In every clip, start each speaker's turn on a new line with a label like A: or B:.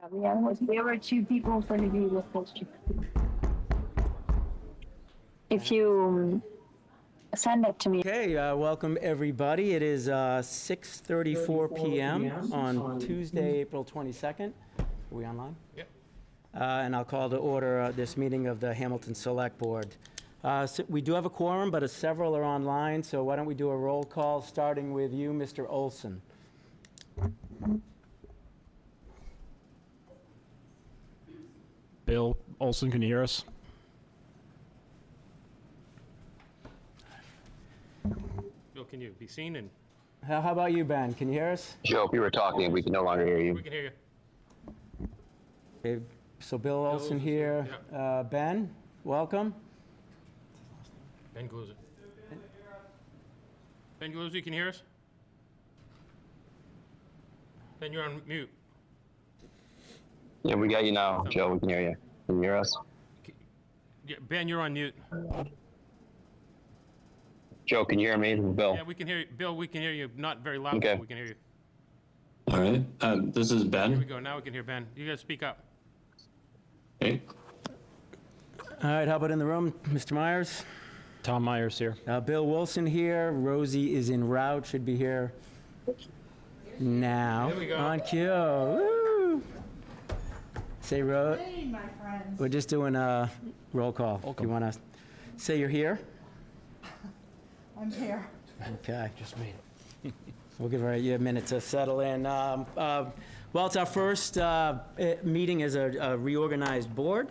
A: There were two people for the video poster. If you send it to me.
B: Okay, welcome everybody. It is 6:34 p.m. on Tuesday, April 22nd. Are we online?
C: Yep.
B: And I'll call to order this meeting of the Hamilton Select Board. So we do have a quorum, but several are online, so why don't we do a roll call, starting with you, Mr. Olson.
C: Bill Olson, can you hear us? Bill, can you be seen? And
B: How about you, Ben? Can you hear us?
D: Joe, if you were talking, we can no longer hear you.
C: we can hear you.
B: Okay, so Bill Olson
C: Olson's
B: here.
C: here,
B: Ben, welcome.
C: Ben Galuzzi. Ben Galuzzi, can you hear us? Ben, you're on mute.
D: Yeah, we got you now, Joe. We can hear you. Can you hear us?
C: Yeah, Ben, you're on mute.
D: Joe, can you hear me? Bill?
C: Yeah, we can hear you. Bill, we can hear you. Not very loud,
D: Okay.
C: but we can hear you.
E: All right. This is
C: Here we
E: Ben.
C: go. Now we can hear Ben. You gotta speak up.
E: Okay.
B: All right, how about in the room, Mr. Myers?
C: Tom Myers here.
B: Bill Wilson here. Rosie is en route, should be here now.
C: There we go.
B: On cue. Woo! Say,
F: Hey, my friends.
B: we're just doing a roll call. Do you want to say you're here?
F: I'm here.
B: Okay. Just made it. We'll give you a minute to settle in. Well, it's our first meeting as a reorganized board.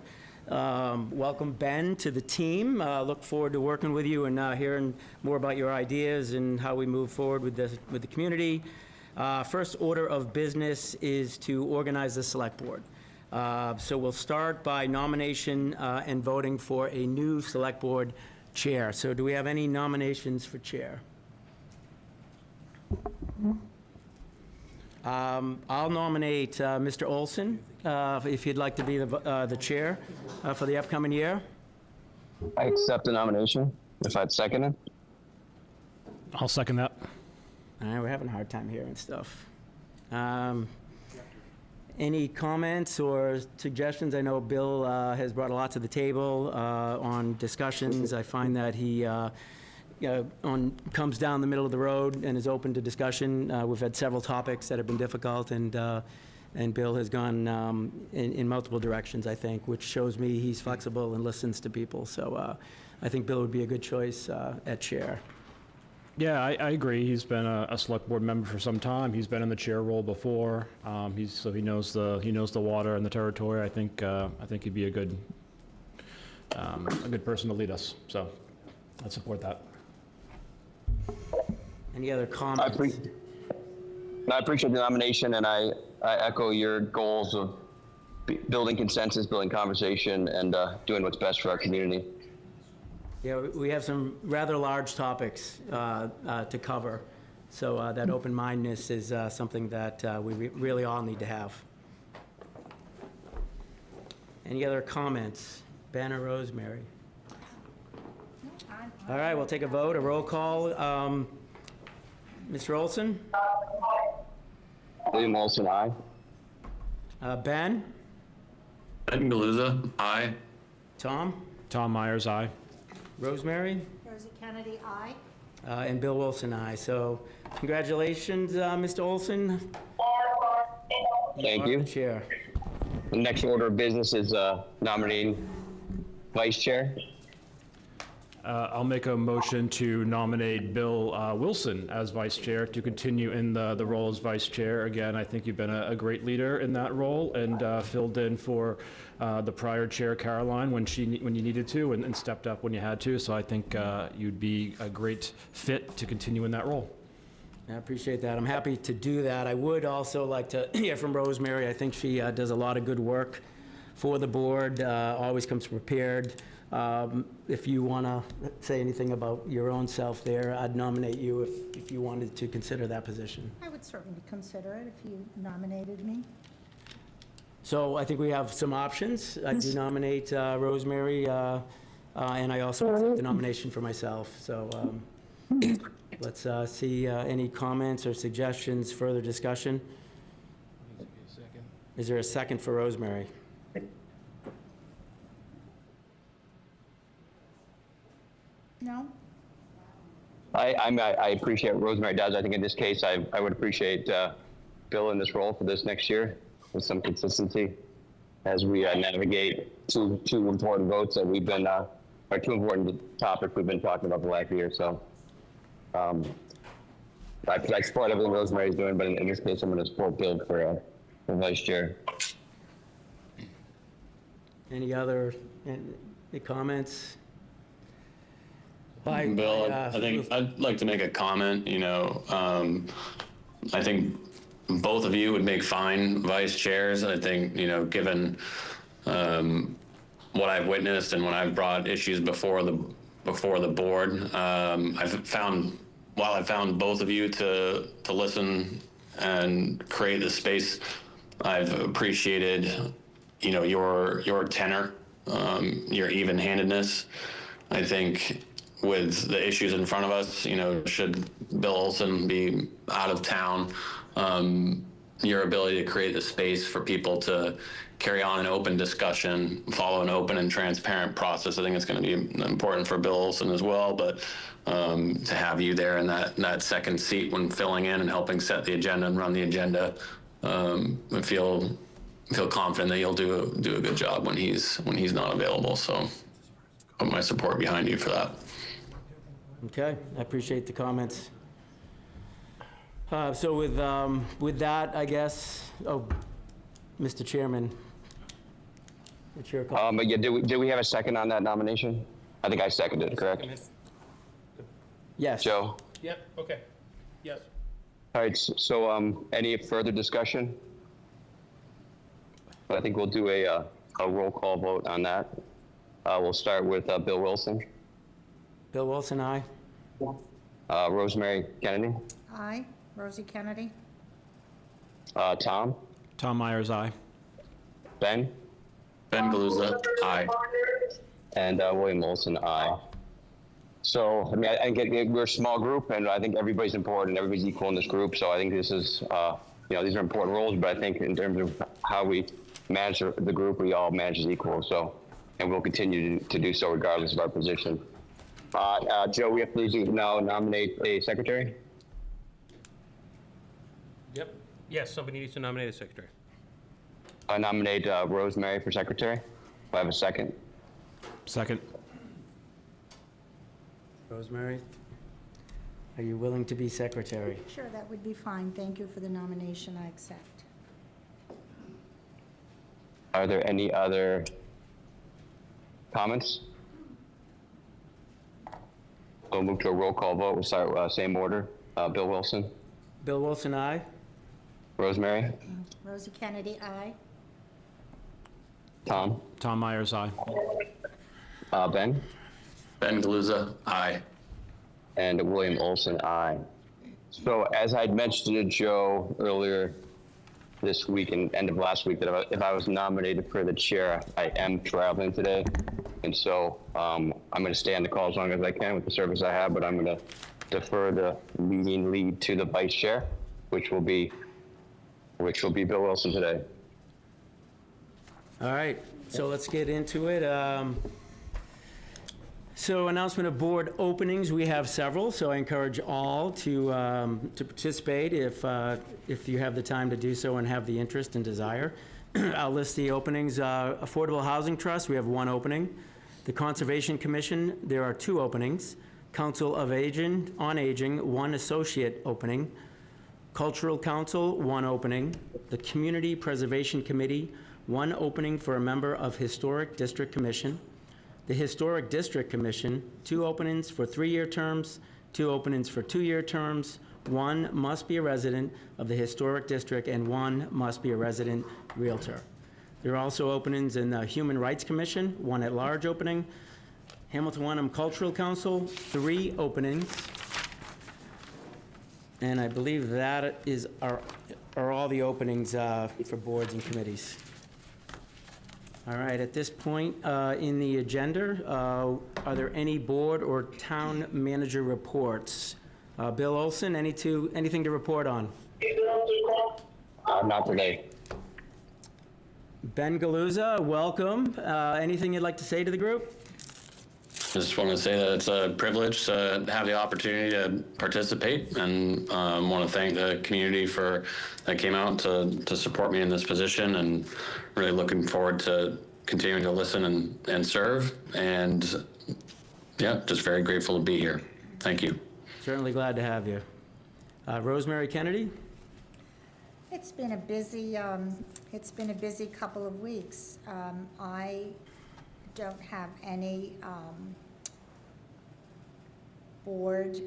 B: Welcome, Ben, to the team. Look forward to working with you and hearing more about your ideas and how we move forward with the community. First order of business is to organize the select board. So we'll start by nomination and voting for a new select board chair. So do we have any nominations for chair? I'll nominate Mr. Olson, if you'd like to be the chair for the upcoming year.
D: I accept the nomination, if I'd second it.
C: I'll second that.
B: All right, we're having a hard time hearing stuff. Any comments or suggestions? I know Bill has brought a lot to the table on discussions. I find that he comes down the middle of the road and is open to discussion. We've had several topics that have been difficult, and Bill has gone in multiple directions, I think, which shows me he's flexible and listens to people. So I think Bill would be a good choice at chair.
G: Yeah, I agree. He's been a select board member for some time. He's been in the chair role before. So he knows the water and the territory. I think he'd be a good person to lead us. So I support that.
B: Any other
D: I
B: comments?
D: appreciate the nomination, and I echo your goals of building consensus, building conversation, and doing what's best for our community.
B: Yeah, we have some rather large topics to cover, so that open-mindedness is something that we really all need to have. Any other comments? Ben or Rosemary? All right, we'll take a vote, a roll call. Mr. Olson?
D: William Olson, aye.
B: Ben?
E: Ben Galuzza. Aye.
B: Tom?
G: Tom Myers, aye.
B: Rosemary?
F: Rosie Kennedy, aye.
B: And Bill Wilson, aye. So congratulations, Mr. Olson.
D: Thank
B: are
D: you.
B: the chair.
D: The next order of business is nominating vice chair.
G: I'll make a motion to nominate Bill Wilson as vice chair to continue in the role as vice chair. Again, I think you've been a great leader in that role and filled in for the prior chair, Caroline, when you needed to and stepped up when you had to. So I think you'd be a great fit to continue in that role.
B: I appreciate that. I'm happy to do that. I would also like to hear from Rosemary. I think she does a lot of good work for the board, always comes prepared. If you want to say anything about your own self there, I'd nominate you if you wanted to consider that position.
F: I would certainly consider it if you nominated me.
B: So I think we have some options. I do nominate Rosemary, and I also accept the nomination for myself. So let's see any comments or suggestions, further discussion. Is there a second for Rosemary?
F: No?
D: I appreciate what Rosemary does. I think in this case, I would appreciate Bill in this role for this next year with some consistency as we navigate two important votes that we've been, or two important topics we've been talking about the last year. So I support everything Rosemary's doing, but in this case, I'm going to support Bill for vice chair.
B: Any other comments?
E: Bill, I think I'd like to make a comment. I think both of you would make fine vice chairs. I think, given what I've witnessed and when I've brought issues before the board, I've found both of you to listen and create the space. I've appreciated, your tenor, your even-handedness. I think with the issues in front of us, should Bill Olson be out of town, your ability to create the space for people to carry on an open discussion, follow an open and transparent process. I think it's going to be important for Bill Olson as well, but to have you there in that second seat when filling in and helping set the agenda and run the agenda, I feel confident that you'll do a good job when he's not available. So put my support behind you for that.
B: Okay, I appreciate the comments. So with that, I guess, Mr. Chairman, what's your call?
D: But yeah, did we have a second on that nomination? I think I seconded it, correct?
B: Yes.
D: Joe?
C: Yep, okay. Yes.
D: All right, so any further discussion? I think we'll do a roll call vote on that. We'll start with Bill Wilson,
B: Bill Wilson, aye.
D: Rosemary Kennedy,
F: Aye. Rosie Kennedy?
D: Tom,
G: Tom Myers, aye.
D: Ben,
E: Ben Galuza, aye.
D: and William Olson, aye. So, I mean, I think we're a small group, and I think everybody's important, everybody's equal in this group, so I think this is, these are important roles, but I think in terms of how we manage the group, we all manage as equal, so, and we'll continue to do so regardless of our position. Joe, we have to now nominate a secretary?
C: Yep. Yes, somebody needs to nominate a secretary.
D: I nominate Rosemary for secretary. Do I have a second?
G: Second.
B: Rosemary, are you willing to be secretary?
F: Sure, that would be fine. Thank you for the nomination. I accept.
D: Are there any other comments? We'll move to a roll call vote. We'll start same order. Bill Wilson,
B: Bill Wilson, aye.
D: Rosemary,
F: Rosie Kennedy, aye.
D: Tom,
G: Tom Myers, aye.
D: Ben,
E: Ben Galuza, aye.
D: and William Olson, aye. So as I'd mentioned to Joe earlier this week and end of last week, that if I was nominated for the chair, I am traveling today. And so I'm going to stay on the call as long as I can with the service I have, but I'm going to defer the meeting lead to the vice chair, which will be Bill Wilson today.
B: All right, so let's get into it. So announcement of board openings, we have several, so I encourage all to participate if you have the time to do so and have the interest and desire. I'll list the openings. Affordable Housing Trust, we have one opening. The Conservation Commission, there are two openings. Council on Aging, one associate opening. Cultural Council, one opening. The Community Preservation Committee, one opening for a member of Historic District Commission. The Historic District Commission, two openings for 3-year terms, two openings for 2-year terms. One must be a resident of the Historic District and one must be a resident Realtor. There are also openings in the Human Rights Commission, one at-large opening. Hamilton Wenham Cultural Council, 3 openings. And I believe that are all the openings for boards and committees. All right, at this point in the agenda, are there any board or town manager reports? Bill Olson, anything to report on?
D: Not today.
B: Ben Galuza, welcome. Anything you'd like to say to the group?
E: Just want to say that it's a privilege to have the opportunity to participate, and want to thank the community that came out to support me in this position, and really looking forward to continuing to listen and serve. And yeah, just very grateful to be here. Thank you.
B: Certainly glad to have you. Rosemary Kennedy?
F: It's been a busy couple of weeks. I don't have any board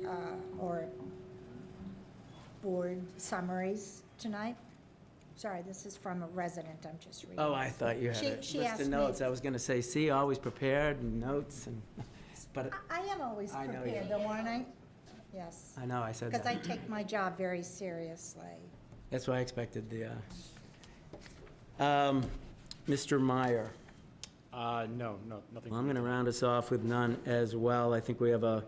F: summaries tonight. Sorry, this is from a resident, I'm just reading.
B: Oh, I thought you had
F: She-
B: a
F: she
B: list
F: asked
B: of
F: me-
B: notes. I was going to say, see, always prepared and notes, and, but
F: I am always
B: I know you.
F: prepared, though, aren't I? Yes,
B: I know I said
F: because I
B: that.
F: take my job very seriously.
B: That's why I expected the, Mr. Meyer.
G: No, nothing.
B: Well, I'm going to round us off with none as well. I think we have a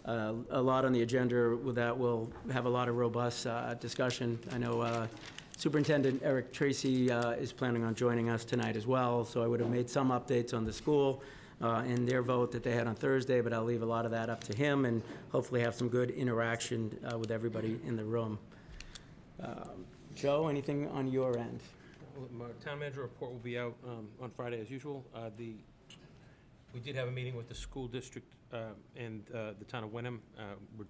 B: lot on the agenda that will have a lot of robust discussion. I know Superintendent Eric Tracy is planning on joining us tonight as well, so I would have made some updates on the school and their vote that they had on Thursday, but I'll leave a lot of that up to him and hopefully have some good interaction with everybody in the room. Joe, anything on your end?
C: My town manager report will be out on Friday as usual. We did have a meeting with the school district and the town of Wenham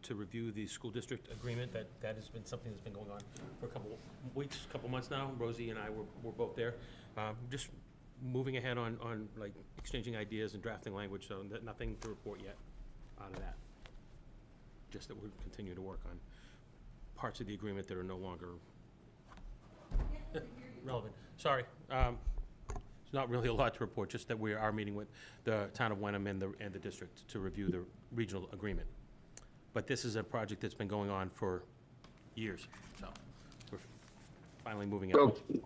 C: to review the school district agreement. That has been something that's been going on for a couple weeks, couple months now. Rosie and I were both there. Just moving ahead on like exchanging ideas and drafting language, so nothing to report yet out of that. Just that we're continuing to work on parts of the agreement that are no longer relevant. Sorry. There's not really a lot to report, just that we are meeting with the town of Wenham and the district to review the regional agreement. But this is a project that's been going on for years, so we're finally moving
D: So,
C: it.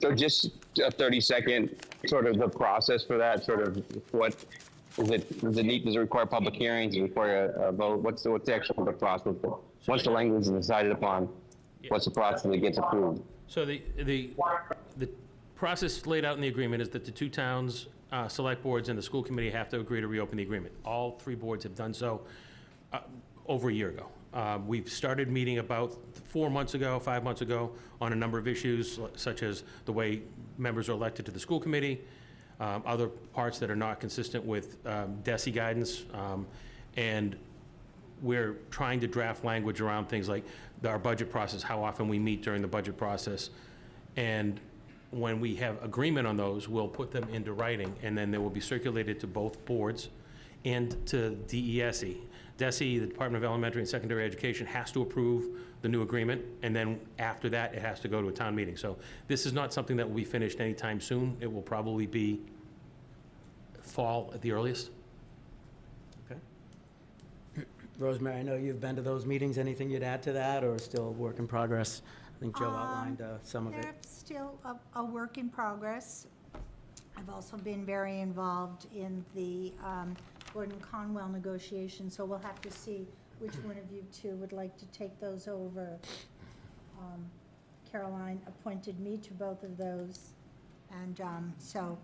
D: so just a 30-second, sort of the process for that, sort of what, does it require public hearings, does it require a vote? What's the actual process? Once the language is decided upon, what's the process that gets approved?
C: So the process laid out in the agreement is that the two towns, select boards and the school committee have to agree to reopen the agreement. All three boards have done so over a year ago. We've started meeting about 5 months ago, on a number of issues, such as the way members are elected to the school committee, other parts that are not consistent with DESI guidance, and we're trying to draft language around things like our budget process, how often we meet during the budget process. And when we have agreement on those, we'll put them into writing, and then they will be circulated to both boards and to DESE. DESE, the Department of Elementary and Secondary Education, has to approve the new agreement, and then after that, it has to go to a town meeting. So this is not something that will be finished anytime soon. It will probably be fall at the earliest.
B: Okay. Rosemary, I know you've been to those meetings. Anything you'd add to that, or still a work in progress? I think Joe outlined some of it.
F: They're still a work in progress. I've also been very involved in the Gordon-Conwell negotiations, so we'll have to see which one of you two would like to take those over. Caroline appointed me to both of those, and so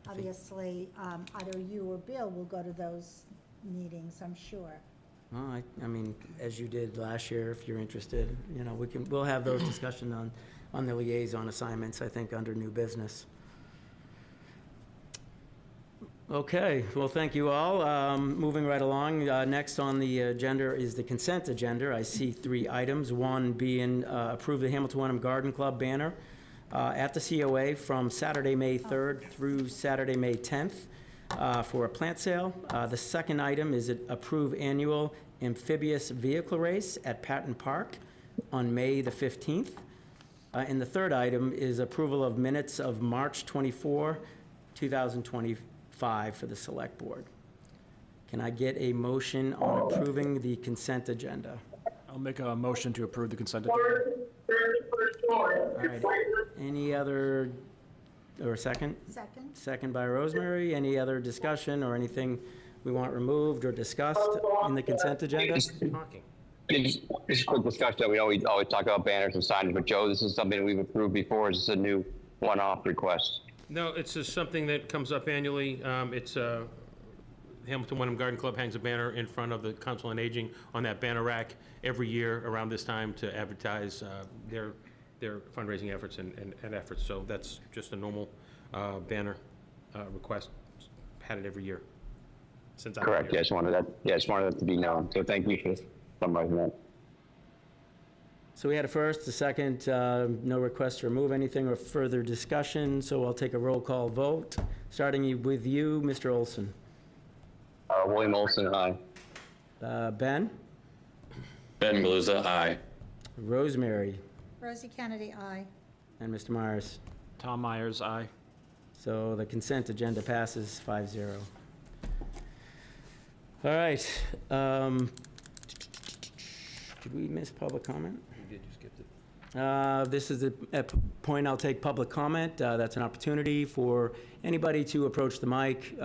F: obviously either you or Bill will go to those meetings, I'm sure.
B: Well, I mean, as you did last year, if you're interested, you know, we'll have those discussions on the liaison assignments, I think, under new business. Okay, well, thank you all. Moving right along, next on the agenda is the consent agenda. I see 3 items, one being approve the Hamilton Wenham Garden Club banner at the COA from Saturday, May 3rd through Saturday, May 10th. For a plant sale. The second item is approve annual amphibious vehicle race at Patton Park on May the 15th. And the third item is approval of minutes of March 24, 2025 for the Select Board. Can I get a motion on approving the consent agenda?
G: I'll make a motion to approve the consent agenda.
B: All right. Any other, or second?
F: Second?
B: Second by Rosemary. Any other discussion or anything we want removed or discussed in the consent agenda?
C: Talking.
D: Just a quick discussion that we always talk about banners and signage, but Joe, this is something we've approved before. Is this a new one-off request?
C: No, it's just something that comes up annually. It's Hamilton Wenham Garden Club hangs a banner in front of the Council on Aging on that banner rack every year around this time to advertise their fundraising efforts and efforts. So that's just a normal banner request. Had it every year since I've been
D: Correct.
C: here.
D: Yeah, I just wanted that to be known. So thank you for summarizing that.
B: So we had a first, a second, no request to remove anything or further discussion, so I'll take a roll call vote, starting with you, Mr. Olson.
D: William Olson, aye.
B: Ben?
E: Ben Galuza, aye.
B: Rosemary?
F: Rosie Kennedy, aye.
B: And Mr. Myers?
G: Tom Myers, aye.
B: So the consent agenda passes 5-0. All right. Did we miss public comment?
C: You did, you skipped it.
B: This is a point I'll take public comment. That's an opportunity for anybody to approach the mic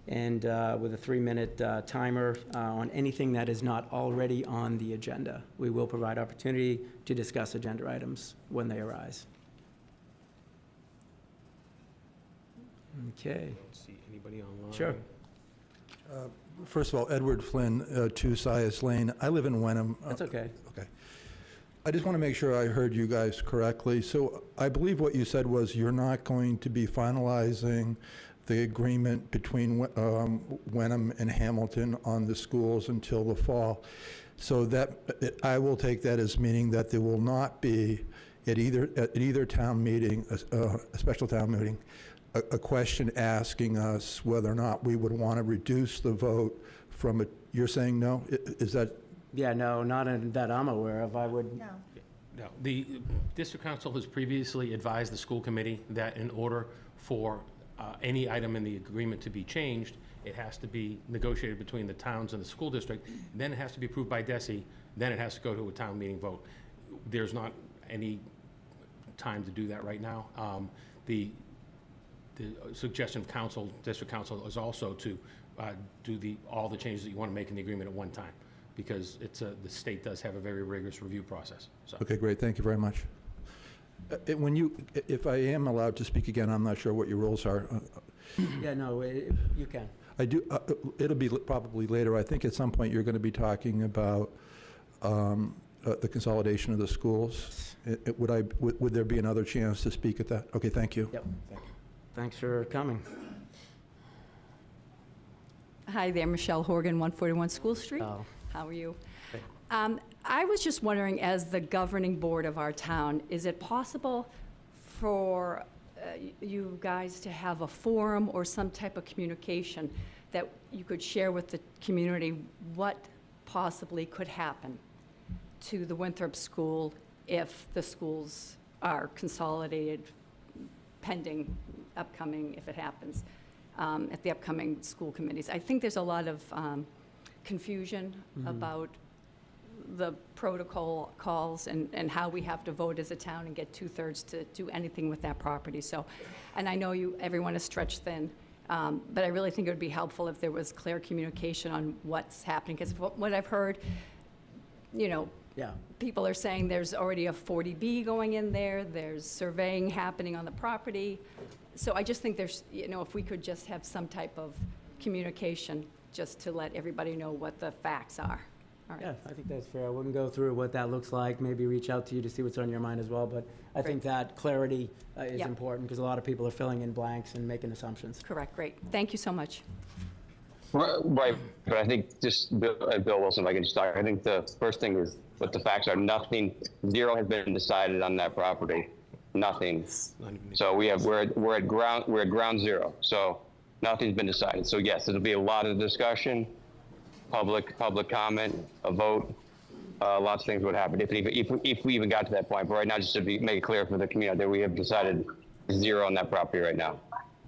B: and with a 3-minute timer on anything that is not already on the agenda. We will provide opportunity to discuss agenda items when they arise. Okay,
C: Don't see anybody online.
B: sure.
H: First of all, Edward Flynn, 2 Sias Lane. I live in Wenham.
B: That's okay.
H: Okay. I just want to make sure I heard you guys correctly. So I believe what you said was you're not going to be finalizing the agreement between Wenham and Hamilton on the schools until the fall. So that, I will take that as meaning that there will not be at either town meeting, a special town meeting, a question asking us whether or not we would want to reduce the vote from you're saying no? Is that?
B: Yeah, no, not that I'm aware of. I would,
F: No.
C: No, the district council has previously advised the school committee that in order for any item in the agreement to be changed, it has to be negotiated between the towns and the school district, then it has to be approved by DESI, then it has to go to a town meeting vote. There's not any time to do that right now. The suggestion of council, district council, is also to do all the changes that you want to make in the agreement at one time, because the state does have a very rigorous review process, so.
H: Okay, great, thank you very much. If I am allowed to speak again, I'm not sure what your rules are.
B: yeah, no, you can.
H: I do, it'll be probably later. I think at some point you're going to be talking about the consolidation of the schools. Would there be another chance to speak at that? Okay, thank you.
B: Yep, thank you. Thanks for coming.
I: Hi there, Michelle Horgan, 141 School Street.
B: Oh.
I: How are you?
B: Great.
I: I was just wondering, as the governing board of our town, is it possible for you guys to have a forum or some type of communication that you could share with the community what possibly could happen to the Winthrop School if the schools are consolidated pending upcoming, if it happens, at the upcoming school committees? I think there's a lot of confusion about the protocol calls and how we have to vote as a town and get 2/3 to do anything with that property. So, and I know everyone is stretched thin, but I really think it would be helpful if there was clear communication on what's happening. Because what I've heard,
B: Yeah.
I: people are saying there's already a 40B going in there, there's surveying happening on the property. So I just think there's, if we could just have some type of communication just to let everybody know what the facts are. All right.
B: Yeah, I think that's fair. I wouldn't go through what that looks like, maybe reach out to you to see what's on your mind as well, but I think that clarity is
I: Yeah.
B: important, because a lot of people are filling in blanks and making assumptions.
I: Correct, great. Thank you so much.
D: Right, but I think just Bill Wilson, if I can just talk, I think the first thing is what the facts are. Nothing, zero has been decided on that property. Nothing.
C: Not even-
D: So we're at ground zero. So nothing's been decided. So yes, it'll be a lot of discussion, public comment, a vote. Lots of things would happen if we even got to that point. But right now, just to make it clear for the community that we have decided zero on that property right now.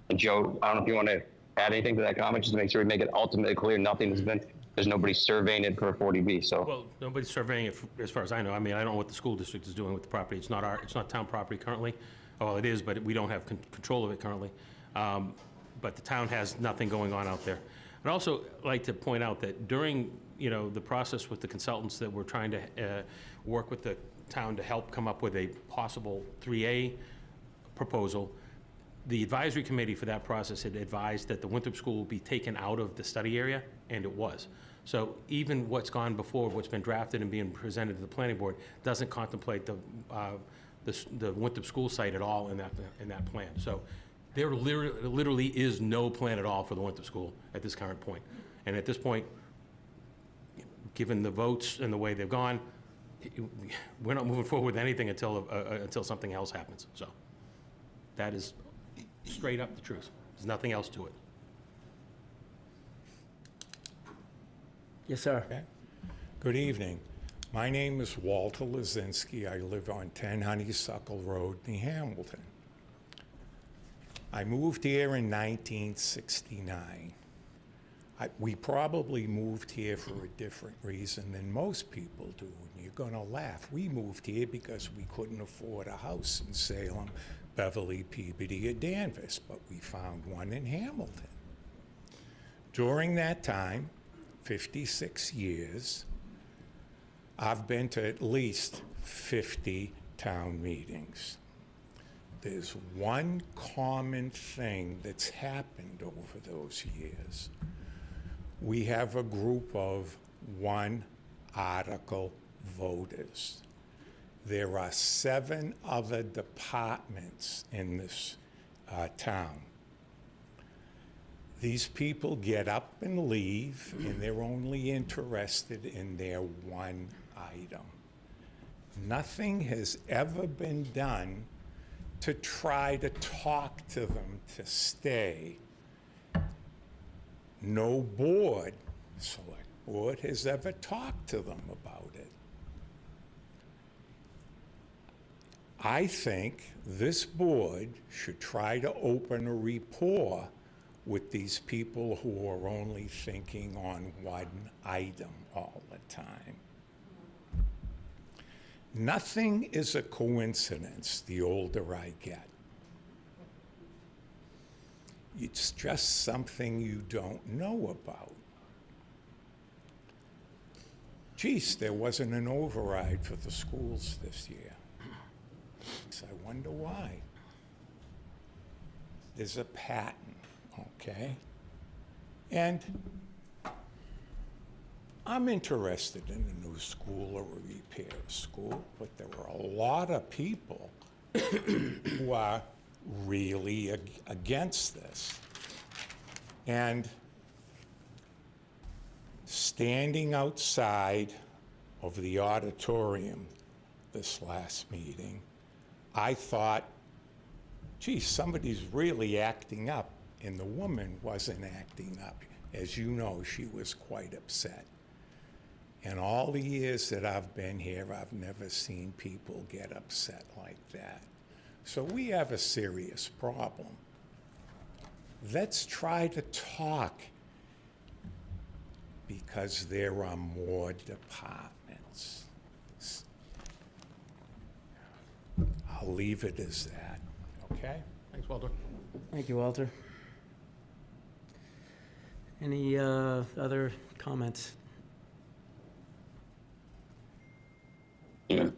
D: And Joe, I don't know if you want to add anything to that comment, just to make sure we make it ultimately clear nothing has been. There's nobody surveying it for a 40B. So.
C: Well, nobody's surveying it, as far as I know. I mean, I don't know what the school district is doing with the property. It's not town property currently. Well, it is, but we don't have control of it currently. But the town has nothing going on out there. I'd also like to point out that during, the process with the consultants that we're trying to work with the town to help come up with a possible 3A proposal, The advisory committee for that process had advised that the Winthrop School will be taken out of the study area, and it was. So even what's gone before, what's been drafted and being presented to the planning board, doesn't contemplate the Winthrop School site at all in that plan. So there literally is no plan at all for the Winthrop School at this current point. And at this point, given the votes and the way they've gone, we're not moving forward with anything until something else happens. So that is straight up the truth. There's nothing else to it.
B: Yes, sir.
J: Okay. Good evening. My name is Walter Lazinski. I live on 10 Honeysuckle Road, New Hamilton. I moved here in 1969. We probably moved here for a different reason than most people do. And you're going to laugh. We moved here because we couldn't afford a house in Salem, Beverly, Peabody, or Danvers, but we found one in Hamilton. During that time, 56 years, I've been to at least 50 town meetings. There's one common thing that's happened over those years. We have a group of one-article voters. There are 7 other departments in this town. These people get up and leave, and they're only interested in their one item. Nothing has ever been done to try to talk to them to stay. No board, select board, has ever talked to them about it. I think this board should try to open a rapport with these people who are only thinking on one item all the time. Nothing is a coincidence the older I get. It's just something you don't know about. Geez, there wasn't an override for the schools this year. So I wonder why. There's a pattern. Okay? And I'm interested in a new school or a repair school, but there are a lot of people who are really against this. And standing outside of the auditorium this last meeting, I thought, geez, somebody's really acting up. And the woman wasn't acting up. As you know, she was quite upset. In all the years that I've been here, I've never seen people get upset like that. So we have a serious problem. Let's try to talk, because there are more departments. I'll leave it as that, okay?
C: Thanks, Walter.
B: Thank you, Walter. Any other comments?
E: Yeah,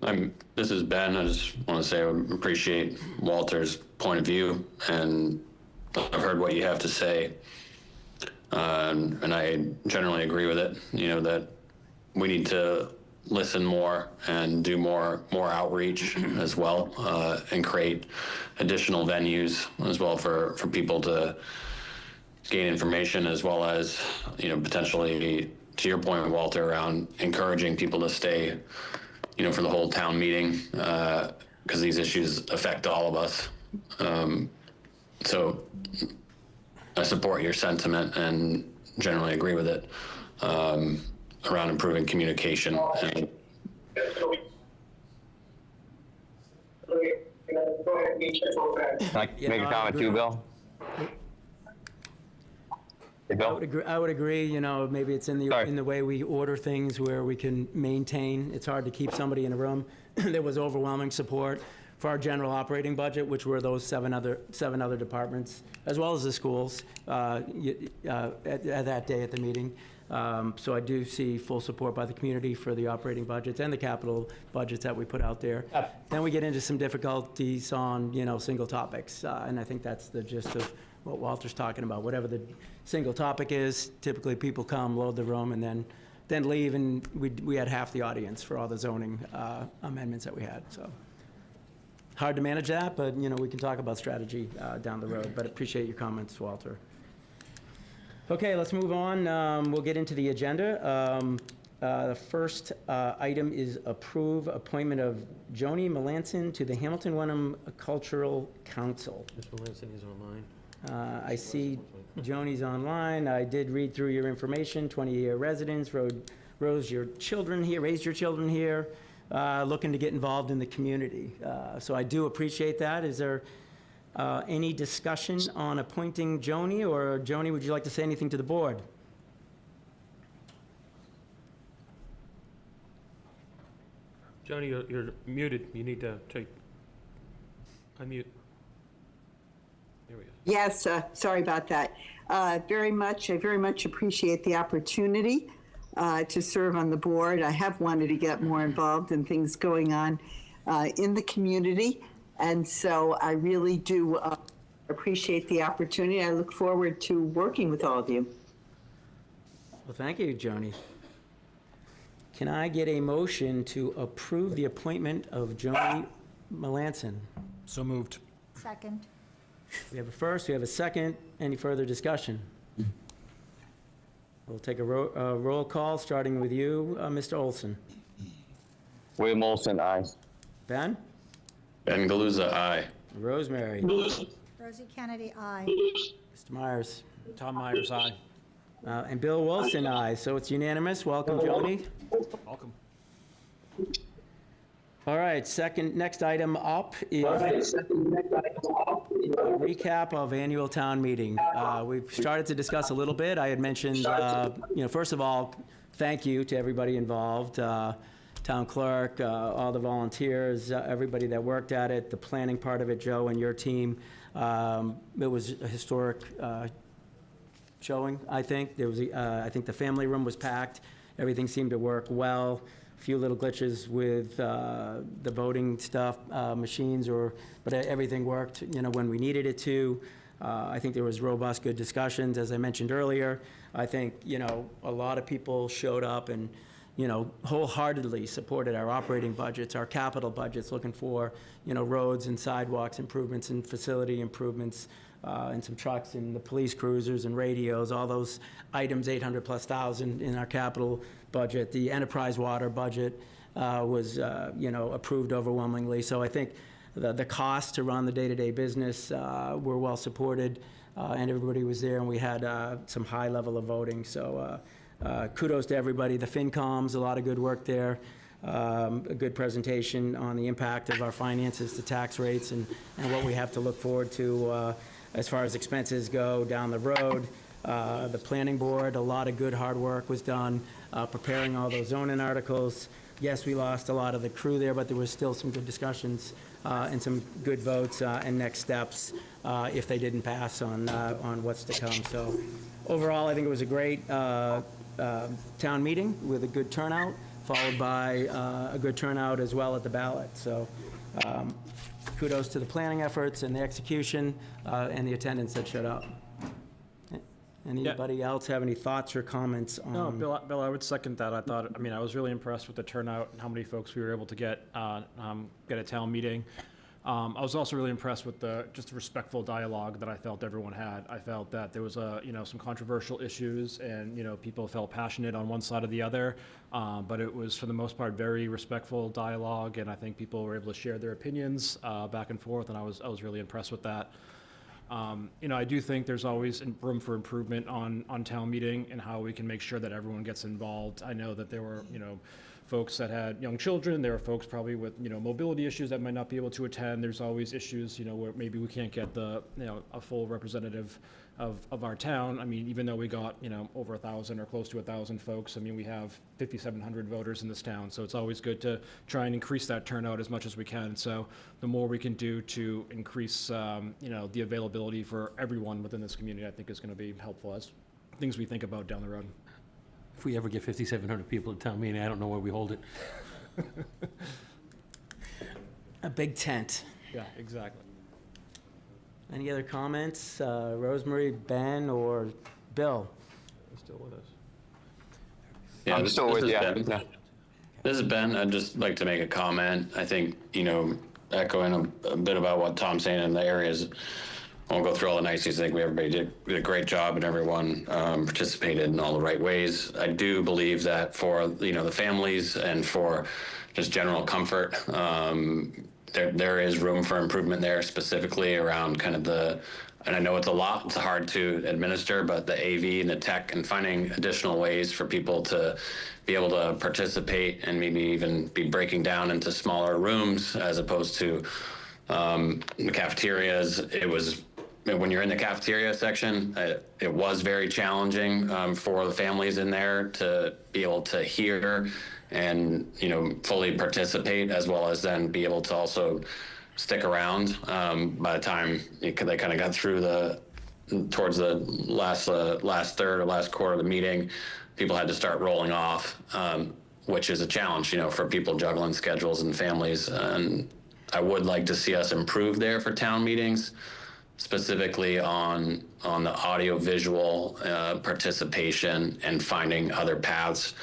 E: this is Ben. I just want to say I appreciate Walter's point of view, and I've heard what you have to say, and I generally agree with it. You know, that we need to listen more and do more outreach as well, and create additional venues as well for people to gain information, as well as, you know, potentially, to your point, Walter, around encouraging people to stay, you know, for the whole town meeting, because these issues affect all of us. So I support your sentiment and generally agree with it, around improving communication. And
D: Can I make a comment too, Bill? Hey, Bill?
B: I would agree, you know, maybe it's in
D: Sorry.
B: the way we order things where we can maintain. It's hard to keep somebody in a room. There was overwhelming support for our general operating budget, which were those seven other departments, as well as the schools, at that day at the meeting. So I do see full support by the community for the operating budgets and the capital budgets that we put out there. Then we get into some difficulties on, single topics, and I think that's the gist of what Walter's talking about. Whatever the single topic is, typically people come, load the room, and then leave, and we had half the audience for all the zoning amendments that we had, so. Hard to manage that, but, we can talk about strategy down the road, but appreciate your comments, Walter. Okay, let's move on. We'll get into the agenda. The first item is approve appointment of Joni Melanson to the Hamilton Wenham Cultural Council.
C: Mr. Melanson is online.
B: I see Joni's online. I did read through your information, 20-year residence, raised your children here, looking to get involved in the community. So I do appreciate that. Is there any discussion on appointing Joni? Or Joni, would you like to say anything to the board?
C: Joni, you're muted. You need to unmute. There we go.
K: Yes, sorry about that. I very much appreciate the opportunity to serve on the board. I have wanted to get more involved in things going on in the community, and so I really do appreciate the opportunity. I look forward to working with all of you.
B: Well, thank you, Joni. Can I get a motion to approve the appointment of Joni Melanson?
G: So moved.
F: Second.
B: We have a first, we have a second. Any further discussion? We'll take a roll call, starting with you, Mr. Olson.
D: William Olson, aye.
B: Ben?
E: Ben Galuza, aye.
B: Rosemary?
F: Rosie Kennedy, aye.
B: Mr. Myers?
G: Tom Myers, aye.
B: And Bill Wilson, aye. So it's unanimous. Welcome, Joni.
G: Welcome.
B: All right, next item up is a recap of annual town meeting. We've started to discuss a little bit. I had mentioned, first of all, thank you to everybody involved, town clerk, all the volunteers, everybody that worked at it, the planning part of it, Joe and your team. It was a historic showing, I think. I think the family room was packed. Everything seemed to work well. A few little glitches with the voting stuff, machines, but everything worked, when we needed it to. I think there was robust, good discussions, as I mentioned earlier. I think, a lot of people showed up and, wholeheartedly supported our operating budgets, our capital budgets, looking for, roads and sidewalks improvements and facility improvements, and some trucks and the police cruisers and radios, all those items, 800,000+ in our capital budget. The enterprise water budget was, approved overwhelmingly. So I think the costs to run the day-to-day business were well supported, and everybody was there, and we had some high level of voting. So kudos to everybody. The FinComs, a lot of good work there. A good presentation on the impact of our finances to tax rates and what we have to look forward to as far as expenses go down the road. The planning board, a lot of good hard work was done preparing all those zoning articles. Yes, we lost a lot of the crew there, but there was still some good discussions and some good votes and next steps if they didn't pass on what's to come. So overall, I think it was a great town meeting with a good turnout, followed by a good turnout as well at the ballot. So kudos to the planning efforts and the execution and the attendance that showed up. Anybody else have any thoughts or comments on?
G: No, Bill, I would second that. I was really impressed with the turnout and how many folks we were able to get at town meeting. I was also really impressed with just the respectful dialogue that I felt everyone had. I felt that there was some controversial issues and, people felt passionate on one side or the other, but it was, for the most part, very respectful dialogue, and I think people were able to share their opinions back and forth, and I was really impressed with that. I do think there's always room for improvement on town meeting and how we can make sure that everyone gets involved. I know that there were, folks that had young children. There are folks probably with, mobility issues that might not be able to attend. There's always issues, where maybe we can't get a full representative of our town. I mean, even though we got, over 1,000 or close to 1,000 folks, we have 5,700 voters in this town. So it's always good to try and increase that turnout as much as we can. So the more we can do to increase, the availability for everyone within this community, I think is going to be helpful as things we think about down the road.
C: If we ever get 5,700 people at town meeting, I don't know where we hold it.
B: A big tent.
G: Yeah, exactly.
B: Any other comments? Rosemary, Ben, or Bill?
G: Still with us.
E: Yeah,
D: I'm still with you.
E: Ben.
D: Yeah.
E: This is Ben. I'd just like to make a comment. I think, echoing a bit about what Tom's saying in the areas, I won't go through all the niceties. I think everybody did a great job and everyone participated in all the right ways. I do believe that for, the families and for just general comfort, there is room for improvement there, specifically around kind of and I know it's a lot, it's hard to administer, but the AV and the tech and finding additional ways for people to be able to participate and maybe even be breaking down into smaller rooms as opposed to the cafeterias. When you're in the cafeteria section, it was very challenging for the families in there to be able to hear and fully participate, as well as then be able to also stick around. By the time they kind of got through towards the last third or last quarter of the meeting, people had to start rolling off, which is a challenge, for people juggling schedules and families. And I would like to see us improve there for town meetings, specifically on the audio visual participation and finding other paths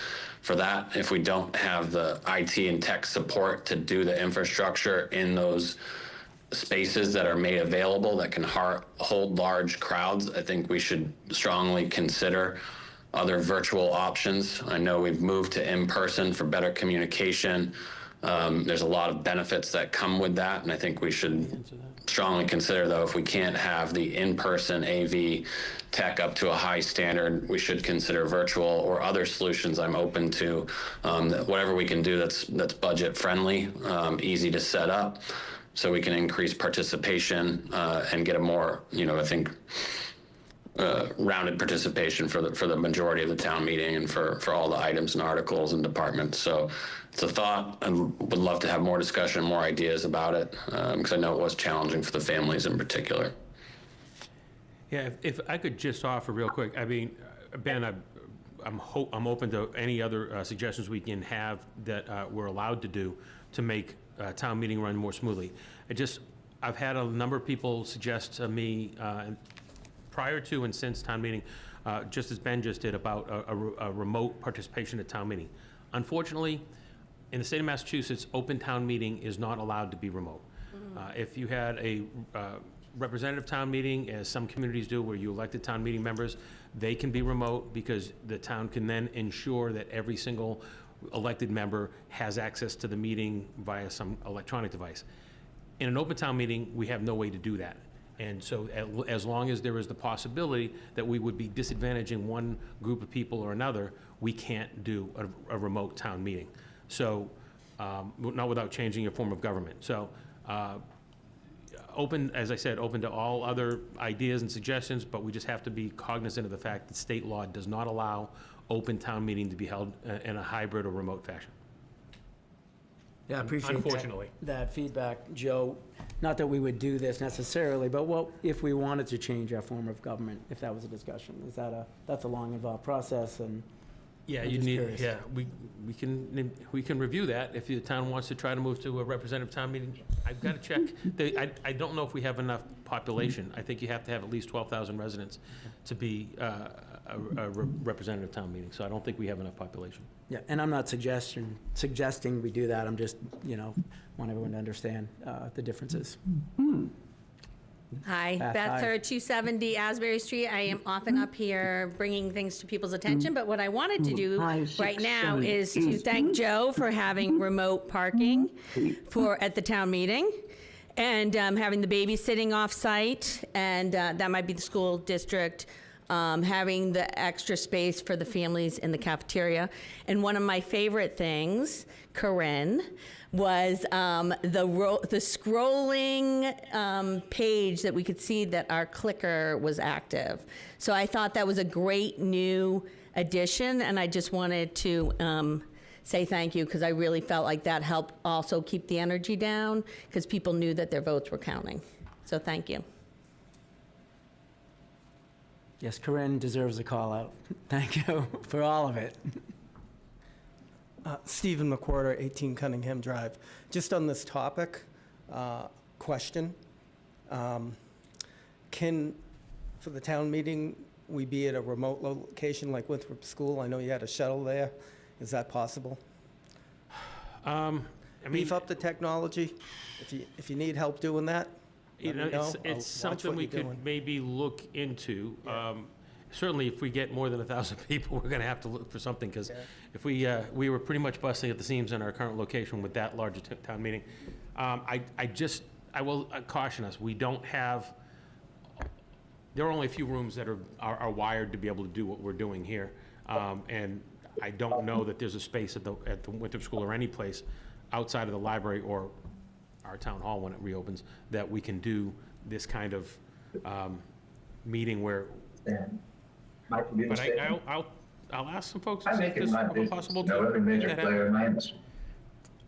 E: for that. If we don't have the IT and tech support to do the infrastructure in those spaces that are made available that can hold large crowds, I think we should strongly consider other virtual options. I know we've moved to in-person for better communication. There's a lot of benefits that come with that, and I think we should strongly consider, though, if we can't have the in-person AV tech up to a high standard, we should consider virtual or other solutions. I'm open to whatever we can do that's budget friendly, easy to set up, so we can increase participation and get a more, I think, rounded participation for the majority of the town meeting and for all the items and articles and departments. So it's a thought. I would love to have more discussion, more ideas about it, because I know it was challenging for the families in particular.
C: Yeah, if I could just offer real quick, I mean, Ben, I'm open to any other suggestions we can have that we're allowed to do to make town meeting run more smoothly. I've had a number of people suggest to me prior to and since town meeting, just as Ben just did, about a remote participation at town meeting. Unfortunately, in the state of Massachusetts, open town meeting is not allowed to be remote. If you had a representative town meeting, as some communities do, where you elected town meeting members, they can be remote because the town can then ensure that every single elected member has access to the meeting via some electronic device. In an open town meeting, we have no way to do that. And so as long as there is the possibility that we would be disadvantaging one group of people or another, we can't do a remote town meeting. So, not without changing your form of government. So, open, as I said, open to all other ideas and suggestions, but we just have to be cognizant of the fact that state law does not allow open town meeting to be held in a hybrid or remote fashion.
B: Yeah, I appreciate
C: Unfortunately.
B: that feedback, Joe. Not that we would do this necessarily, but what if we wanted to change our form of government, if that was a discussion? That's a long, involved process, and
C: Yeah,
B: I'm
C: you
B: just
C: need,
B: curious.
C: yeah, we can review that if the town wants to try to move to a representative town meeting. I've got to check. I don't know if we have enough population. I think you have to have at least 12,000 residents to be a representative town meeting, so I don't think we have enough population.
B: Yeah, and I'm not suggesting we do that. I'm just, want everyone to understand the differences.
L: Hi,
B: Beth,
L: Beth
B: hi.
L: Hurd, 270 Asbury Street. I am often up here bringing things to people's attention, but what I wanted to do right now is to thank Joe for having remote parking at the town meeting, and having the babysitting off-site, and that might be the school district, having the extra space for the families in the cafeteria. And one of my favorite things, Corinne, was the scrolling page that we could see that our clicker was active. So I thought that was a great new addition, and I just wanted to say thank you, because I really felt like that helped also keep the energy down, because people knew that their votes were counting. So thank you.
B: Yes, Corinne deserves a call out. Thank you for all of it.
M: Stephen McWhorter, 18 Cunningham Drive. Just on this topic, question. Can, for the town meeting, we be at a remote location like Winthrop School? I know you had a shuttle there. Is that possible?
C: I mean,
M: Beef up the technology? If you need help doing that,
C: you
M: let me
C: know,
M: know. I'll
C: it's
M: watch
C: something
M: what
C: we
M: you're
C: could
M: doing.
C: maybe look into. Certainly, if we get more than 1,000 people, we're going to have to look for something, because if we were pretty much busting at the seams in our current location with that large a town meeting. I will caution us, we don't have, there are only a few rooms that are wired to be able to do what we're doing here. And I don't know that there's a space at the Winthrop School or any place outside of the library or our town hall when it reopens that we can do this kind of meeting where. But I'll ask some folks and see if it's possible to make that happen.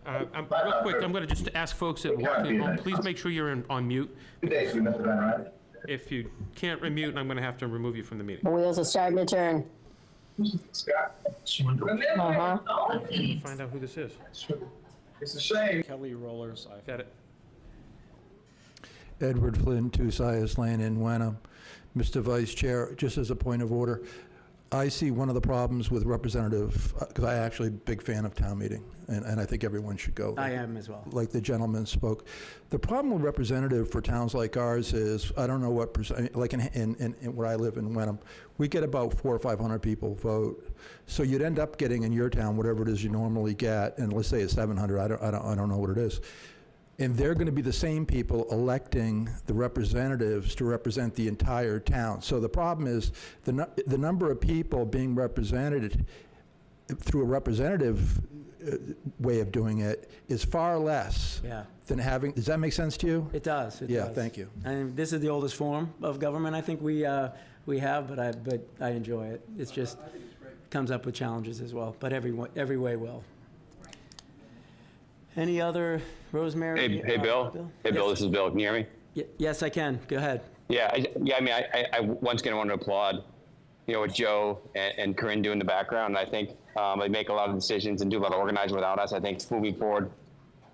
C: Real quick, I'm going to just ask folks that walk in home, please make sure you're on mute. If you can't unmute, I'm going to have to remove you from the meeting.
A: The wheels are starting to turn. Uh-huh.
C: Find out who this is.
G: It's a shame. Kelly Rollers. I've
C: Got it.
H: Edward Flynn, 2 Sias Lane in Wenham. Mr. Vice Chair, just as a point of order, I see one of the problems with representative, because I actually a big fan of town meeting, and I think everyone should go.
B: I am as well.
H: Like the gentleman spoke. The problem with representative for towns like ours is, I don't know what percent, like in where I live in Wenham, we get about 400 or 500 people vote. So you'd end up getting in your town whatever it is you normally get, and let's say it's 700, I don't know what it is. And they're going to be the same people electing the representatives to represent the entire town. So the problem is the number of people being represented through a representative way of doing it is far less than having. Does that make sense to you?
B: It does. It
H: Yeah,
B: does.
H: thank you.
B: And this is the oldest form of government I think we have, but I enjoy it. It's just comes up with challenges as well, but every way will. Any other, Rosemary?
D: Hey, Bill. Hey, Bill, this is Bill. Can you hear me?
B: Yes, I can. Go ahead.
D: Yeah, I mean, I once again want to applaud, what Joe and Corinne do in the background. I think they make a lot of decisions and do a lot of organizing without us. I think moving forward,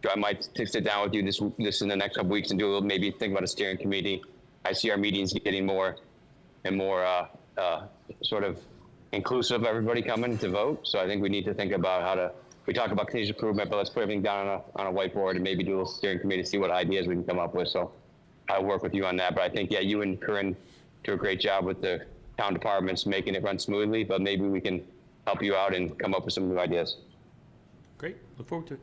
D: Joe, I might sit down with you this in the next couple weeks and maybe think about a steering committee. I see our meetings getting more and more sort of inclusive of everybody coming to vote. So I think we need to think about how to. We talk about continuous improvement, but let's put everything down on a whiteboard and maybe do a little steering committee to see what ideas we can come up with. So I'll work with you on that. But I think, you and Corinne do a great job with the town departments making it run smoothly, but maybe we can help you out and come up with some new ideas.
C: Great. Look forward to it.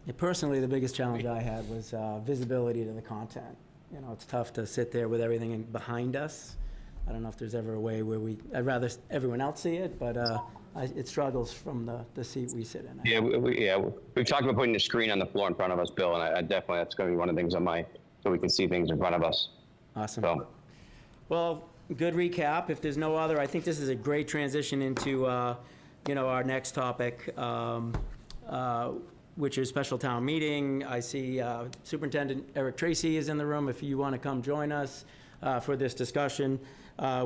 B: Yeah, personally, the biggest challenge I had was visibility to the content. It's tough to sit there with everything behind us. I don't know if there's ever a way where I'd rather everyone else see it, but it struggles from the seat we sit in.
D: Yeah, we've talked about putting the screen on the floor in front of us, Bill, and I definitely, that's going to be one of the things so we can see things in front of us.
B: Awesome.
D: So.
B: Well, good recap. If there's no other, I think this is a great transition into, our next topic, which is special town meeting. I see Superintendent Eric Tracy is in the room. If you want to come join us for this discussion.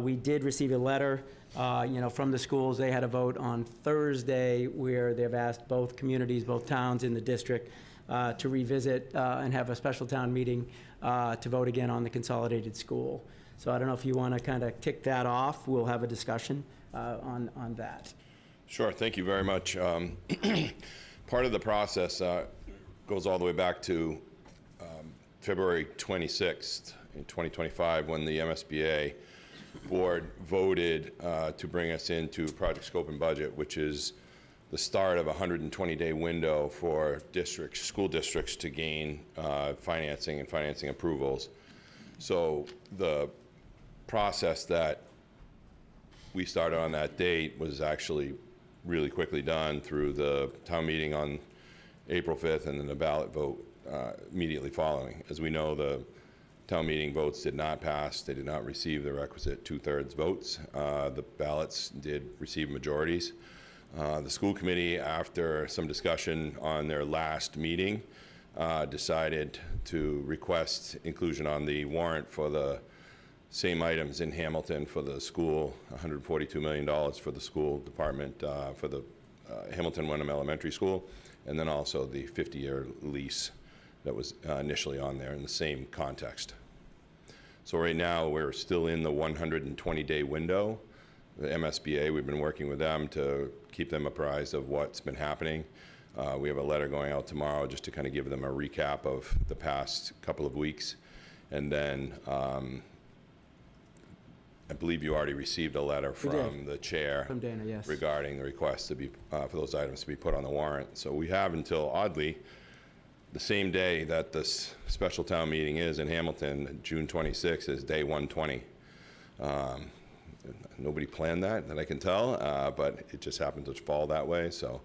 B: We did receive a letter, from the schools. They had a vote on Thursday where they've asked both communities, both towns in the district, to revisit and have a special town meeting to vote again on the consolidated school. So I don't know if you want to kind of kick that off. We'll have a discussion on that.
N: Sure, thank you very much. Part of the process goes all the way back to February 26th in 2025 when the MSBA board voted to bring us into project scope and budget, which is the start of a 120-day window for school districts to gain financing and financing approvals. So the process that we started on that date was actually really quickly done through the town meeting on April 5th and then the ballot vote immediately following. As we know, the town meeting votes did not pass. They did not receive the requisite 2/3 votes. The ballots did receive majorities. The school committee, after some discussion on their last meeting, decided to request inclusion on the warrant for the same items in Hamilton for the school, $142 million for the school department, for the Hamilton Wenham Elementary School, and then also the 50-year lease that was initially on there in the same context. So right now, we're still in the 120-day window. The MSBA, we've been working with them to keep them apprised of what's been happening. We have a letter going out tomorrow just to kind of give them a recap of the past couple of weeks. And then I believe you already received a letter from the chair
B: From Dana, yes.
N: regarding the request to be, for those items to be put on the warrant. So we have until, oddly, the same day that this special town meeting is in Hamilton, June 26th, is day 120. Nobody planned that I can tell, but it just happened to fall that way. So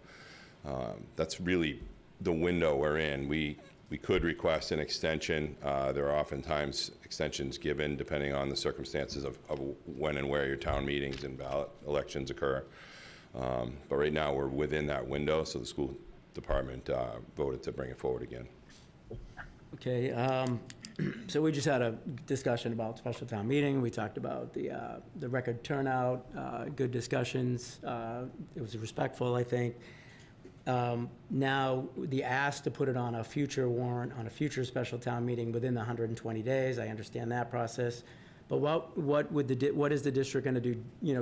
N: that's really the window we're in. We could request an extension. There are oftentimes extensions given depending on the circumstances of when and where your town meetings and ballot elections occur. But right now, we're within that window, so the school department voted to bring it forward again.
B: Okay, so we just had a discussion about special town meeting. We talked about the record turnout, good discussions. It was respectful, I think. Now, the ask to put it on a future warrant, on a future special town meeting within the 120 days, I understand that process. But what is the district going to do,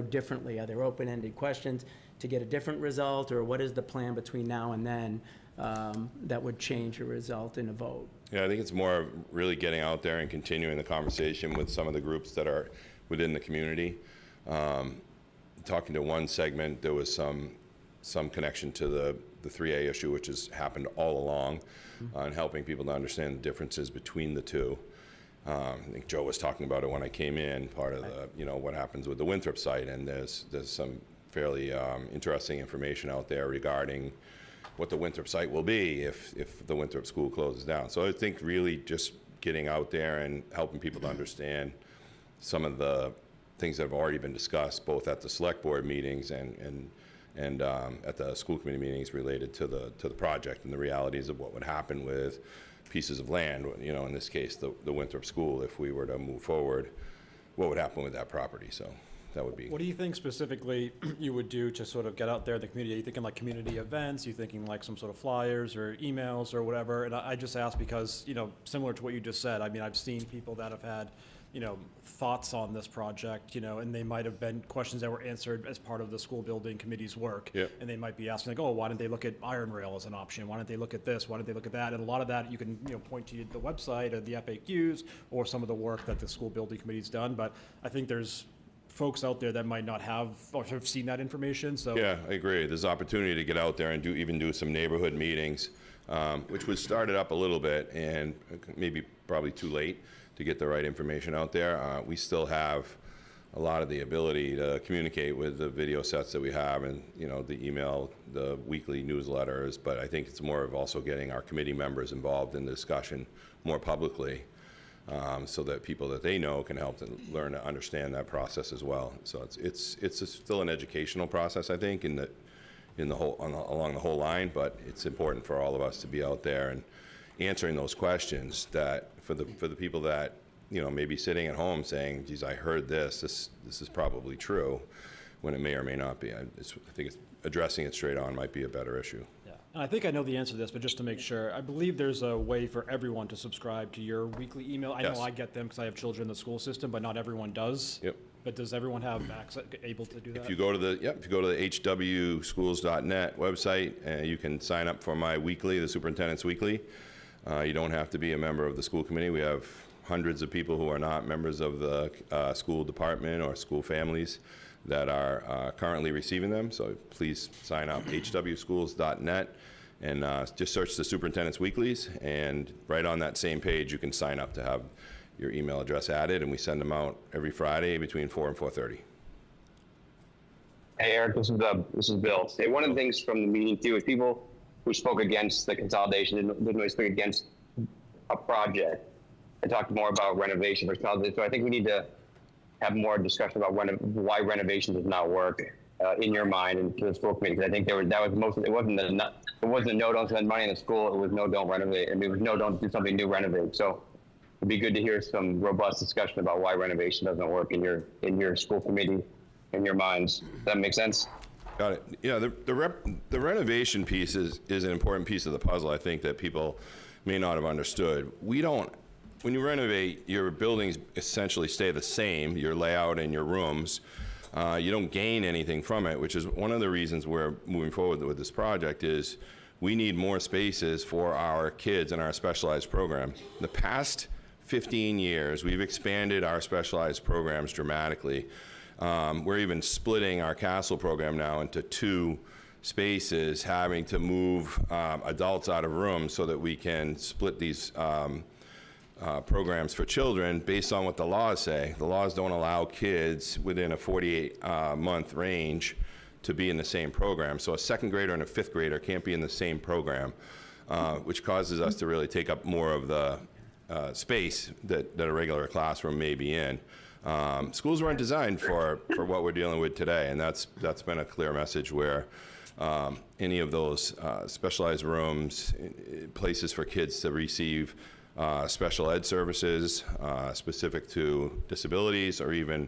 B: differently? Are there open-ended questions to get a different result, or what is the plan between now and then that would change a result in a vote?
N: Yeah, I think it's more of really getting out there and continuing the conversation with some of the groups that are within the community. Talking to one segment, there was some connection to the 3A issue, which has happened all along, and helping people to understand the differences between the two. I think Joe was talking about it when I came in, part of the, what happens with the Winthrop site, and there's some fairly interesting information out there regarding what the Winthrop site will be if the Winthrop school closes down. So I think really just getting out there and helping people to understand some of the things that have already been discussed, both at the select board meetings and at the school committee meetings related to the project and the realities of what would happen with pieces of land, in this case, the Winthrop School, if we were to move forward, what would happen with that property? So that would be.
G: What do you think specifically you would do to sort of get out there in the community? Are you thinking like community events? Are you thinking like some sort of flyers or emails or whatever? And I just ask because, similar to what you just said, I mean, I've seen people that have had, thoughts on this project, and they might have been questions that were answered as part of the school building committee's work.
N: Yep.
G: And they might be asking like, oh, why didn't they look at iron rail as an option? Why didn't they look at this? Why didn't they look at that? And a lot of that you can, point to the website or the FAQs or some of the work that the school building committee's done. But I think there's folks out there that might not have or have seen that information. So
N: Yeah, I agree. There's opportunity to get out there and do some neighborhood meetings, which was started up a little bit and maybe probably too late to get the right information out there. We still have a lot of the ability to communicate with the video sets that we have and, the email, the weekly newsletters, but I think it's more of also getting our committee members involved in the discussion more publicly, so that people that they know can help them learn to understand that process as well. So it's still an educational process, I think, along the whole line, but it's important for all of us to be out there and answering those questions that for the people that maybe sitting at home saying, geez, I heard this is probably true, when it may or may not be. I think it's addressing it straight on might be a better issue.
G: yeah. And I think I know the answer to this, but just to make sure, I believe there's a way for everyone to subscribe to your weekly email. I
N: Yes.
G: know I get them because I have children in the school system, but not everyone does.
N: Yep.
G: But does everyone have access, able to do that?
N: If you go to the hwschools.net website, you can sign up for my weekly, the superintendent's weekly. You don't have to be a member of the school committee. We have hundreds of people who are not members of the school department or school families that are currently receiving them. So please sign up, hwschools.net, and just search the superintendent's weeklies. And right on that same page, you can sign up to have your email address added, and we send them out every Friday between 4 and 4:30.
D: Hey, Eric, this is Bill. Hey, one of the things from the meeting too is people who spoke against the consolidation didn't really speak against a project. I talked more about renovation versus consolidation. So I think we need to have more discussion about why renovation does not work in your mind and to the school committee. Because I think it wasn't a no, don't spend money in the school. It was no, don't renovate. I mean, it was no, don't do something new, renovate. So it'd be good to hear some robust discussion about why renovation doesn't work in your school committee, in your minds. Does that make sense?
N: Got it. Yeah, the renovation piece is an important piece of the puzzle, I think, that people may not have understood. When you renovate, your buildings essentially stay the same, your layout and your rooms. You don't gain anything from it, which is one of the reasons we're moving forward with this project is we need more spaces for our kids in our specialized program. The past 15 years, we've expanded our specialized programs dramatically. We're even splitting our Castle program now into 2 spaces, having to move adults out of rooms so that we can split these programs for children based on what the laws say. The laws don't allow kids within a 48-month range to be in the same program. So a 2nd grader and a 5th grader can't be in the same program, which causes us to really take up more of the space that a regular classroom may be in. Schools weren't designed for what we're dealing with today, and that's been a clear message where any of those specialized rooms, places for kids to receive special ed services specific to disabilities or even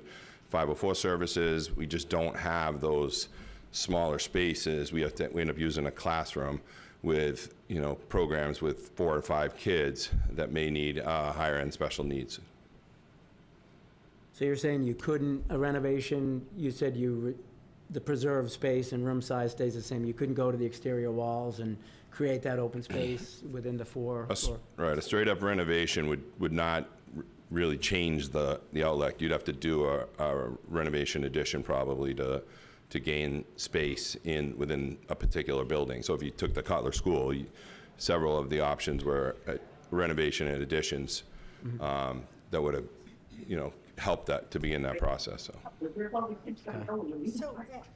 N: 504 services, we just don't have those smaller spaces. We end up using a classroom with programs with 4 or 5 kids that may need higher end special needs.
B: So you're saying you couldn't, a renovation, you said the preserved space and room size stays the same. You couldn't go to the exterior walls and create that open space within the 4?
N: Right, a straight up renovation would not really change the outlet. You'd have to do a renovation addition probably to gain space within a particular building. So if you took the Cutler School, several of the options were renovation and additions that would have, helped that to be in that process. So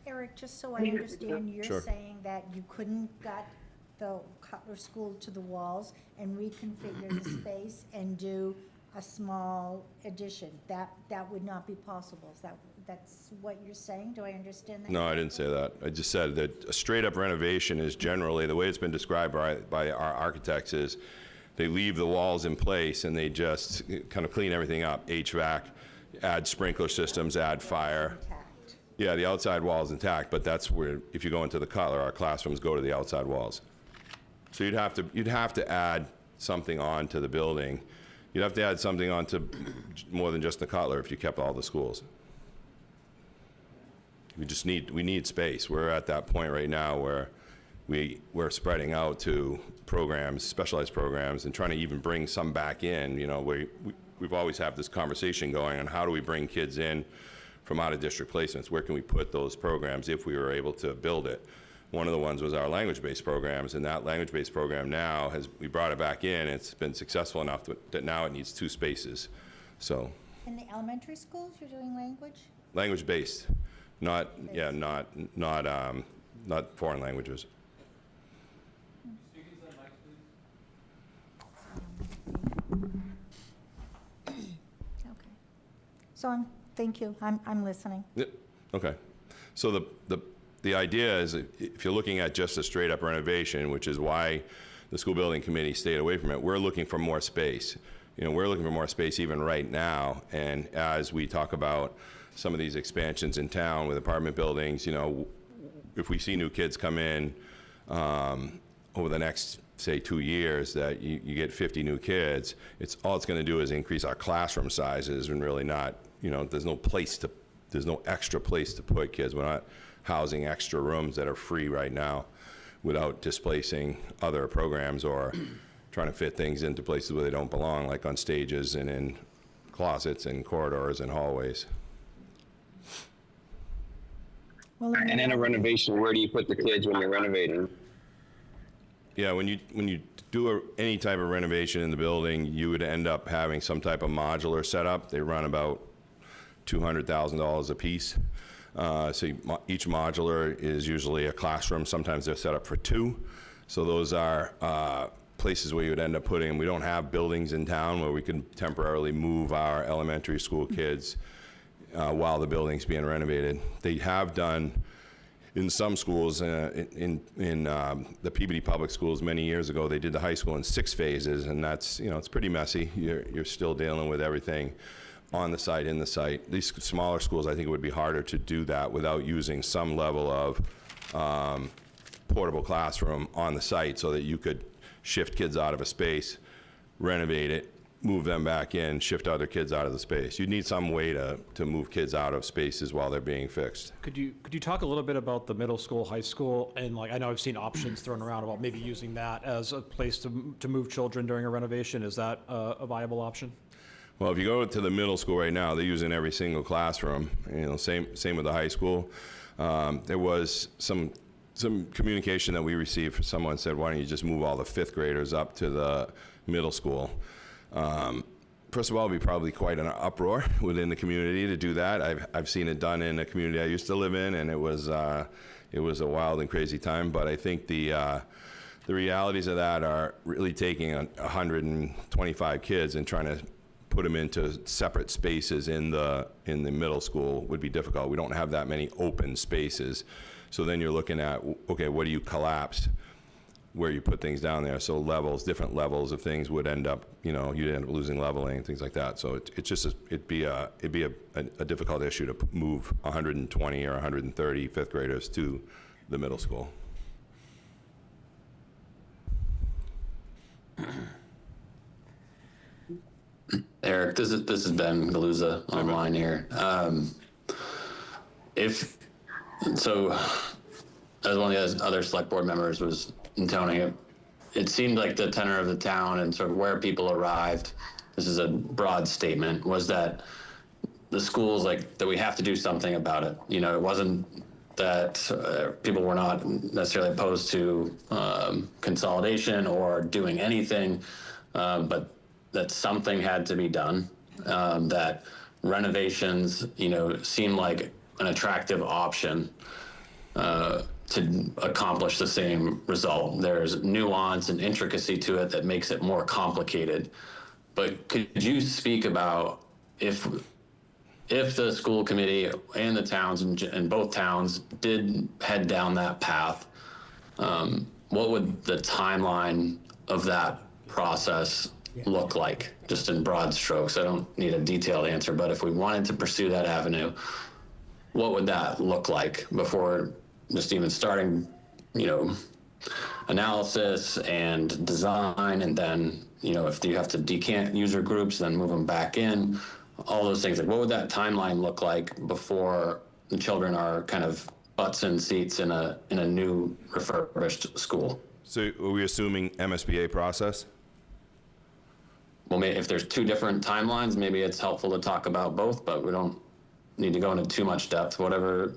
F: Eric, just so I understand, you're
N: Sure.
F: saying that you couldn't gut the Cutler School to the walls and reconfigure the space and do a small addition. That would not be possible. That's what you're saying? Do I understand that?
N: no, I didn't say that. I just said that a straight up renovation is generally, the way it's been described by our architects is they leave the walls in place and they just kind of clean everything up, HVAC, add sprinkler systems, add fire.
F: Intact.
N: Yeah, the outside wall is intact, but that's where, if you go into the Cutler, our classrooms go to the outside walls. So you'd have to add something on to the building. You'd have to add something on to more than just the Cutler if you kept all the schools. We need space. We're at that point right now where we're spreading out to programs, specialized programs, and trying to even bring some back in. We've always had this conversation going on how do we bring kids in from out-of-district placements? Where can we put those programs if we were able to build it? One of the ones was our language-based programs, and that language-based program now we brought it back in. It's been successful enough that now it needs 2 spaces. So
F: In the elementary schools, you're doing language?
N: language-based, not foreign languages.
F: Okay. So thank you. I'm listening.
N: Yep. Okay. So the idea is if you're looking at just a straight up renovation, which is why the school building committee stayed away from it, we're looking for more space. We're looking for more space even right now. And as we talk about some of these expansions in town with apartment buildings, if we see new kids come in over the next, say, 2 years, that you get 50 new kids, all it's going to do is increase our classroom sizes and really not, there's no extra place to put kids. We're not housing extra rooms that are free right now without displacing other programs or trying to fit things into places where they don't belong, like on stages and in closets and corridors and hallways.
D: And in a renovation, where do you put the kids when you're renovating?
N: Yeah, when you do any type of renovation in the building, you would end up having some type of modular setup. They run about $200,000 a piece. So each modular is usually a classroom. Sometimes they're set up for 2. So those are places where you would end up putting. We don't have buildings in town where we can temporarily move our elementary school kids while the building's being renovated. They have done in some schools, in the Peabody Public Schools many years ago, they did the high school in 6 phases, and that's, it's pretty messy. You're still dealing with everything on the site, in the site. These smaller schools, I think it would be harder to do that without using some level of portable classroom on the site so that you could shift kids out of a space, renovate it, move them back in, shift other kids out of the space. You need some way to move kids out of spaces while they're being fixed.
G: Could you talk a little bit about the middle school, high school, and I know I've seen options thrown around about maybe using that as a place to move children during a renovation. Is that a viable option?
N: Well, if you go to the middle school right now, they're using every single classroom. Same with the high school. There was some communication that we received from someone said, why don't you just move all the 5th graders up to the middle school? First of all, it'd be probably quite an uproar within the community to do that. I've seen it done in a community I used to live in, and it was a wild and crazy time. But I think the realities of that are really taking 125 kids and trying to put them into separate spaces in the middle school would be difficult. We don't have that many open spaces. So then you're looking at, okay, what do you collapse? Where you put things down there. So different levels of things would end up, you'd end up losing leveling, things like that. So it'd be a difficult issue to move 120 or 130 5th graders to the middle school.
E: Eric, this is Ben Galuza online here. As one of the other select board members was intoning it seemed like the tenor of the town and sort of where people arrived, this is a broad statement, was that the schools, that we have to do something about it. It wasn't that people were not necessarily opposed to consolidation or doing anything, but that something had to be done, that renovations, seemed like an attractive option to accomplish the same result. There's nuance and intricacy to it that makes it more complicated. But could you speak about if the school committee and the towns and both towns did head down that path, what would the timeline of that process look like, just in broad strokes? I don't need a detailed answer, but if we wanted to pursue that avenue, what would that look like before just even starting, analysis and design, and then, if you have to decant user groups, then move them back in, all those things. What would that timeline look like before the children are kind of butts in seats in a new refurbished school?
N: So are we assuming MSBA process?
E: Well, if there's 2 different timelines, maybe it's helpful to talk about both, but we don't need to go into too much depth, whatever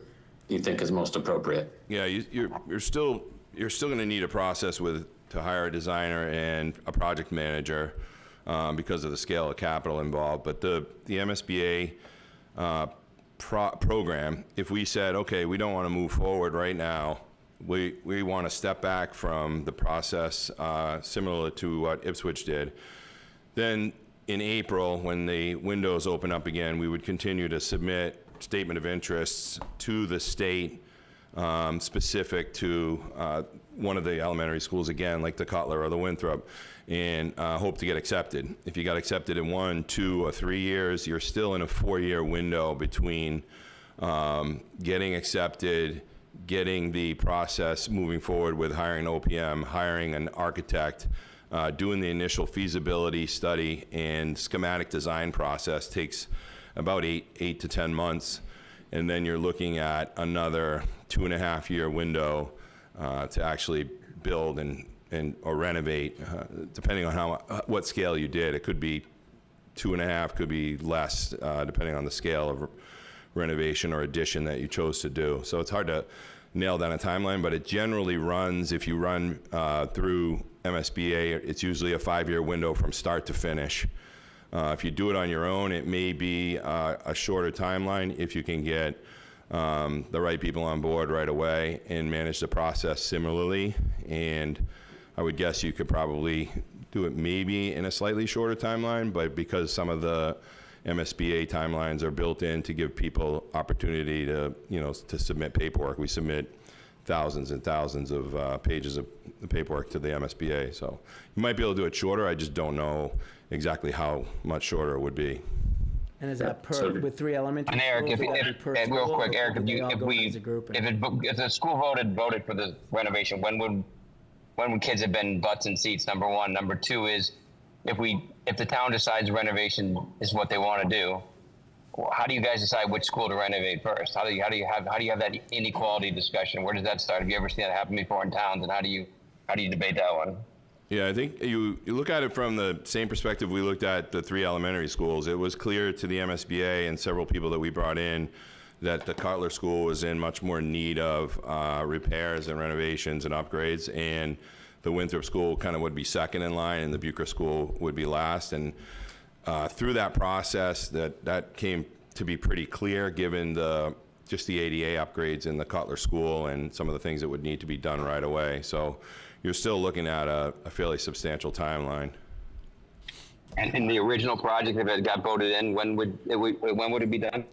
E: you think is most appropriate.
N: Yeah, you're still going to need a process to hire a designer and a project manager because of the scale of capital involved. But the MSBA program, if we said, okay, we don't want to move forward right now, we want to step back from the process similar to what Ipswich did, then in April, when the windows open up again, we would continue to submit statement of interests to the state specific to one of the elementary schools, again, like the Cutler or the Winthrop, and hope to get accepted. If you got accepted in 1, 2, or 3 years, you're still in a 4-year window between getting accepted, getting the process moving forward with hiring an OPM, hiring an architect, doing the initial feasibility study and schematic design process takes about 8 to 10 months. And then you're looking at another 2.5-year window to actually build or renovate, depending on what scale you did. It could be 2.5, could be less, depending on the scale of renovation or addition that you chose to do. So it's hard to nail down a timeline, but it generally runs, if you run through MSBA, it's usually a 5-year window from start to finish. If you do it on your own, it may be a shorter timeline if you can get the right people on board right away and manage the process similarly. And I would guess you could probably do it maybe in a slightly shorter timeline, but because some of the MSBA timelines are built in to give people opportunity to, to submit paperwork. We submit thousands and thousands of pages of paperwork to the MSBA. So you might be able to do it shorter. I just don't know exactly how much shorter it would be.
B: And is that
D: So-
B: with 3 elementary
D: And Eric,
B: schools?
D: if,
B: would that be per
D: and real
B: school,
D: quick,
B: or
D: Eric,
B: would
D: if
B: they
D: you,
B: all
D: if
B: go
D: we,
B: as a group?
D: if the school voted for the renovation, when would kids have been butts in seats? Number one. Number two is, if the town decides renovation is what they want to do, how do you guys decide which school to renovate first? How do you have that inequality discussion? Where does that start? Have you ever seen that happen before in towns? And how do you debate that one?
N: Yeah, I think you look at it from the same perspective we looked at the 3 elementary schools. It was clear to the MSBA and several people that we brought in that the Cutler School was in much more need of repairs and renovations and upgrades, and the Winthrop School kind of would be second in line, and the Bucher School would be last. And through that process, that came to be pretty clear, given just the ADA upgrades in the Cutler School and some of the things that would need to be done right away. So you're still looking at a fairly substantial timeline.
D: And in the original project, if it got voted in, when would it be done?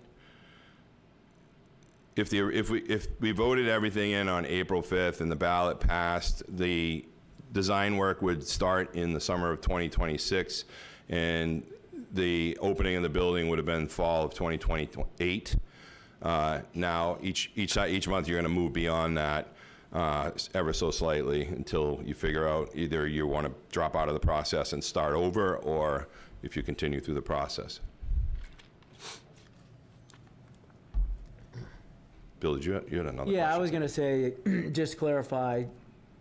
N: If we voted everything in on April 5th and the ballot passed, the design work would start in the summer of 2026, and the opening of the building would have been fall of 2028. Now, each month you're going to move beyond that ever so slightly until you figure out either you want to drop out of the process and start over, or if you continue through the process. Bill, you had another question?
B: Yeah, I was going to say, just clarify,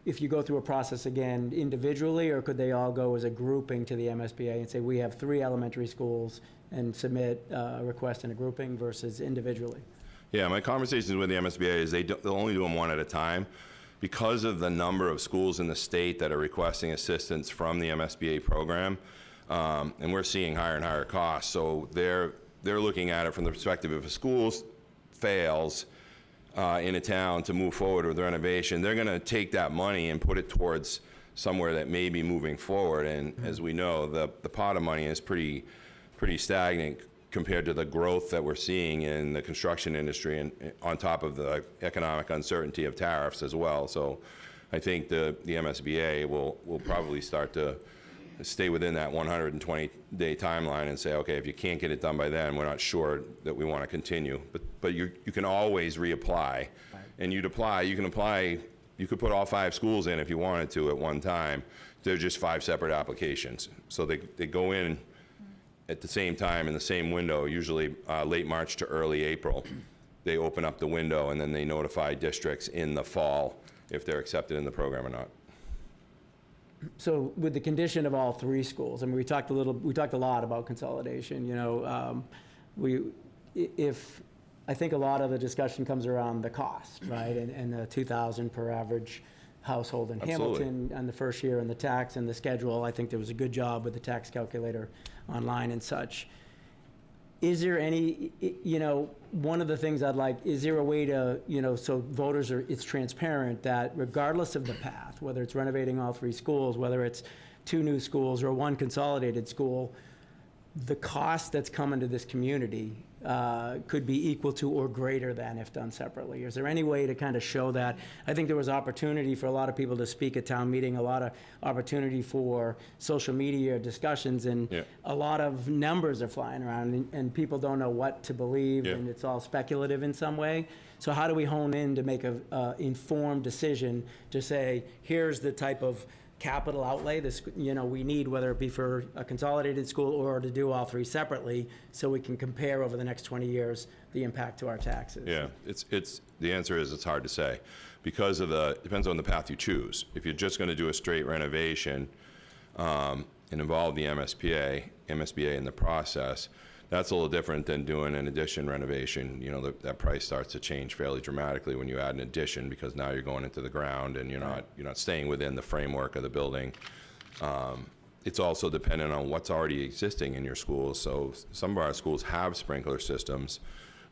B: if you go through a process again individually, or could they all go as a grouping to the MSBA and say, we have 3 elementary schools, and submit a request in a grouping versus individually?
N: Yeah, my conversations with the MSBA is they'll only do them one at a time because of the number of schools in the state that are requesting assistance from the MSBA program, and we're seeing higher and higher costs. So they're looking at it from the perspective, if a school fails in a town to move forward with renovation, they're going to take that money and put it towards somewhere that may be moving forward. And as we know, the pot of money is pretty stagnant compared to the growth that we're seeing in the construction industry, and on top of the economic uncertainty of tariffs as well. So I think the MSBA will probably start to stay within that 120-day timeline and say, okay, if you can't get it done by then, we're not sure that we want to continue. But you can always reapply. And you could put all 5 schools in if you wanted to at one time. They're just 5 separate applications. So they go in at the same time in the same window, usually late March to early April. They open up the window, and then they notify districts in the fall if they're accepted in the program or not.
B: So with the condition of all 3 schools, I mean, we talked a lot about consolidation, you know, I think a lot of the discussion comes around the cost, right? And the 2,000 per average household in
N: Absolutely.
B: Hamilton on the first year, and the tax and the schedule. I think there was a good job with the tax calculator online and such. Is there any, you know, one of the things I'd like, is there a way to, you know, so voters it's transparent that regardless of the path, whether it's renovating all 3 schools, whether it's 2 new schools or 1 consolidated school, the cost that's coming to this community could be equal to or greater than if done separately? Is there any way to kind of show that? I think there was opportunity for a lot of people to speak at town meeting, a lot of opportunity for social media discussions, and a lot of numbers are flying around, and people don't know what to believe, and it's all speculative in some way. So how do we hone in to make a informed decision to say, here's the type of capital outlay this, you know, we need, whether it be for a consolidated school or to do all 3 separately, so we can compare over the next 20 years the impact to our taxes?
N: Yeah, the answer is it's hard to say because it depends on the path you choose. If you're just going to do a straight renovation and involve the MSBA in the process, that's a little different than doing an addition renovation. You know, that price starts to change fairly dramatically when you add an addition, because now you're going into the ground and you're not staying within the framework of the building. It's also dependent on what's already existing in your schools. So some of our schools have sprinkler systems.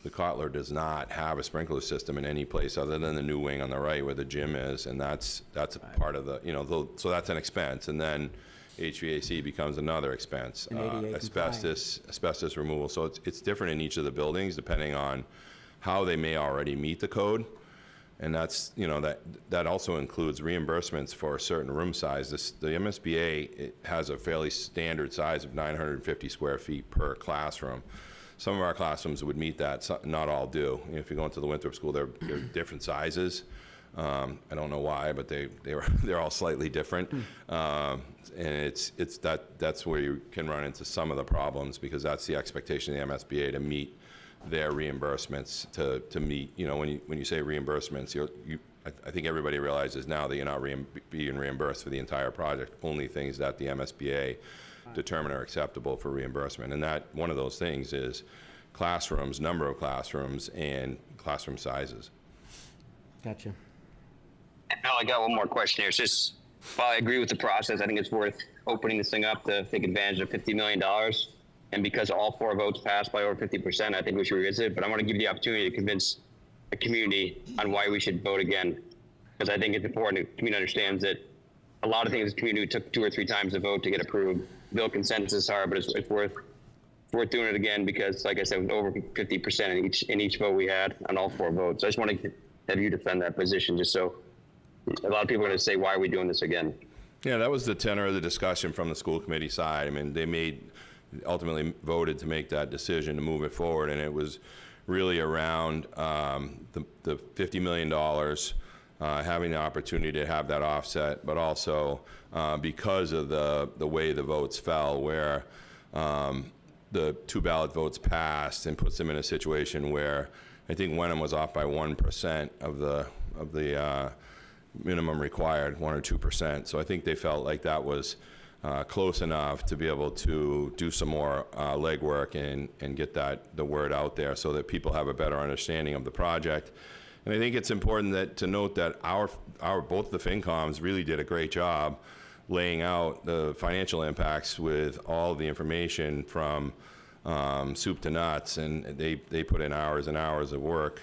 N: The Cutler does not have a sprinkler system in any place other than the new wing on the right where the gym is, and that's a part of the, you know, so that's an expense. And then HVAC becomes another expense. Asbestos removal. So it's different in each of the buildings depending on how they may already meet the code. And that's, you know, that also includes reimbursements for certain room sizes. The MSBA it has a fairly standard size of 950 square feet per classroom. Some of our classrooms would meet that, not all do. If you go into the Winthrop School, they're different sizes. I don't know why, but they're all slightly different. And that's where you can run into some of the problems, because that's the expectation of the MSBA, to meet their reimbursements, to meet, you know, when you say reimbursements, I think everybody realizes now that you're not being reimbursed for the entire project, only things that the MSBA determine are acceptable for reimbursement. And that, one of those things is classrooms, number of classrooms, and classroom sizes.
B: Gotcha.
D: Bill, I got one more question here. It's just, while I agree with the process, I think it's worth opening this thing up to take advantage of $50 million. And because all 4 votes passed by over 50%, I think we should revisit it. But I want to give you the opportunity to convince the community on why we should vote again. Because I think it's important the community understands that a lot of things the community took 2 or 3 times to vote to get approved. Bill, consensus is hard, but it's worth doing it again, because, like I said, over 50% in each vote we had on all 4 votes. So I just want to have you defend that position, just so a lot of people are going to say, why are we doing this again?
N: Yeah, that was the tenor of the discussion from the school committee side. I mean, they ultimately voted to make that decision to move it forward, and it was really around the $50 million, having the opportunity to have that offset, but also because of the way the votes fell, where the 2 ballot votes passed, and puts them in a situation where I think Wenham was off by 1% of the minimum required, 1 or 2%. So I think they felt like that was close enough to be able to do some more legwork and get the word out there, so that people have a better understanding of the project. And I think it's important to note that both the FinComs really did a great job laying out the financial impacts with all the information from soup to nuts, and they put in hours and hours of work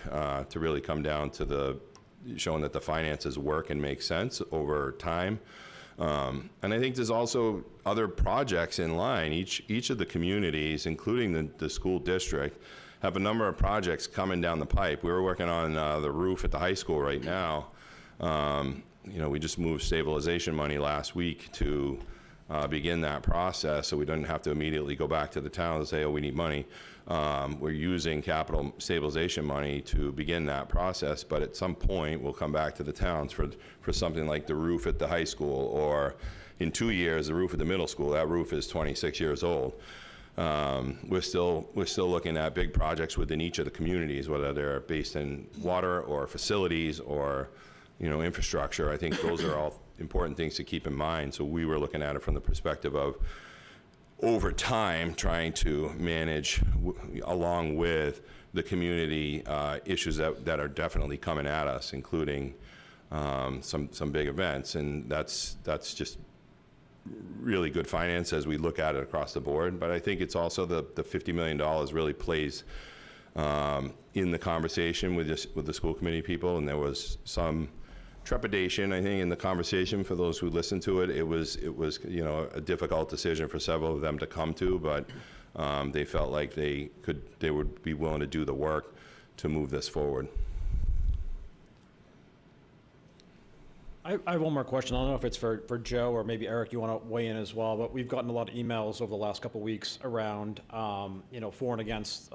N: to really come down to showing that the finances work and make sense over time. And I think there's also other projects in line. Each of the communities, including the school district, have a number of projects coming down the pipe. We were working on the roof at the high school right now. We just moved stabilization money last week to begin that process, so we didn't have to immediately go back to the town and say, oh, we need money. We're using capital stabilization money to begin that process, but at some point we'll come back to the towns for something like the roof at the high school, or in 2 years, the roof at the middle school. That roof is 26 years old. We're still looking at big projects within each of the communities, whether they're based in water or facilities or infrastructure. I think those are all important things to keep in mind. So we were looking at it from the perspective of, over time, trying to manage along with the community issues that are definitely coming at us, including some big events. And that's just really good finance as we look at it across the board. But I think it's also the $50 million really plays in the conversation with the school committee people, and there was some trepidation, I think, in the conversation for those who listened to it. It was a difficult decision for several of them to come to, but they felt like they would be willing to do the work to move this forward.
G: I have one more question. I don't know if it's for Joe or maybe Eric, you want to weigh in as well, but we've gotten a lot of emails over the last couple of weeks around, for and against,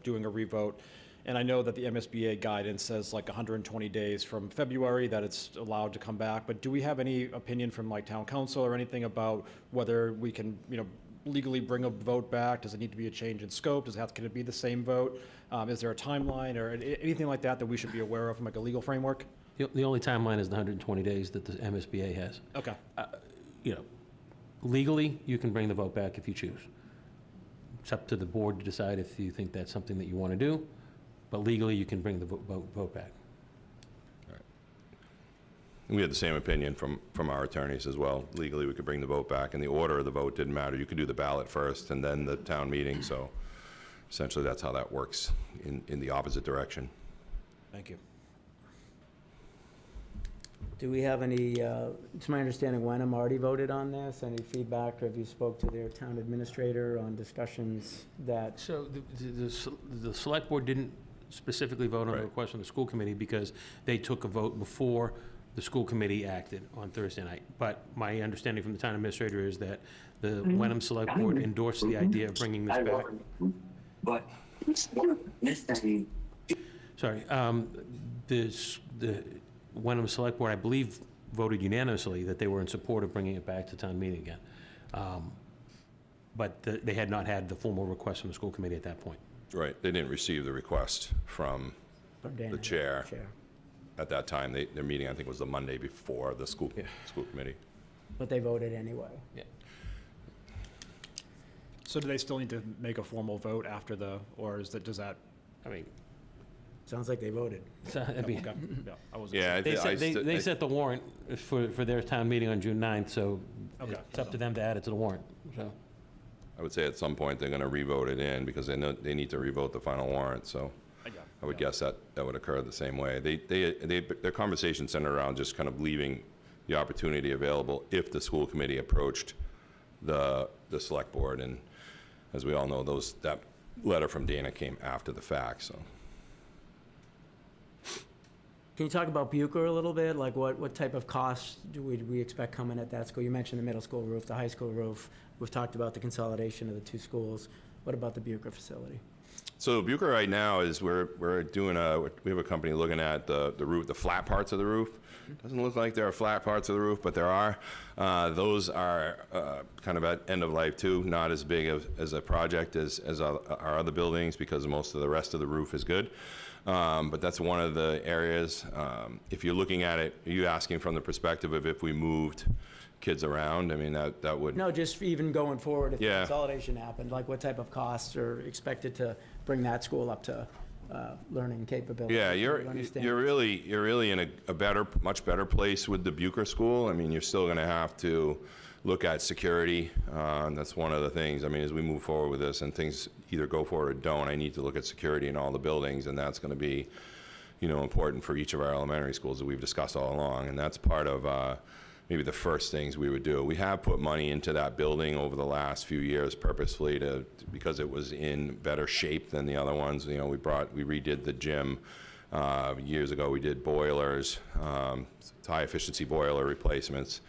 G: doing a revote. And I know that the MSBA guidance says like 120 days from February that it's allowed to come back. But do we have any opinion from like town council or anything about whether we can, legally bring a vote back? Does it need to be a change in scope? Can it be the same vote? Is there a timeline or anything like that we should be aware of from like a legal framework?
C: The only timeline is the 120 days that the MSBA has.
G: Okay.
C: Legally, you can bring the vote back if you choose. It's up to the board to decide if you think that's something that you want to do. But legally, you can bring the vote back.
N: All right. We had the same opinion from our attorneys as well. Legally, we could bring the vote back, and the order of the vote didn't matter. You could do the ballot first and then the town meeting. So essentially, that's how that works in the opposite direction.
G: Thank you.
B: Do we have any, it's my understanding Wenham already voted on this. Any feedback, or have you spoke to their town administrator on discussions that?
C: So the select board didn't specifically vote on the request from the school committee because they took a vote before the school committee acted on Thursday night. But my understanding from the town administrator is that the Wenham Select Board endorsed the idea of bringing this back.
O: But
C: Sorry, the Wenham Select Board, I believe, voted unanimously that they were in support of bringing it back to town meeting again. But they had not had the formal request from the school committee at that point.
N: Right, they didn't receive the request from the chair. At that time, their meeting, I think, was the Monday before the school committee.
B: But they voted anyway.
C: Yeah.
G: So do they still need to make a formal vote after or does that?
C: I mean,
B: Sounds like they voted.
C: They set the warrant for their town meeting on June 9th, so it's up to them to add it to the warrant, so.
N: I would say at some point they're going to re-vote it in because they know they need to re-vote the final warrant, so I would guess that would occur the same way. Their conversation centered around just kind of leaving the opportunity available if the school committee approached the select board, and as we all know, that letter from Dana came after the fact, so.
B: Can you talk about Bucher a little bit? Like what type of costs do we expect coming at that school? You mentioned the middle school roof, the high school roof. We've talked about the consolidation of the two schools. What about the Bucher facility?
N: So Bucher right now is we have a company looking at the roof, the flat parts of the roof. Doesn't look like there are flat parts of the roof, but there are. Those are kind of at end of life too, not as big as a project as our other buildings because most of the rest of the roof is good. But that's one of the areas. If you're looking at it, are you asking from the perspective of if we moved kids around? I mean, that would...
B: No, just even going forward, if the consolidation happened, like what type of costs are expected to bring that school up to learning capability?
N: Yeah, you're really in a much better place with the Bucher school. I mean, you're still going to have to look at security. That's one of the things. I mean, as we move forward with this and things either go forward or don't, I need to look at security in all the buildings, and that's going to be, important for each of our elementary schools that we've discussed all along, and that's part of maybe the first things we would do. We have put money into that building over the last few years purposefully because it was in better shape than the other ones. We redid the gym. Years ago, we did boilers, high efficiency boiler replacements.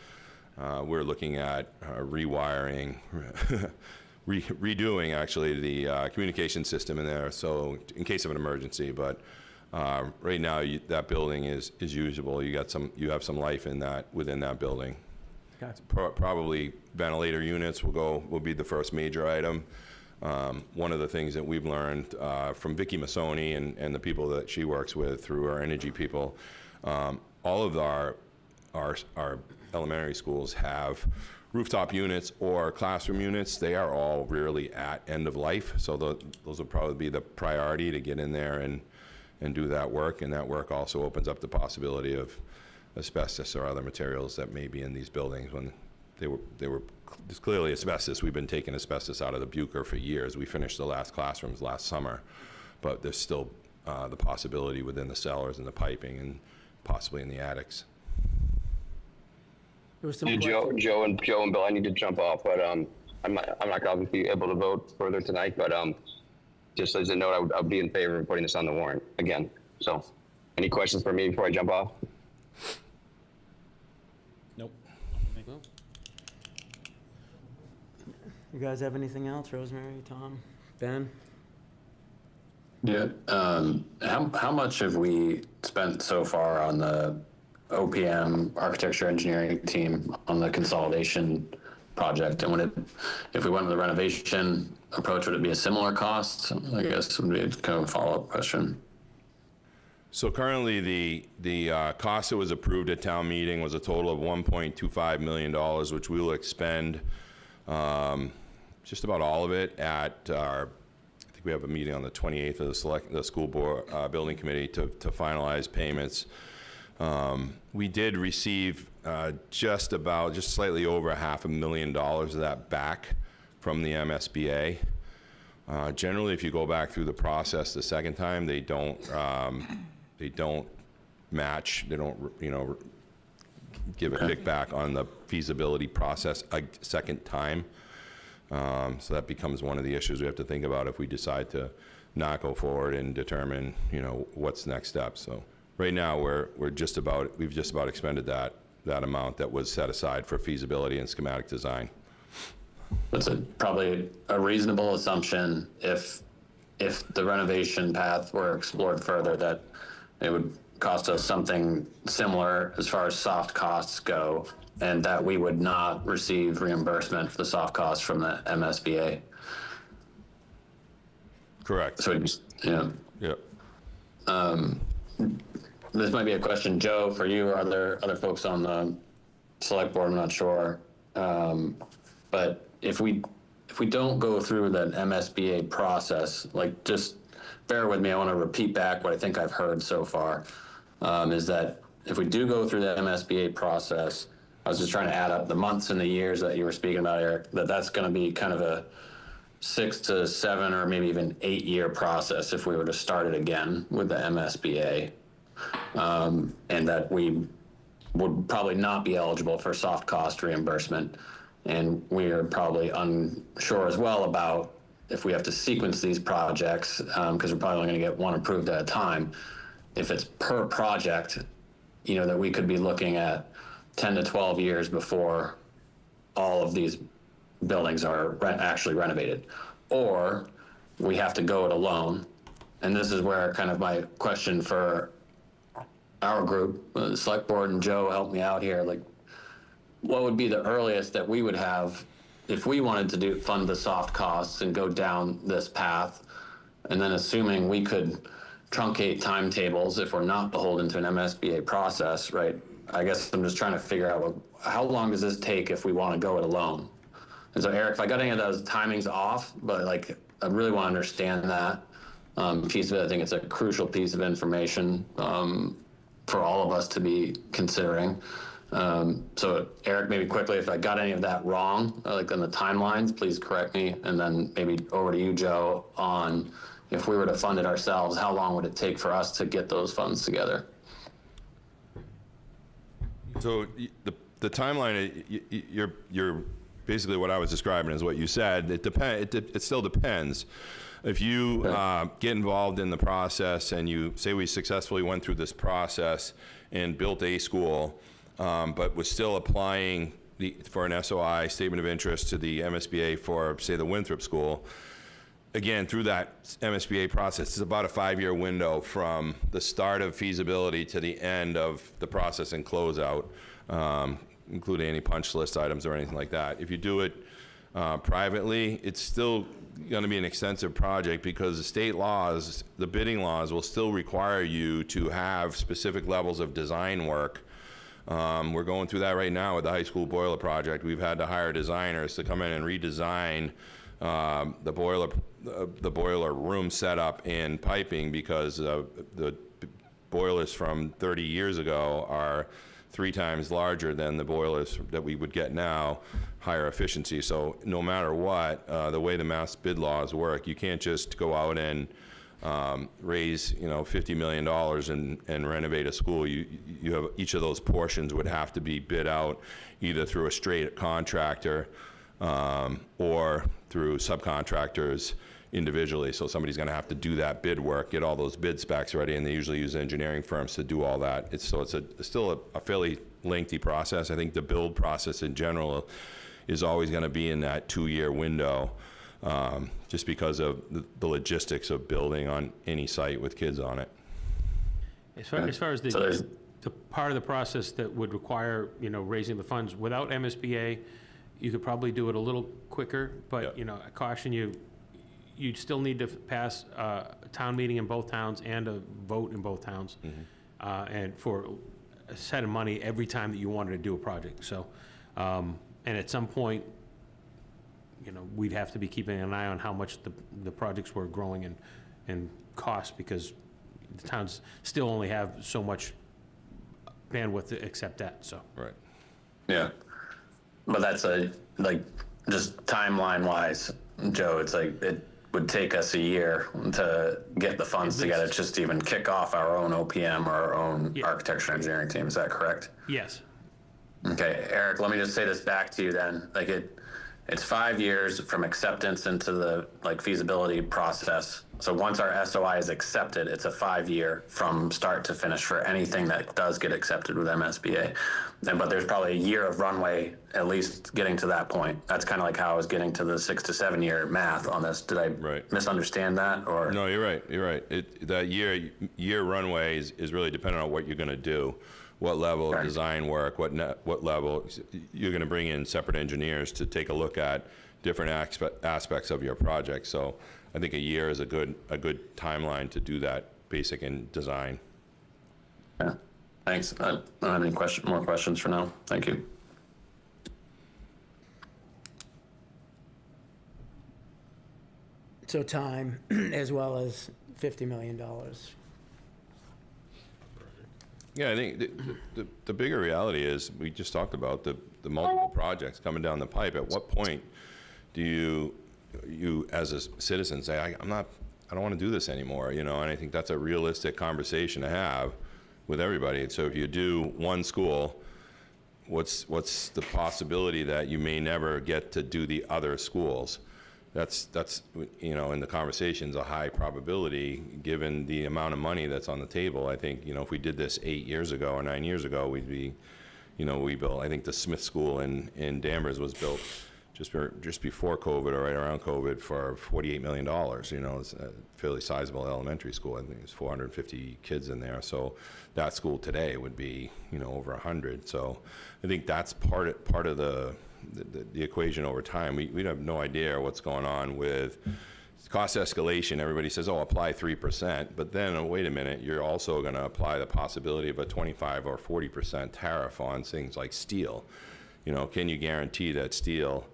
N: We're looking at rewiring, redoing actually the communication system in there, so in case of an emergency. But right now, that building is usable. You have some life within that building.
B: Okay.
N: Probably ventilator units will be the first major item. One of the things that we've learned from Vicki Massoni and the people that she works with through our energy people, all of our elementary schools have rooftop units or classroom units. They are all really at end of life, so those will probably be the priority to get in there and do that work, and that work also opens up the possibility of asbestos or other materials that may be in these buildings. When they were there's clearly asbestos. We've been taking asbestos out of the Bucher for years. We finished the last classrooms last summer, but there's still the possibility within the cellars and the piping and possibly in the attics.
D: Joe and Bill, I need to jump off, but I'm not going to be able to vote further tonight, but just as a note, I would be in favor of putting this on the warrant again. So, any questions for me before I jump off?
G: Nope.
B: You guys have anything else? Rosemary, Tom, Ben?
E: Yeah. How much have we spent so far on the OPM architecture engineering team on the consolidation project? And if we went with the renovation approach, would it be a similar cost? I guess would be kind of a follow-up question.
N: So currently, the cost that was approved at town meeting was a total of $1.25 million, which we will expend just about all of it at our. I think we have a meeting on the 28th of the school board building committee to finalize payments. We did receive just slightly over $500,000 of that back from the MSBA. Generally, if you go back through the process the second time, they don't match. They don't, give a kickback on the feasibility process a second time. So that becomes one of the issues we have to think about if we decide to not go forward and determine, what's next step. So right now, we've just about expended that amount that was set aside for feasibility and schematic design.
E: That's probably a reasonable assumption if the renovation path were explored further, that it would cost us something similar as far as soft costs go, and that we would not receive reimbursement for the soft costs from the MSBA.
N: Correct.
E: So,
N: Yep.
E: This might be a question, Joe, for you or other folks on the select board, I'm not sure. But if we don't go through the MSBA process, like, just bear with me, I want to repeat back what I think I've heard so far, is that if we do go through the MSBA process, I was just trying to add up the months and the years that you were speaking about, Eric, that's going to be kind of a 6 to 7 or maybe even 8-year process if we were to start it again with the MSBA, and that we would probably not be eligible for soft cost reimbursement. And we are probably unsure as well about if we have to sequence these projects, because we're probably only going to get one approved at a time. If it's per project, that we could be looking at 10 to 12 years before all of these buildings are actually renovated. Or we have to go it alone. And this is where kind of my question for our group, the select board, and Joe, help me out here. Like, what would be the earliest that we would have if we wanted to fund the soft costs and go down this path? And then assuming we could truncate timetables if we're not beholden to an MSBA process, right? I guess I'm just trying to figure out how long does this take if we want to go it alone? And so, Eric, if I got any of those timings off, but like, I really want to understand that piece of it. I think it's a crucial piece of information for all of us to be considering. So, Eric, maybe quickly, if I got any of that wrong, like on the timelines, please correct me. And then maybe over to you, Joe, on if we were to fund it ourselves, how long would it take for us to get those funds together?
N: So the timeline, you're basically what I was describing is what you said. It still depends. If you get involved in the process and you say we successfully went through this process and built a school, but was still applying for an SOI, statement of interest, to the MSBA for, say, the Winthrop School, again, through that MSBA process, it's about a 5-year window from the start of feasibility to the end of the process and closeout, including any punch list items or anything like that. If you do it privately, it's still going to be an extensive project because the state laws, the bidding laws, will still require you to have specific levels of design work. We're going through that right now with the high school boiler project. We've had to hire designers to come in and redesign the boiler room setup and piping because the boilers from 30 years ago are 3 times larger than the boilers that we would get now, higher efficiency. So no matter what, the way the mass bid laws work, you can't just go out and raise $50 million and renovate a school. You have each of those portions would have to be bid out either through a straight contractor or through subcontractors individually. So somebody's going to have to do that bid work, get all those bid specs ready, and they usually use engineering firms to do all that. It's still a fairly lengthy process. I think the build process in general is always going to be in that 2-year window, just because of the logistics of building on any site with kids on it.
C: As far as the part of the process that would require, raising the funds without MSBA, you could probably do it a little quicker, but, I caution you, you'd still need to pass a town meeting in both towns and a vote in both towns, and for a set of money every time that you wanted to do a project. So, and at some point, we'd have to be keeping an eye on how much the projects were growing in cost, because the towns still only have so much bandwidth to accept that, so.
N: Right.
E: Yeah. But that's just timeline-wise, Joe, it's like it would take us a year to get the funds together, just to even kick off our own OPM or our own architecture engineering team. Is that correct?
C: Yes.
E: Okay, Eric, let me just say this back to you then. It's 5 years from acceptance into the feasibility process. So once our SOI is accepted, it's a 5-year from start to finish for anything that does get accepted with MSBA. But there's probably a year of runway at least getting to that point. That's kind of like how I was getting to the 6 to 7 year math on this. Did I misunderstand that? Or
N: No, you're right. You're right. That year runway is really dependent on what you're going to do, what level of design work, what level you're going to bring in separate engineers to take a look at different aspects of your project. So I think a year is a good timeline to do that basic in design.
E: Yeah. Thanks. I don't have any more questions for now. Thank you.
B: So time, as well as $50 million.
N: Yeah, I think the bigger reality is, we just talked about the multiple projects coming down the pipe. At what point do you as a citizen say, I don't want to do this anymore, and I think that's a realistic conversation to have with everybody. So if you do one school, what's the possibility that you may never get to do the other schools? That's in the conversations, a high probability, given the amount of money that's on the table. I think, if we did this 8 years ago or 9 years ago, we'd be, we built, I think the Smith School in Danvers was built just before COVID or right around COVID for $48 million. It's a fairly sizable elementary school. I think there's 450 kids in there. So that school today would be, over 100. So I think that's part of the equation over time. We have no idea what's going on with cost escalation. Everybody says, oh, apply 3%, but then wait a minute, you're also going to apply the possibility of a 25 or 40% tariff on things like steel. Can you guarantee that steel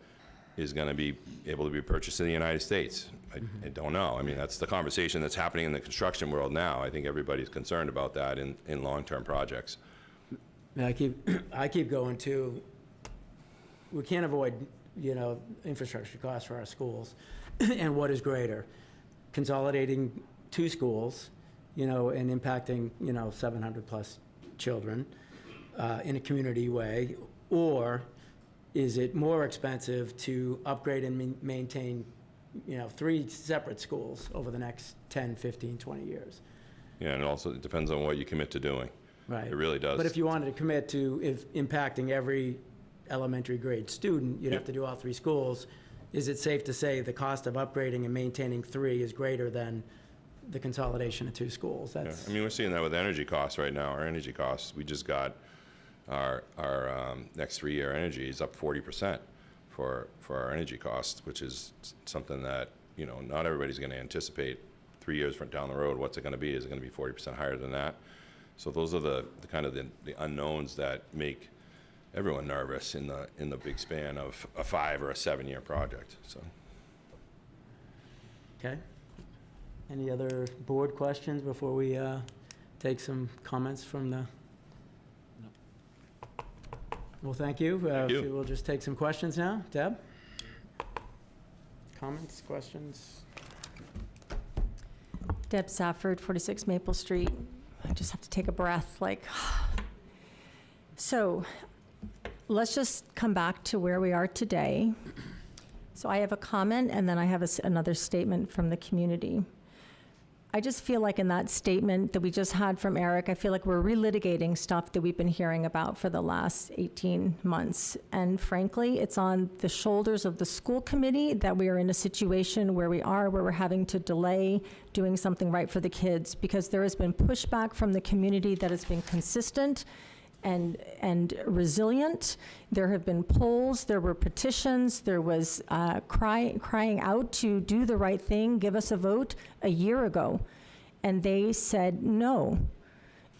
N: is going to be able to be purchased in the United States? I don't know. I mean, that's the conversation that's happening in the construction world now. I think everybody's concerned about that in long-term projects.
B: I keep going to, we can't avoid, infrastructure costs for our schools. And what is greater? Consolidating 2 schools, and impacting, 700 plus children in a community way, or is it more expensive to upgrade and maintain, 3 separate schools over the next 10, 15, 20 years?
N: Yeah, and also it depends on what you commit to doing.
B: Right.
N: It really does.
B: But if you wanted to commit to impacting every elementary grade student, you'd have to do all 3 schools. Is it safe to say the cost of upgrading and maintaining 3 is greater than the consolidation of 2 schools? That's,
N: I mean, we're seeing that with energy costs right now. Our energy costs, we just got our next 3-year energy is up 40% for our energy costs, which is something that, not everybody's going to anticipate 3 years from down the road. What's it going to be? Is it going to be 40% higher than that? So those are the kind of the unknowns that make everyone nervous in the big span of a 5 or a 7-year project. So.
B: okay. Any other board questions before we take some comments from the? Well, thank you.
N: Thank you.
B: We'll just take some questions now. Deb? Comments, questions?
O: Deb Safford, 46 Maple Street. I just have to take a breath, so let's just come back to where we are today. So I have a comment, and then I have another statement from the community. I just feel like in that statement that we just had from Eric, I feel like we're relitigating stuff that we've been hearing about for the last 18 months. And frankly, it's on the shoulders of the school committee that we are in a situation where we're having to delay doing something right for the kids, because there has been pushback from the community that has been consistent and resilient. There have been polls, there were petitions, there was crying out to do the right thing, give us a vote a year ago, and they said no.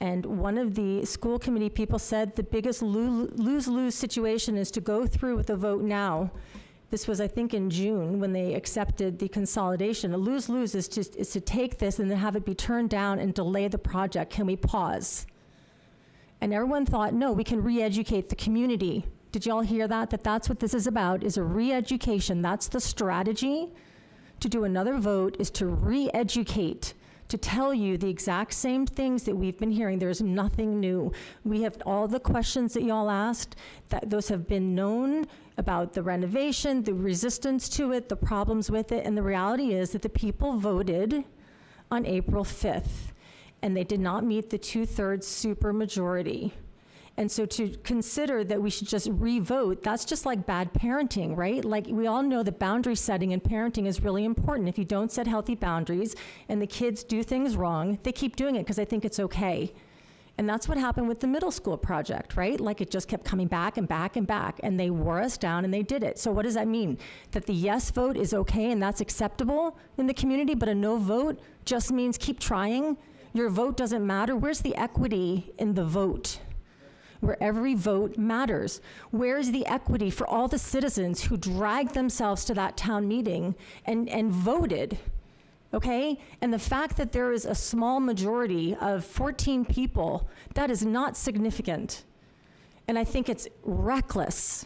O: And one of the school committee people said the biggest lose-lose situation is to go through with a vote now. This was, I think, in June when they accepted the consolidation. A lose-lose is to take this and then have it be turned down and delay the project. Can we pause? And everyone thought, no, we can re-educate the community. Did you all hear that? That's what this is about, is a re-education. That's the strategy. To do another vote is to re-educate, to tell you the exact same things that we've been hearing. There's nothing new. We have all the questions that y'all asked, those have been known about the renovation, the resistance to it, the problems with it, and the reality is that the people voted on April 5th, and they did not meet the 2/3 supermajority. And so to consider that we should just re-vote, that's just like bad parenting, right? Like, we all know that boundary setting and parenting is really important. If you don't set healthy boundaries and the kids do things wrong, they keep doing it because they think it's okay. And that's what happened with the middle school project, right? Like, it just kept coming back and back and back, and they wore us down and they did it. So what does that mean? That the yes vote is okay and that's acceptable in the community, but a no vote just means keep trying? Your vote doesn't matter? Where's the equity in the vote? Where every vote matters. Where's the equity for all the citizens who dragged themselves to that town meeting and voted, okay? And the fact that there is a small majority of 14 people, that is not significant. And I think it's reckless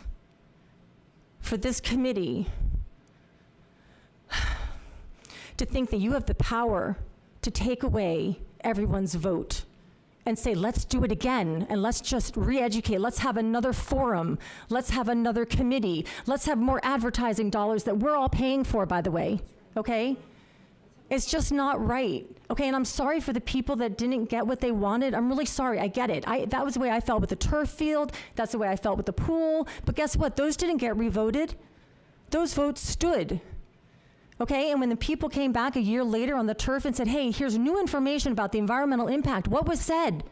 O: for this committee to think that you have the power to take away everyone's vote and say, let's do it again, and let's just re-educate, let's have another forum, let's have another committee, let's have more advertising dollars that we're all paying for, by the way, okay? It's just not right, okay? And I'm sorry for the people that didn't get what they wanted. I'm really sorry, I get it. That was the way I felt with the turf field, that's the way I felt with the pool, but guess what? Those didn't get re-voted. Those votes stood. Okay, and when the people came back a year later on the turf and said, hey, here's new information about the environmental impact, what was said?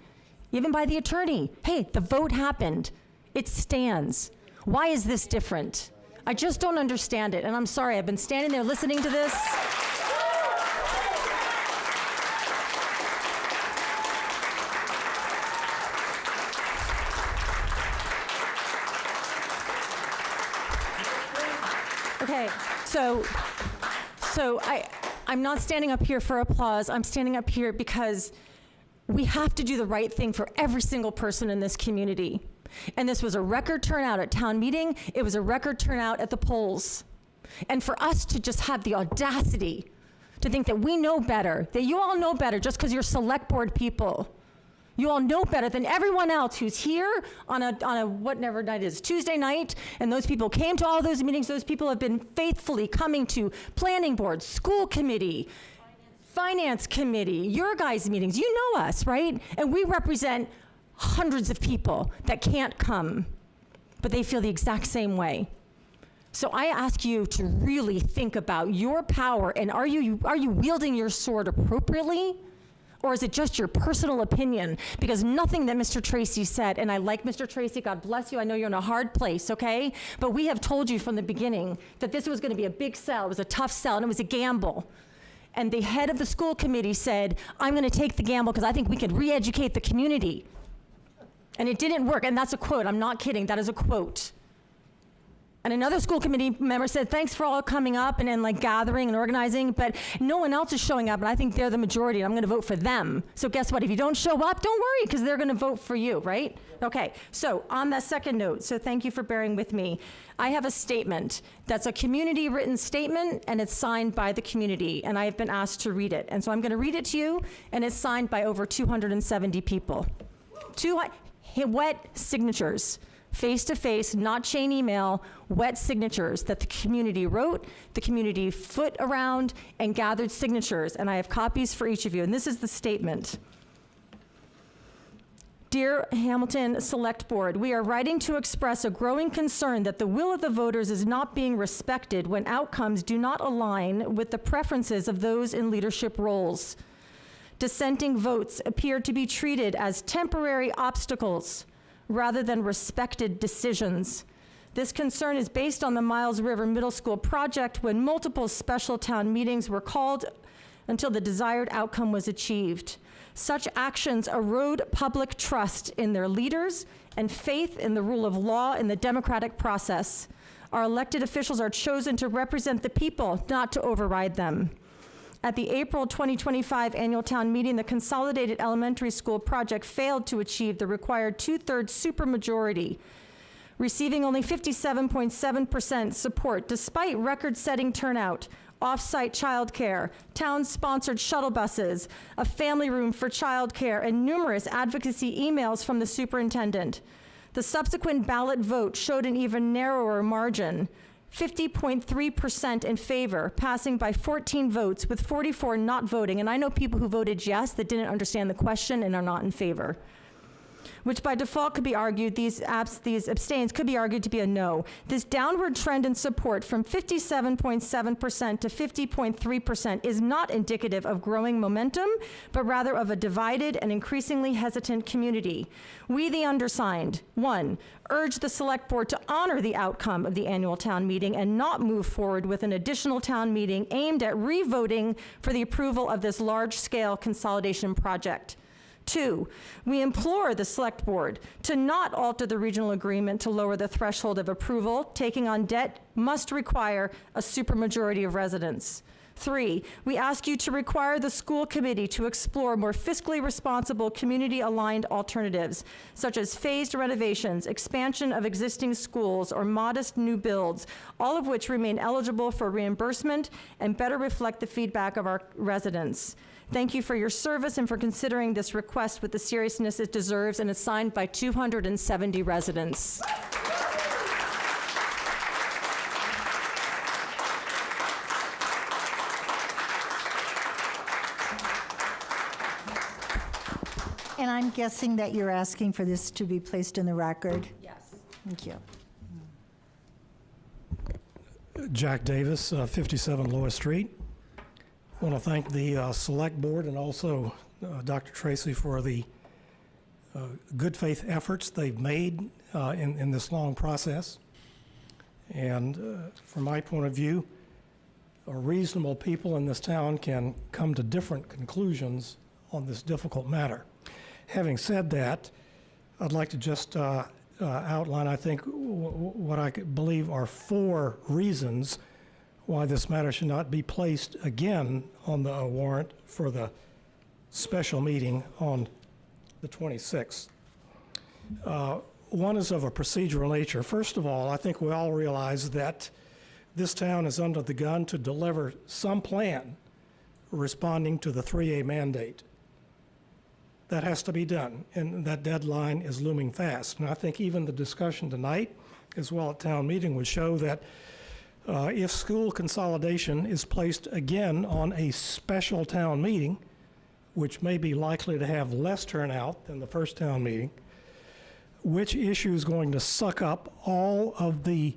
O: Even by the attorney, hey, the vote happened. It stands. Why is this different? I just don't understand it, and I'm sorry, I've been standing there listening to this. Okay, so I'm not standing up here for applause. I'm standing up here because we have to do the right thing for every single person in this community. And this was a record turnout at town meeting. It was a record turnout at the polls. And for us to just have the audacity to think that we know better, that you all know better just because you're select board people. You all know better than everyone else who's here on a whatever night it is, Tuesday night, and those people came to all those meetings. Those people have been faithfully coming to planning board, school committee, finance committee, your guys' meetings. You know us, right? And we represent hundreds of people that can't come, but they feel the exact same way. So I ask you to really think about your power, and are you wielding your sword appropriately? Or is it just your personal opinion? Because nothing that Mr. Tracy said, and I like Mr. Tracy, God bless you, I know you're in a hard place, okay? But we have told you from the beginning that this was gonna be a big sell, it was a tough sell, and it was a gamble. And the head of the school committee said, I'm gonna take the gamble because I think we could re-educate the community. And it didn't work, and that's a quote, I'm not kidding, that is a quote. And another school committee member said, thanks for all coming up and like gathering and organizing, but no one else is showing up, and I think they're the majority, and I'm gonna vote for them. So guess what, if you don't show up, don't worry, because they're gonna vote for you, right? Okay, so on that second note, so thank you for bearing with me. I have a statement that's a community written statement, and it's signed by the community, and I have been asked to read it. And so I'm gonna read it to you, and it's signed by over 270 people. Wet signatures. Face-to-face, not chain email, wet signatures that the community wrote, the community foot around, and gathered signatures. And I have copies for each of you. And this is the statement. Dear Hamilton Select Board, we are writing to express a growing concern that the will of the voters is not being respected when outcomes do not align with the preferences of those in leadership roles. Dissenting votes appear to be treated as temporary obstacles rather than respected decisions. This concern is based on the Miles River Middle School project, when multiple special town meetings were called until the desired outcome was achieved. Such actions erode public trust in their leaders and faith in the rule of law in the democratic process. Our elected officials are chosen to represent the people, not to override them. At the April 2025 annual town meeting, the Consolidated Elementary School project failed to achieve the required 2/3 supermajority, receiving only 57.7% support despite record-setting turnout, off-site childcare, town-sponsored shuttle buses, a family room for childcare, and numerous advocacy emails from the superintendent. The subsequent ballot vote showed an even narrower margin, 50.3% in favor, passing by 14 votes, with 44 not voting. And I know people who voted yes that didn't understand the question and are not in favor, which by default could be argued, these abstains could be argued to be a no. This downward trend in support from 57.7% to 50.3% is not indicative of growing momentum, but rather of a divided and increasingly hesitant community. We, the undersigned, 1, urge the Select Board to honor the outcome of the annual town meeting and not move forward with an additional town meeting aimed at re-voting for the approval of this large-scale consolidation project. 2, we implore the Select Board to not alter the regional agreement to lower the threshold of approval. Taking on debt must require a supermajority of residents. 3, we ask you to require the school committee to explore more fiscally responsible, community-aligned alternatives, such as phased renovations, expansion of existing schools, or modest new builds, all of which remain eligible for reimbursement and better reflect the feedback of our residents. Thank you for your service and for considering this request with the seriousness it deserves, and is signed by 270 residents.
F: And I'm guessing that you're asking for this to be placed in the record?
O: Yes.
F: Thank you.
P: Jack Davis, 57 Lower Street. I want to thank the Select Board and also Dr. Tracy for the good faith efforts they've made in this long process. And from my point of view, reasonable people in this town can come to different conclusions on this difficult matter. Having said that, I'd like to just outline, I think, what I believe are 4 reasons why this matter should not be placed again on the warrant for the special meeting on the 26th. One is of a procedural nature. First of all, I think we all realize that this town is under the gun to deliver some plan responding to the 3A mandate. That has to be done, and that deadline is looming fast. And I think even the discussion tonight, as well at town meeting, would show that if school consolidation is placed again on a special town meeting, which may be likely to have less turnout than the first town meeting, which issue is going to suck up all of the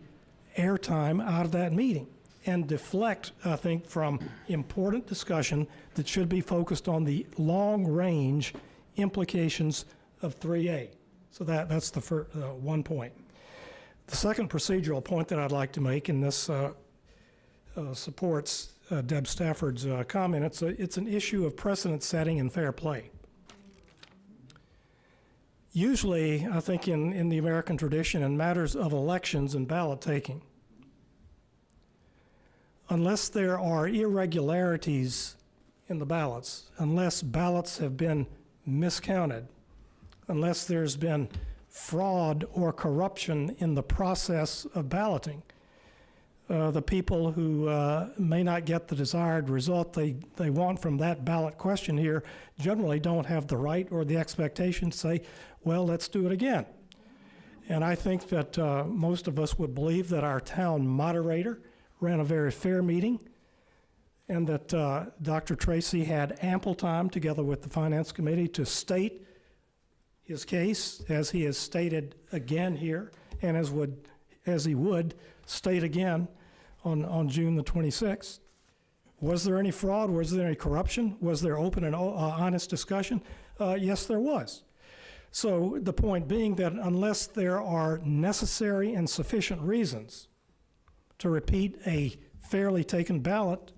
P: airtime out of that meeting and deflect, I think, from important discussion that should be focused on the long-range implications of 3A. So that's the first, one point. The second procedural point that I'd like to make, and this supports Deb Stafford's comment, it's an issue of precedent setting and fair play. Usually, I think in the American tradition, in matters of elections and ballot taking, unless there are irregularities in the ballots, unless ballots have been miscounted, unless there's been fraud or corruption in the process of balloting, the people who may not get the desired result they want from that ballot question here generally don't have the right or the expectation to say, well, let's do it again. And I think that most of us would believe that our town moderator ran a very fair meeting, and that Dr. Tracy had ample time, together with the Finance Committee, to state his case, as he has stated again here, and as he would state again on June the 26th. Was there any fraud? Was there any corruption? Was there open and honest discussion? Yes, there was. So the point being that unless there are necessary and sufficient reasons to repeat a fairly taken ballot,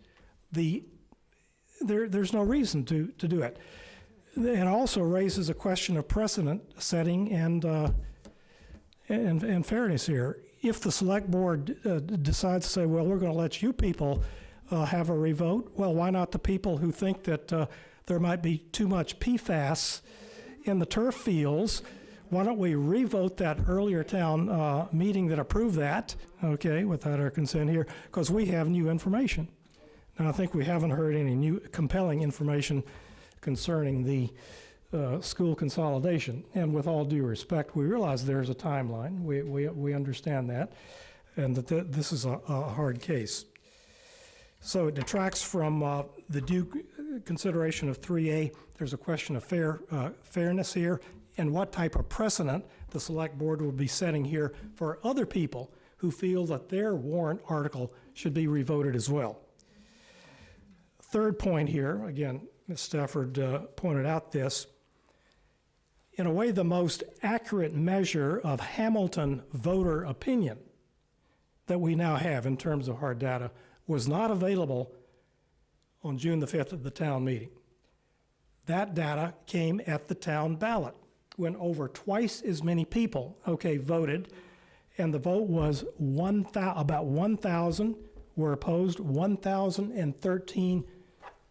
P: there's no reason to do it. It also raises a question of precedent setting and fairness here. If the Select Board decides to say, well, we're going to let you people have a revote, well, why not the people who think that there might be too much PFAS in the turf fields, why don't we revote that earlier town meeting that approved that, okay, without our consent here, because we have new information. And I think we haven't heard any new compelling information concerning the school consolidation. And with all due respect, we realize there's a timeline. We understand that, and that this is a hard case. So it detracts from the due consideration of 3A. There's a question of fairness here, and what type of precedent the Select Board will be setting here for other people who feel that their warrant article should be revoted as well. Third point here, again, Ms. Stafford pointed out this, in a way the most accurate measure of Hamilton voter opinion that we now have in terms of hard data was not available on June the 5th at the town meeting. That data came at the town ballot when over twice as many people, voted, and the vote was about 1,000 were opposed, 1,013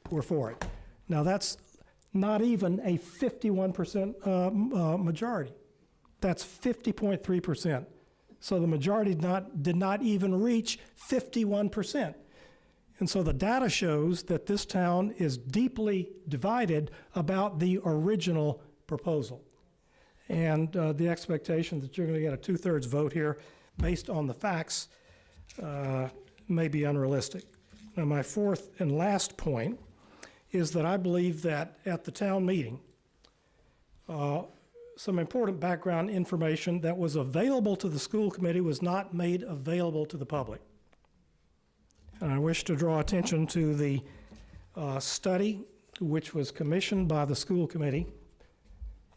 P: were for it. Now that's not even a 51% majority. That's 50.3%. So the majority did not even reach 51%. And so the data shows that this town is deeply divided about the original proposal. And the expectation that you're going to get a 2/3 vote here based on the facts may be unrealistic. Now, my fourth and last point is that I believe that at the town meeting, some important background information that was available to the school committee was not made available to the public. And I wish to draw attention to the study which was commissioned by the school committee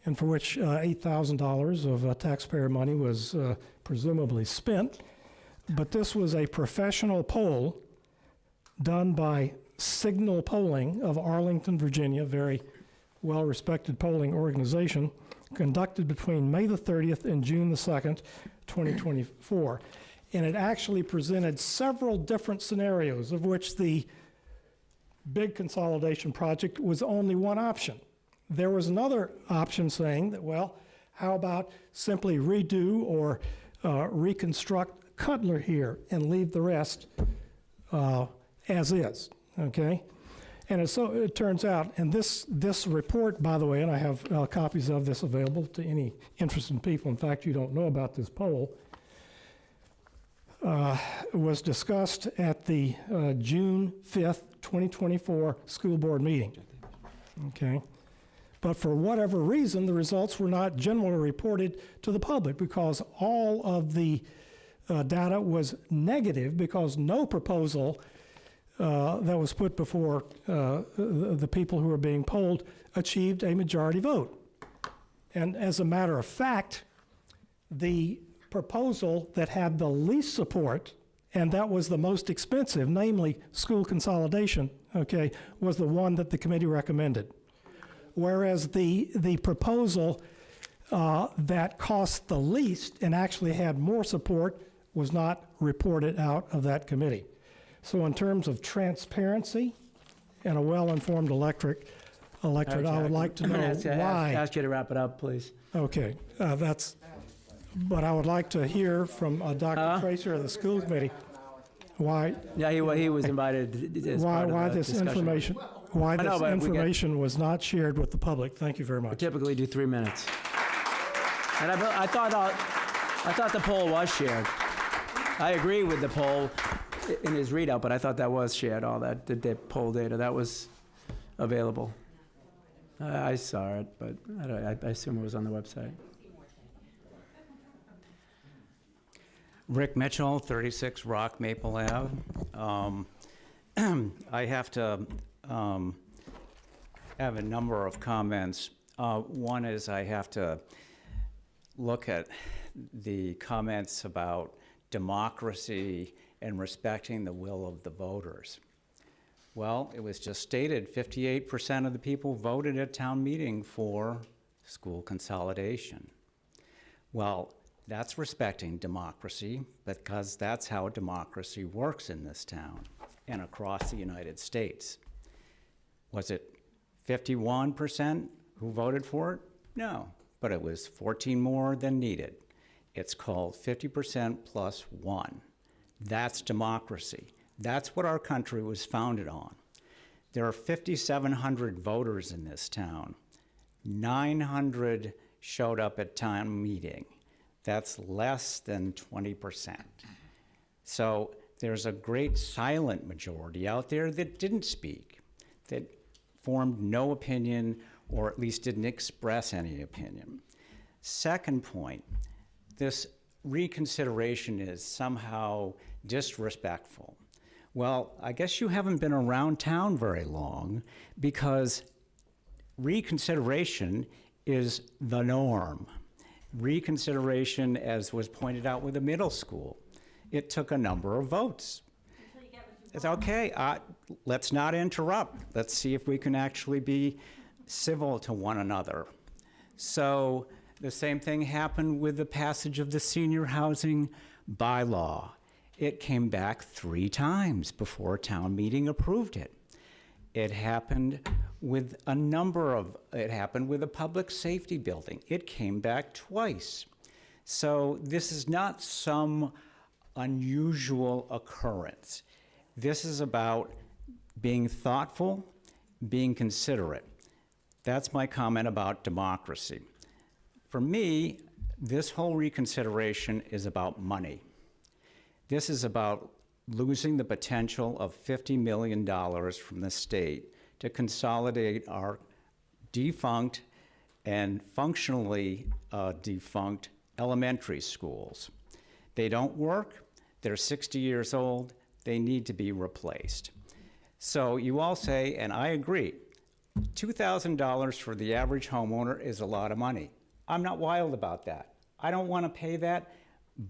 P: and for which $8,000 of taxpayer money was presumably spent. But this was a professional poll done by Signal Polling of Arlington, Virginia, very well-respected polling organization, conducted between May the 30th and June the 2nd, 2024. And it actually presented several different scenarios, of which the big consolidation project was only one option. There was another option saying that, well, how about simply redo or reconstruct Cutler here and leave the rest as is, okay? And so it turns out, and this report, by the way, and I have copies of this available to any interested people. In fact, you don't know about this poll, was discussed at the June 5th, 2024 school board meeting, okay? But for whatever reason, the results were not generally reported to the public because all of the data was negative because no proposal that was put before the people who were being polled achieved a majority vote. And as a matter of fact, the proposal that had the least support, and that was the most expensive, namely school consolidation, okay, was the one that the committee recommended. Whereas the proposal that cost the least and actually had more support was not reported out of that committee. So in terms of transparency and a well-informed electorate, I would like to know why.
B: Ask you to wrap it up, please.
P: Okay, but I would like to hear from Dr. Tracer of the school committee why.
B: Yeah, he was invited as part of the discussion.
P: Why this information was not shared with the public. Thank you very much.
B: We typically do 3 minutes. And I thought the poll was shared. I agree with the poll in his readout, but I thought that was shared, all that, the poll data, that was available. I saw it, but I assume it was on the website.
Q: Rick Mitchell, 36 Rock Maple Ave. I have to have a number of comments. One is I have to look at the comments about democracy and respecting the will of the voters. Well, it was just stated 58% of the people voted at town meeting for school consolidation. Well, that's respecting democracy because that's how democracy works in this town and across the United States. Was it 51% who voted for it? No, but it was 14 more than needed. It's called 50% plus one. That's democracy. That's what our country was founded on. There are 5,700 voters in this town. 900 showed up at town meeting. That's less than 20%. So there's a great silent majority out there that didn't speak, that formed no opinion, or at least didn't express any opinion. Second point, this reconsideration is somehow disrespectful. Well, I guess you haven't been around town very long, because reconsideration is the norm. Reconsideration, as was pointed out with the middle school, it took a number of votes. It's okay, let's not interrupt. Let's see if we can actually be civil to one another. So the same thing happened with the passage of the senior housing bylaw. It came back 3 times before town meeting approved it. It happened with it happened with a public safety building. It came back twice. So this is not some unusual occurrence. This is about being thoughtful, being considerate. That's my comment about democracy. For me, this whole reconsideration is about money. This is about losing the potential of $50 million from the state to consolidate our defunct and functionally defunct elementary schools. They don't work, they're 60 years old, they need to be replaced. So you all say, and I agree, $2,000 for the average homeowner is a lot of money. I'm not wild about that. I don't want to pay that,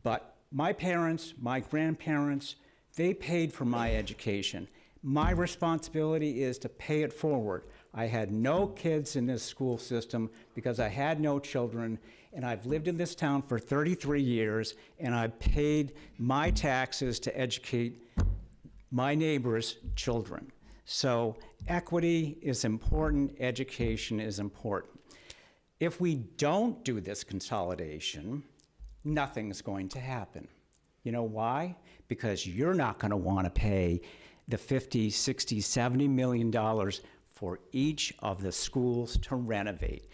Q: but my parents, my grandparents, they paid for my education. My responsibility is to pay it forward. I had no kids in this school system because I had no children, and I've lived in this town for 33 years, and I've paid my taxes to educate my neighbors' children. So equity is important, education is important. If we don't do this consolidation, nothing's going to happen. You know why? Because you're not going to want to pay the $50, $60, $70 million for each of the schools to renovate.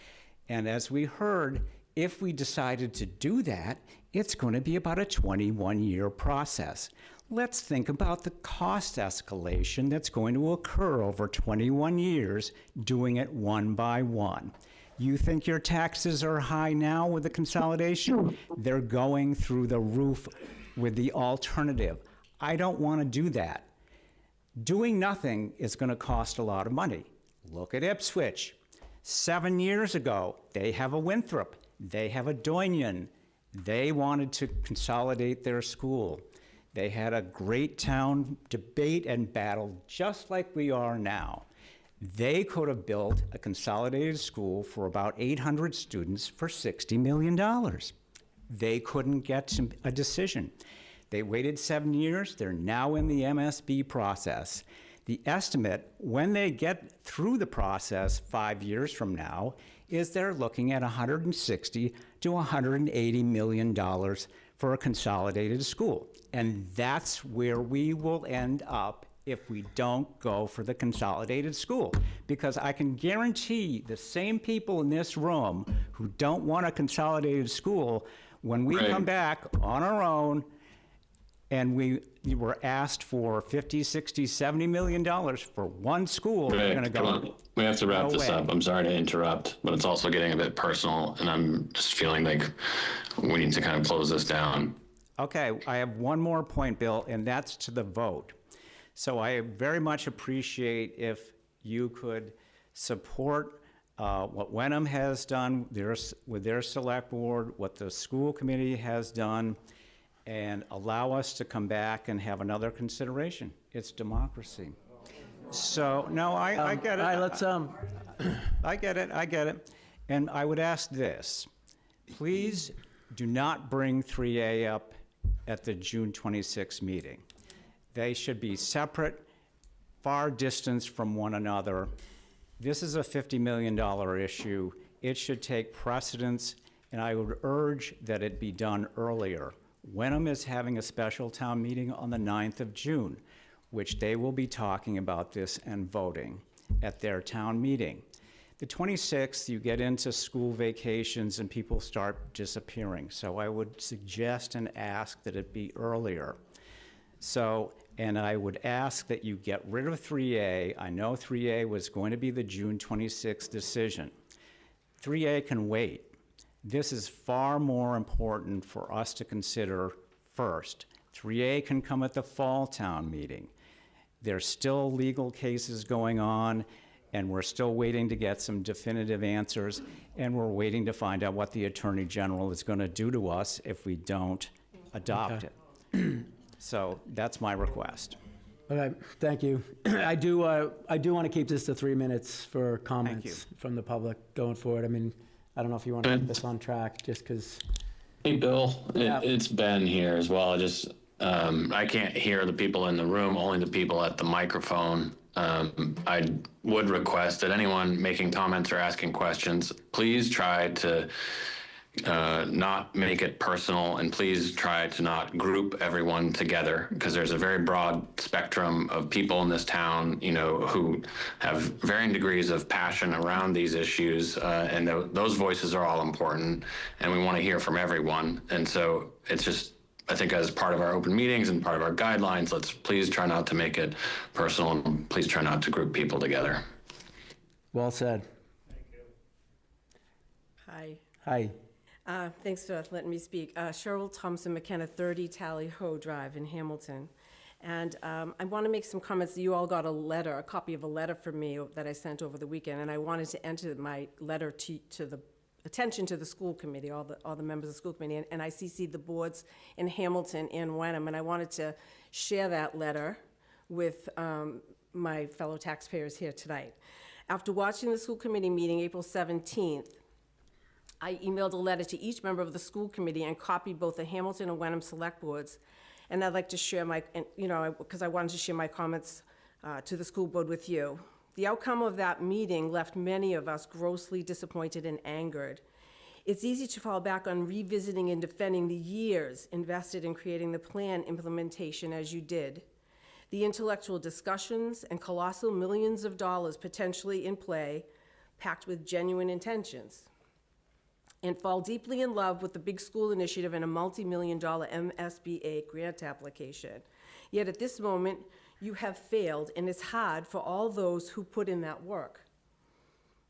Q: And as we heard, if we decided to do that, it's going to be about a 21-year process. Let's think about the cost escalation that's going to occur over 21 years doing it one by one. You think your taxes are high now with the consolidation? They're going through the roof with the alternative. I don't want to do that. Doing nothing is going to cost a lot of money. Look at Ipswich. 7 years ago, they have a Winthrop, they have a Doinion. They wanted to consolidate their school. They had a great town debate and battle, just like we are now. They could have built a consolidated school for about 800 students for $60 million. They couldn't get to a decision. They waited 7 years. They're now in the MSB process. The estimate, when they get through the process 5 years from now, is they're looking at $160 to $180 million for a consolidated school. And that's where we will end up if we don't go for the consolidated school. Because I can guarantee the same people in this room who don't want a consolidated school, when we come back on our own and we were asked for $50, $60, $70 million for one school, we're gonna go,
E: come on. We have to wrap this up. I'm sorry to interrupt, but it's also getting a bit personal, and I'm just feeling like we need to kind of close this down.
Q: Okay, I have one more point, Bill, and that's to the vote. So I very much appreciate if you could support what Wenham has done with their select board, what the school committee has done, and allow us to come back and have another consideration. It's democracy. So, no, I get it.
B: All right, let's,
Q: I get it. And I would ask this, please do not bring 3A up at the June 26 meeting. They should be separate, far distanced from one another. This is a $50 million issue. it should take precedence, and I would urge that it be done earlier. Wenham is having a special town meeting on the 9th of June, which they will be talking about this and voting at their town meeting. The 26th, you get into school vacations and people start disappearing. So I would suggest and ask that it be earlier. So, and I would ask that you get rid of 3A. I know 3A was going to be the June 26th decision. 3A can wait. This is far more important for us to consider first. 3A can come at the fall town meeting. There's still legal cases going on, and we're still waiting to get some definitive answers, and we're waiting to find out what the Attorney General is going to do to us if we don't adopt it. So that's my request.
B: All right, thank you. I do want to keep this to 3 minutes for comments from the public going forward. I mean, I don't know if you want to keep this on track, just because.
E: Hey, Bill,
B: Yeah.
E: it's Ben here as well. I can't hear the people in the room, only the people at the microphone. I would request that anyone making comments or asking questions, please try to not make it personal, and please try to not group everyone together, because there's a very broad spectrum of people in this town, who have varying degrees of passion around these issues, and those voices are all important, and we want to hear from everyone. And so it's just, I think, as part of our open meetings and part of our guidelines, let's please try not to make it personal, and please try not to group people together.
B: Well said.
R: Hi.
B: Hi.
R: Thanks for letting me speak. Cheryl Thompson McKenna, 30 Tally Ho Drive in Hamilton. And I want to make some comments. You all got a copy of a letter from me that I sent over the weekend, and I wanted to enter my letter to the attention to the school committee, all the members of the school committee, and I CC'd the boards in Hamilton and Wenham, and I wanted to share that letter with my fellow taxpayers here tonight. After watching the school committee meeting April 17th, I emailed a letter to each member of the school committee and copied both the Hamilton and Wenham select boards. And I'd like to share because I wanted to share my comments to the school board with you. The outcome of that meeting left many of us grossly disappointed and angered. It's easy to fall back on revisiting and defending the years invested in creating the plan implementation as you did, the intellectual discussions and colossal millions of dollars potentially in play, packed with genuine intentions, and fall deeply in love with the Big School Initiative and a multi-million-dollar MSBA grant application. Yet at this moment, you have failed, and it's hard for all those who put in that work.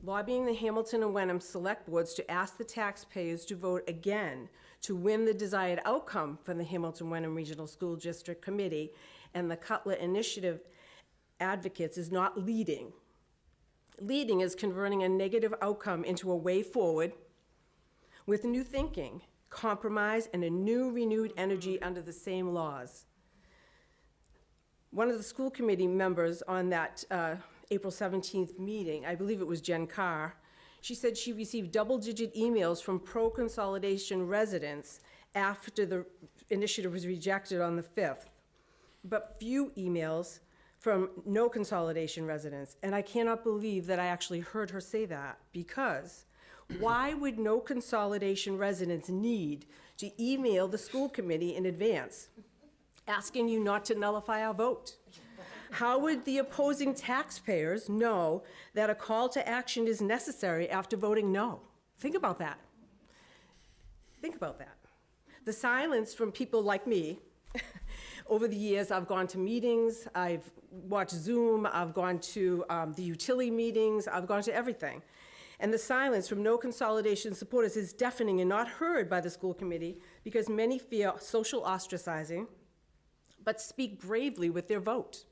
R: Lobbying the Hamilton and Wenham select boards to ask the taxpayers to vote again to win the desired outcome from the Hamilton-Wenham Regional School District Committee and the Cutler Initiative advocates is not leading. Leading is converting a negative outcome into a way forward with new thinking, compromise, and a new renewed energy under the same laws. One of the school committee members on that April 17th meeting, I believe it was Jen Carr, she said she received double-digit emails from pro-consolidation residents after the initiative was rejected on the 5th, but few emails from no consolidation residents. And I cannot believe that I actually heard her say that, because why would no consolidation residents need to email the school committee in advance, asking you not to nullify our vote? How would the opposing taxpayers know that a call to action is necessary after voting no? Think about that. Think about that. The silence from people like me, over the years, I've gone to meetings, I've watched Zoom, I've gone to the utility meetings, I've gone to everything. And the silence from no consolidation supporters is deafening and not heard by the school committee, because many fear social ostracizing, but speak bravely with their vote.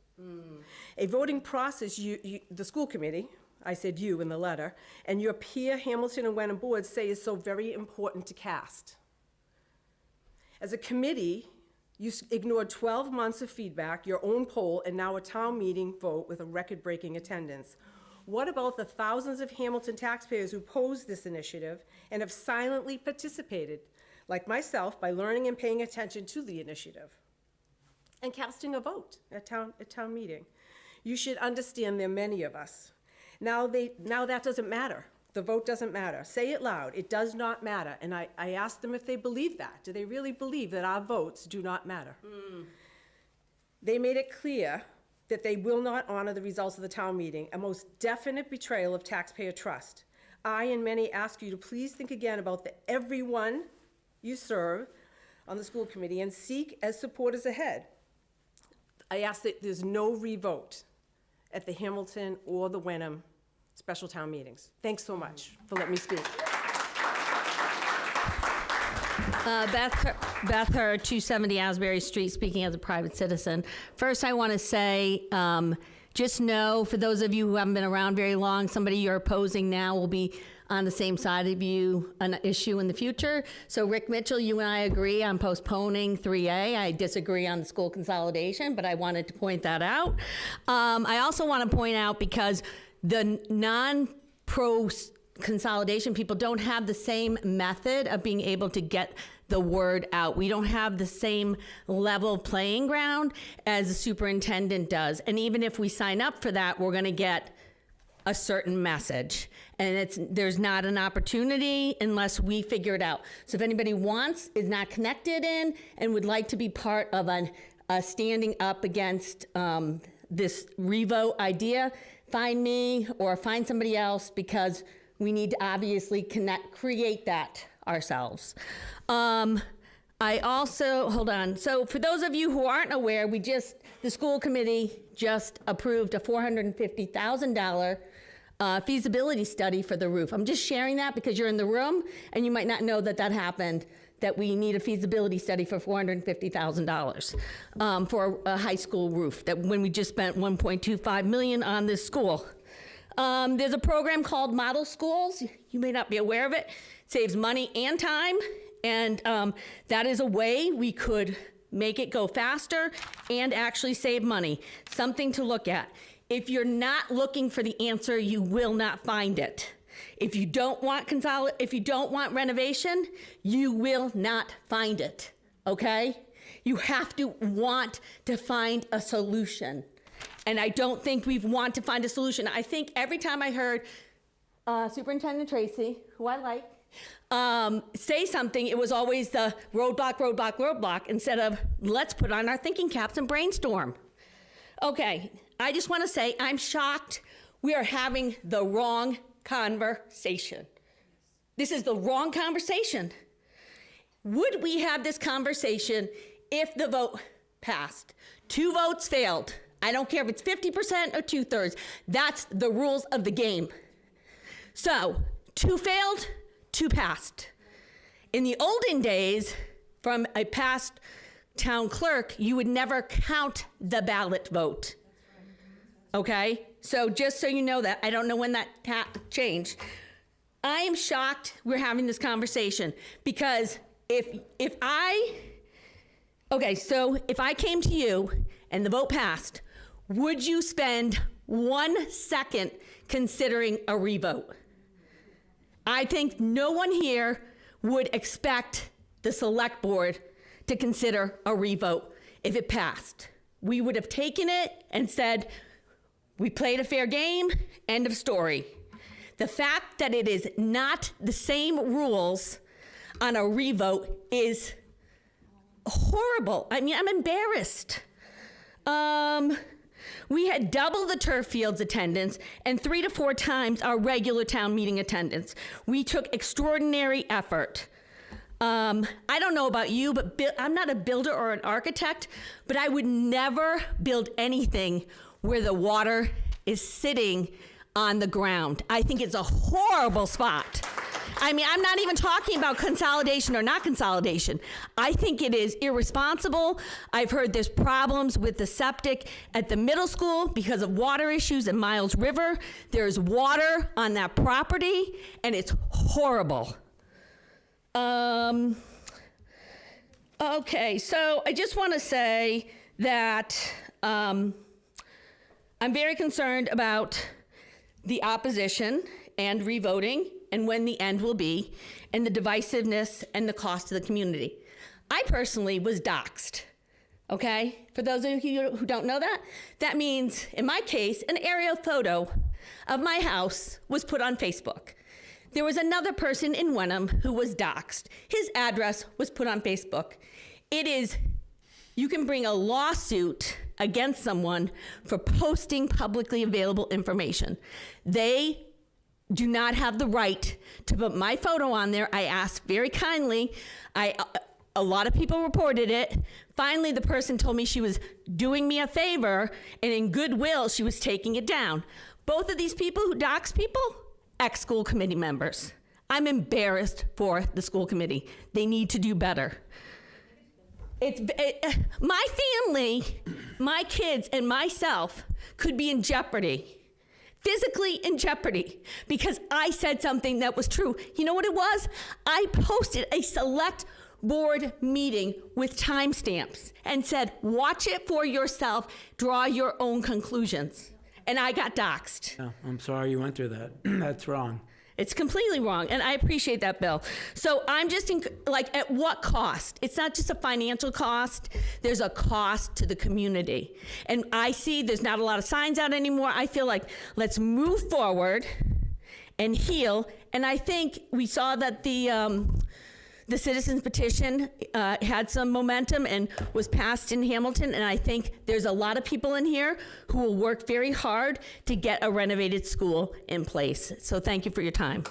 R: A voting process, the school committee, I said you in the letter, and your peer Hamilton and Wenham boards say is so very important to cast. As a committee, you ignored 12 months of feedback, your own poll, and now a town meeting vote with a record-breaking attendance. What about the thousands of Hamilton taxpayers who opposed this initiative and have silently participated, like myself, by learning and paying attention to the initiative and casting a vote at town meeting? You should understand there are many of us. Now that doesn't matter. The vote doesn't matter. Say it loud. It does not matter. And I asked them if they believe that. Do they really believe that our votes do not matter? They made it clear that they will not honor the results of the town meeting, a most definite betrayal of taxpayer trust. I and many ask you to please think again about everyone you serve on the school committee and seek as supporters ahead. I ask that there's no revote at the Hamilton or the Wenham special town meetings. Thanks so much for letting me speak.
L: Beth Her, 270 Asbury Street, speaking as a private citizen. First, I want to say, just know, for those of you who haven't been around very long, somebody you're opposing now will be on the same side of you on an issue in the future. So Rick Mitchell, you and I agree on postponing 3A. I disagree on the school consolidation, but I wanted to point that out. I also want to point out, because the non-pro consolidation people don't have the same method of being able to get the word out. We don't have the same level playing ground as the superintendent does. And even if we sign up for that, we're going to get a certain message. And there's not an opportunity unless we figure it out. So if anybody is not connected in, and would like to be part of a standing up against this revote idea, find me or find somebody else, because we need to obviously create that ourselves. I also, hold on. So for those of you who aren't aware, the school committee just approved a $450,000 feasibility study for the roof. I'm just sharing that because you're in the room and you might not know that happened, that we need a feasibility study for $450,000 for a high school roof, that when we just spent $1.25 million on this school. There's a program called Model Schools. You may not be aware of it. It saves money and time, and that is a way we could make it go faster and actually save money. Something to look at. If you're not looking for the answer, you will not find it. If you don't want renovation, you will not find it, okay? You have to want to find a solution. And I don't think we want to find a solution. I think every time I heard Superintendent Tracy, who I like, say something, it was always the roadblock, roadblock, roadblock, instead of let's put on our thinking caps and brainstorm. Okay, I just want to say I'm shocked we are having the wrong conversation. This is the wrong conversation. Would we have this conversation if the vote passed? 2 votes failed. I don't care if it's 50% or 2/3. That's the rules of the game. So 2 failed, 2 passed. In the olden days, from a past town clerk, you would never count the ballot vote. Okay? So just so you know that, I don't know when that changed. I am shocked we're having this conversation, because if I came to you and the vote passed, would you spend 1 second considering a revote? I think no one here would expect the select board to consider a revote if it passed. We would have taken it and said, we played a fair game, end of story. The fact that it is not the same rules on a revote is horrible. I mean, I'm embarrassed. We had double the turf field's attendance and 3 to 4 times our regular town meeting attendance. We took extraordinary effort. I don't know about you, but I'm not a builder or an architect, but I would never build anything where the water is sitting on the ground. I think it's a horrible spot. I mean, I'm not even talking about consolidation or not consolidation. I think it is irresponsible. I've heard there's problems with the septic at the middle school because of water issues in Miles River. There's water on that property, and it's horrible. Okay, so I just want to say that I'm very concerned about the opposition and revoting, and when the end will be, and the divisiveness and the cost to the community. I personally was doxxed, okay? For those of you who don't know that, that means, in my case, an aerial photo of my house was put on Facebook. there was another person in Wenham who was doxxed. His address was put on Facebook. You can bring a lawsuit against someone for posting publicly available information. They do not have the right to put my photo on there. I asked very kindly. A lot of people reported it. Finally, the person told me she was doing me a favor, and in goodwill, she was taking it down. Both of these people who dox people, ex-school committee members. I'm embarrassed for the school committee. They need to do better. My family, my kids, and myself could be in jeopardy, physically in jeopardy, because I said something that was true. You know what it was? I posted a select board meeting with timestamps and said, watch it for yourself, draw your own conclusions. And I got doxxed.
B: Oh, I'm sorry you went through that. That's wrong.
L: It's completely wrong, and I appreciate that, Bill. So I'm just, at what cost? It's not just a financial cost. There's a cost to the community. And I see there's not a lot of signs out anymore. I feel like let's move forward and heal. And I think we saw that the citizens petition had some momentum and was passed in Hamilton, and I think there's a lot of people in here who will work very hard to get a renovated school in place. So thank you for your time.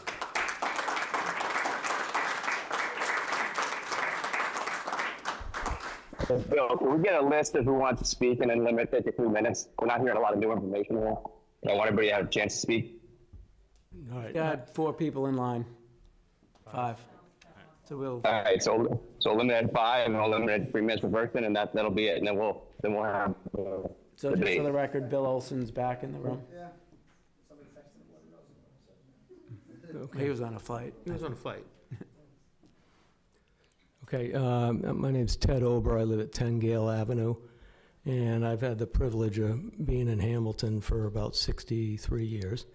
D: Bill, can we get a list of who wants to speak and then limit it to 2 minutes? We're not hearing a lot of new information here. I want everybody to have a chance to speak.
B: All right. Got 4 people in line. 5. So we'll.
D: All right, so limit at 5, and we'll limit it 3 minutes per person, and that'll be it. And then we'll have.
B: So just
D: debate.
B: for the record, Bill Olson's back in the room. He was on a flight.
C: He was on a flight.
S: Okay, my name's Ted Ober. I live at 10 Gale Avenue, and I've had the privilege of being in Hamilton for about 63 years,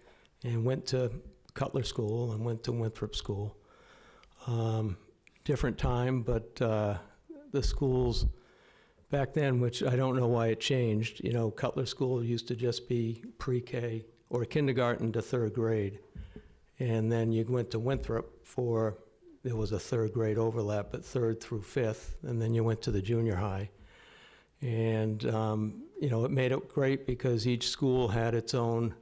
S: and went to Cutler School and went to Winthrop School. Different time, but the schools back then, which I don't know why it changed, Cutler School used to just be pre-K or kindergarten to 3rd grade. And then you went to Winthrop there was a 3rd grade overlap, but 3rd through 5th, and then you went to the junior high. And, it made it great because each school had its own,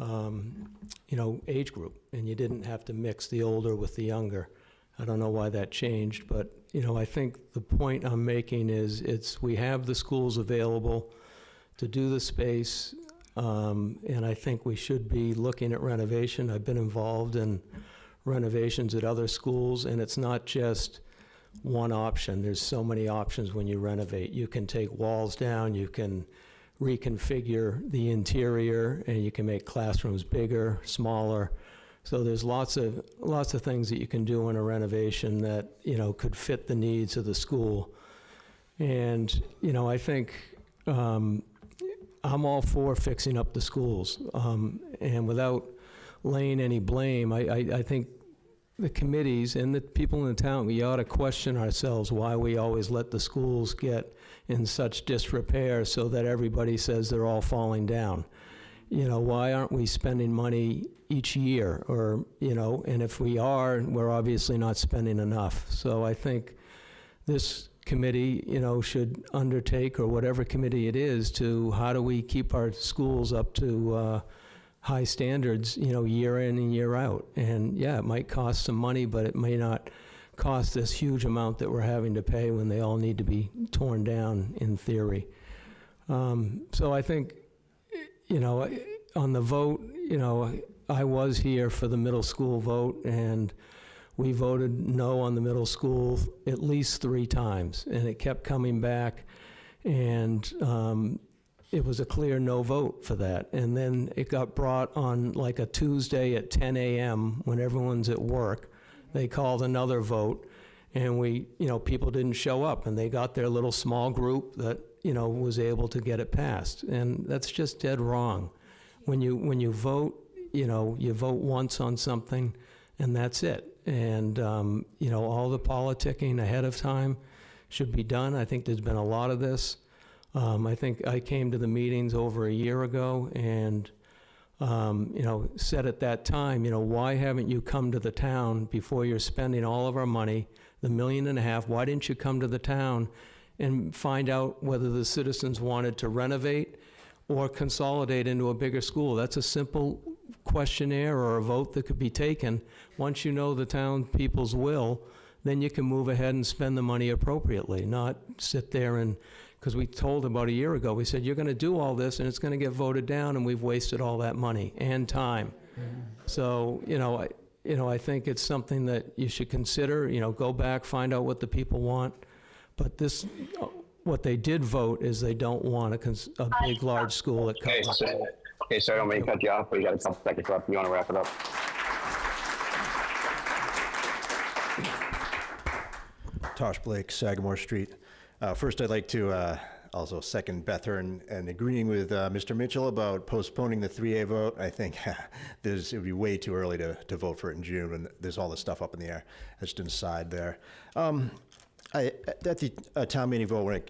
S: age group, and you didn't have to mix the older with the younger. I don't know why that changed, but, I think the point I'm making is we have the schools available to do the space, and I think we should be looking at renovation. I've been involved in renovations at other schools, and it's not just one option. There's so many options when you renovate. You can take walls down, you can reconfigure the interior, and you can make classrooms bigger, smaller. So there's lots of things that you can do in a renovation that, could fit the needs of the school. And, I think I'm all for fixing up the schools. And without laying any blame, I think the committees and the people in the town, we ought to question ourselves why we always let the schools get in such disrepair so that everybody says they're all falling down. Why aren't we spending money each year? Or, and if we are, we're obviously not spending enough. So I think this committee, should undertake, or whatever committee it is, to how do we keep our schools up to high standards, year in and year out. And yeah, it might cost some money, but it may not cost this huge amount that we're having to pay when they all need to be torn down in theory. So I think, on the vote, I was here for the middle school vote, and we voted no on the middle school at least 3 times, and it kept coming back, and it was a clear no vote for that. And then it got brought on like a Tuesday at 10 a.m. when everyone's at work. They called another vote, and people didn't show up, and they got their little small group that, was able to get it passed. And that's just dead wrong. When you vote, you vote once on something, and that's it. And, all the politicking ahead of time should be done. I think there's been a lot of this. I think I came to the meetings over a year ago, and said at that time, why haven't you come to the town before you're spending all of our money, the $1.5 million? Why didn't you come to the town and find out whether the citizens wanted to renovate or consolidate into a bigger school? That's a simple questionnaire or a vote that could be taken. Once you know the town people's will, then you can move ahead and spend the money appropriately, not sit there and, because we told about a year ago, we said, you're going to do all this and it's going to get voted down, and we've wasted all that money and time. So, I think it's something that you should consider, go back, find out what the people want. But what they did vote is they don't want a big, large school that
D: Okay,
S: covers.
D: so I don't mean to cut you off, but you got a couple seconds left. You want to wrap it up?
T: Tosh Blake, Sagamore Street. First, I'd like to also second Beth Hearn and agreeing with Mr. Mitchell about postponing the 3A vote. I think it would be way too early to vote for it in June, and there's all this stuff up in the air. That's just an aside there. At the town meeting vote, when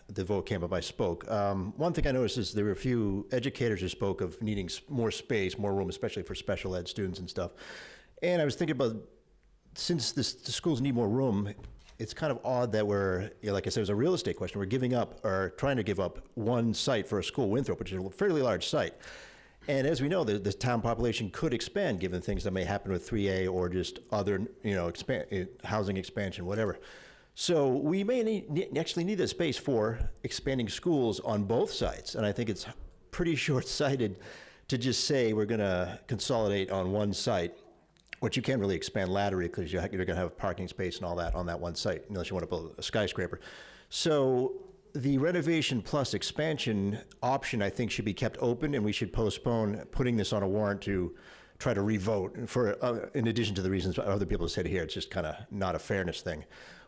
T: the vote came up, I spoke. One thing I noticed is there were a few educators who spoke of needing more space, more room, especially for special ed students and stuff. And I was thinking about, since the schools need more room, it's kind of odd that we're, like I said, it was a real estate question. We're giving up, or trying to give up, one site for a school, Winthrop, which is a fairly large site. And as we know, the town population could expand given things that may happen with 3A or just other, housing expansion, whatever. So we may actually need the space for expanding schools on both sites. And I think it's pretty short-sighted to just say we're going to consolidate on one site, which you can't really expand laterally because you're going to have parking space and all that on that one site, unless you want to build a skyscraper. So the renovation plus expansion option, I think, should be kept open, and we should postpone putting this on a warrant to try to revote for, in addition to the reasons other people have said here. It's just kind of not a fairness thing.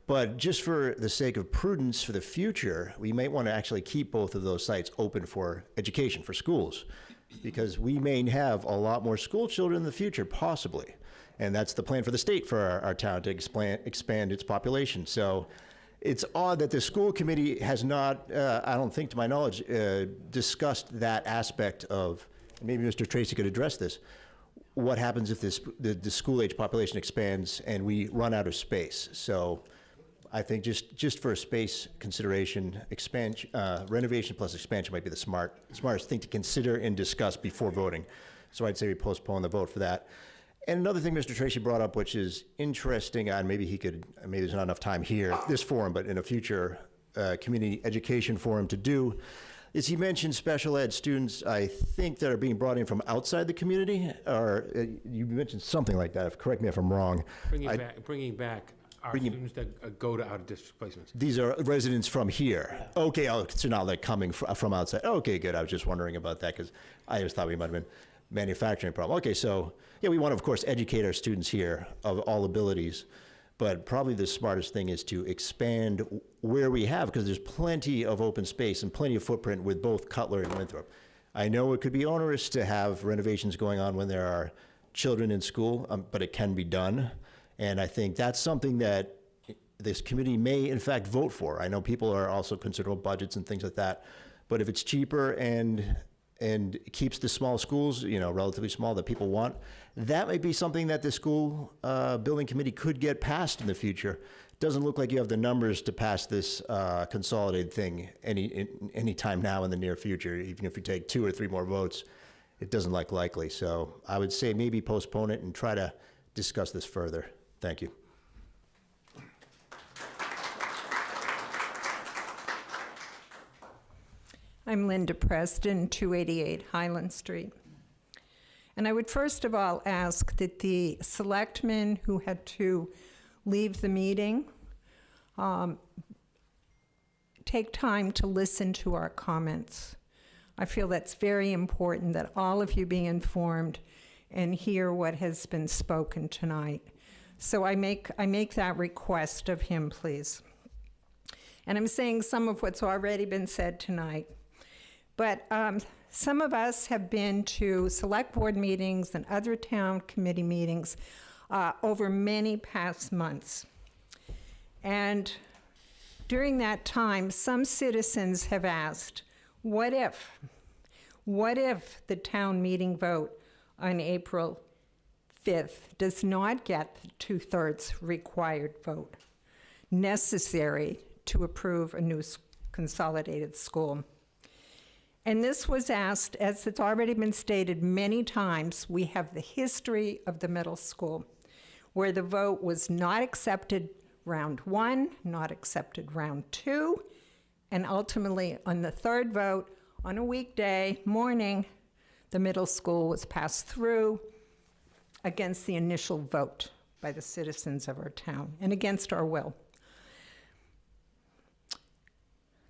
T: But just for the sake of prudence for the future, we might want to actually keep both of those sites open for education, for schools, because we may have a lot more school children in the future, possibly. And that's the plan for the state for our town, to expand its population. So it's odd that the school committee has not, I don't think to my knowledge, discussed that aspect of, maybe Mr. Tracy could address this, what happens if the school age population expands and we run out of space. So I think just for a space consideration, renovation plus expansion might be the smartest thing to consider and discuss before voting. So I'd say we postpone the vote for that. And another thing Mr. Tracy brought up, which is interesting, and maybe there's not enough time here, this forum, but in a future community education forum to do, is he mentioned special ed students, I think, that are being brought in from outside the community, or you mentioned something like that. Correct me if I'm wrong.
C: Bringing back our students that go to out-of-district placements.
T: These are residents from here. Okay, so now they're coming from outside. Okay, good. I was just wondering about that because I just thought we might have been manufacturing problem. Okay, so yeah, we want to, of course, educate our students here of all abilities, but probably the smartest thing is to expand where we have, because there's plenty of open space and plenty of footprint with both Cutler and Winthrop. I know it could be onerous to have renovations going on when there are children in school, but it can be done. And I think that's something that this committee may, in fact, vote for. I know people are also concerned about budgets and things like that, but if it's cheaper and keeps the small schools, relatively small, that people want, that might be something that the school building committee could get passed in the future. Doesn't look like you have the numbers to pass this consolidated thing any time now in the near future. Even if you take 2 or 3 more votes, it doesn't look likely. So I would say maybe postpone it and try to discuss this further. Thank you.
U: I'm Linda Preston, 288 Highland Street. And I would first of all ask that the selectmen who had to leave the meeting take time to listen to our comments. I feel that's very important, that all of you be informed and hear what has been spoken tonight. So I make that request of him, please. And I'm saying some of what's already been said tonight. But some of us have been to select board meetings and other town committee meetings over many past months. And during that time, some citizens have asked, what if? What if the town meeting vote on April 5th does not get the 2/3 required vote necessary to approve a new consolidated school? And this was asked, as it's already been stated many times, we have the history of the middle school, where the vote was not accepted round 1, not accepted round 2, and ultimately on the third vote, on a weekday morning, the middle school was passed through against the initial vote by the citizens of our town and against our will.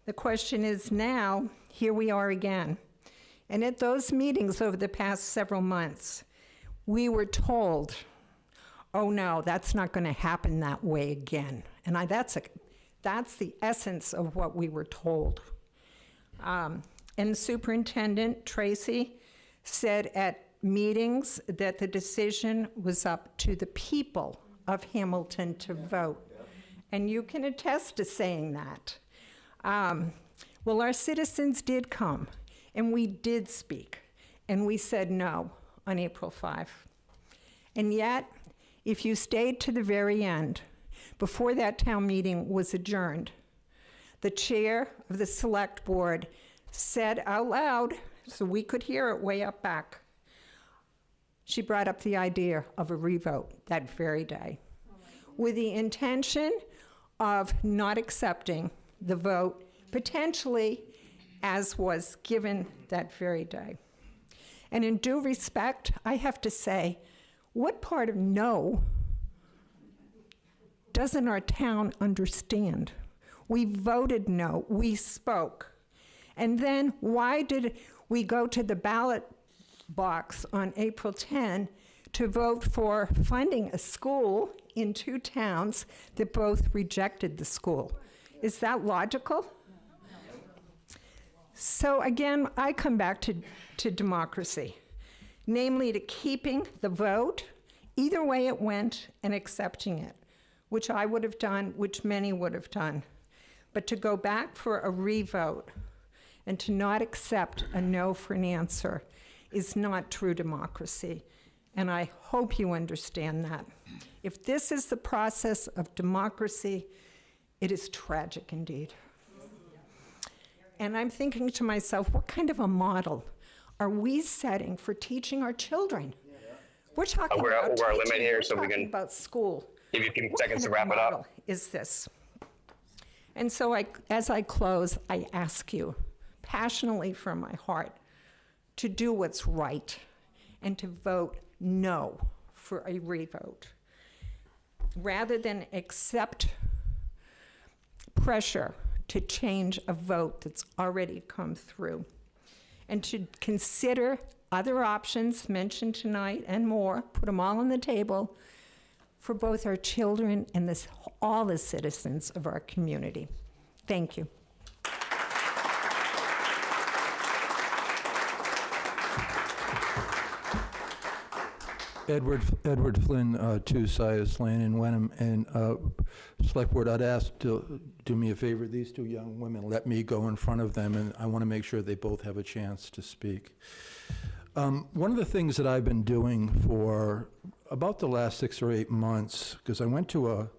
U: The question is now, here we are again. And at those meetings over the past several months, we were told, oh no, that's not going to happen that way again. And that's the essence of what we were told. And Superintendent Tracy said at meetings that the decision was up to the people of Hamilton to vote. And you can attest to saying that. Well, our citizens did come, and we did speak, and we said no on April 5. And yet, if you stayed to the very end, before that town meeting was adjourned, the chair of the select board said out loud, so we could hear it way up back, she brought up the idea of a revote that very day, with the intention of not accepting the vote, potentially as was given that very day. And in due respect, I have to say, what part of no doesn't our town understand? We voted no, we spoke. And then why did we go to the ballot box on April 10 to vote for funding a school in 2 towns that both rejected the school? Is that logical? So again, I come back to democracy, namely to keeping the vote, either way it went, and accepting it, which I would have done, which many would have done. But to go back for a revote and to not accept a no for an answer is not true democracy. And I hope you understand that. If this is the process of democracy, it is tragic indeed. And I'm thinking to myself, what kind of a model are we setting for teaching our children? We're talking
D: We're
U: about
D: over our limit
U: teaching,
D: here,
U: we're
D: so we
U: talking
D: can
U: about school.
D: give you a few
U: What
D: seconds to
U: kind
D: wrap
U: of
D: it
U: model
D: up.
U: is this? And so as I close, I ask you, passionately from my heart, to do what's right and to vote no for a revote, rather than accept pressure to change a vote that's already come through, and to consider other options mentioned tonight and more, put them all on the table for both our children and all the citizens of our community. Thank you.
H: Edward Flynn, 2 Sias Lane in Wenham, and Select Board, I'd ask to do me a favor, these 2 young women, let me go in front of them, and I want to make sure they both have a chance to speak. One of the things that I've been doing for about the last 6 or 8 months, because I went to a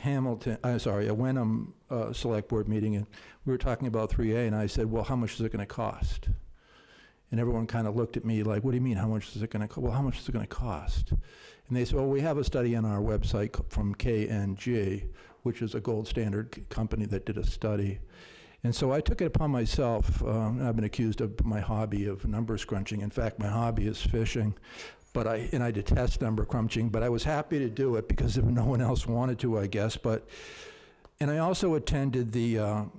H: Wenham Select Board meeting, and we were talking about 3A, and I said, well, how much is it going to cost? And everyone kind of looked at me like, what do you mean, how much is it going to cost? Well, how much is it going to cost? And they said, well, we have a study on our website from KNG, which is a gold standard company that did a study. And so I took it upon myself, I've been accused of my hobby of number crunching. In fact, my hobby is fishing, and I detest number crunching, but I was happy to do it because no one else wanted to, I guess. And I also attended the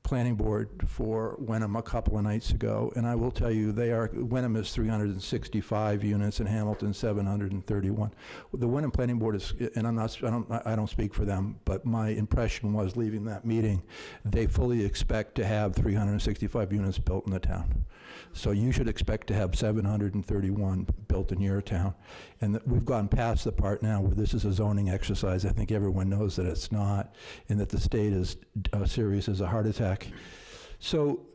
H: planning board for Wenham a couple of nights ago, and I will tell you, Wenham is 365 units and Hamilton 731. The Wenham planning board is, and I don't speak for them, but my impression was leaving that meeting, they fully expect to have 365 units built in the town. So you should expect to have 731 built in your town. And we've gone past the part now where this is a zoning exercise. I think everyone knows that it's not, and that the state is serious as a heart attack. So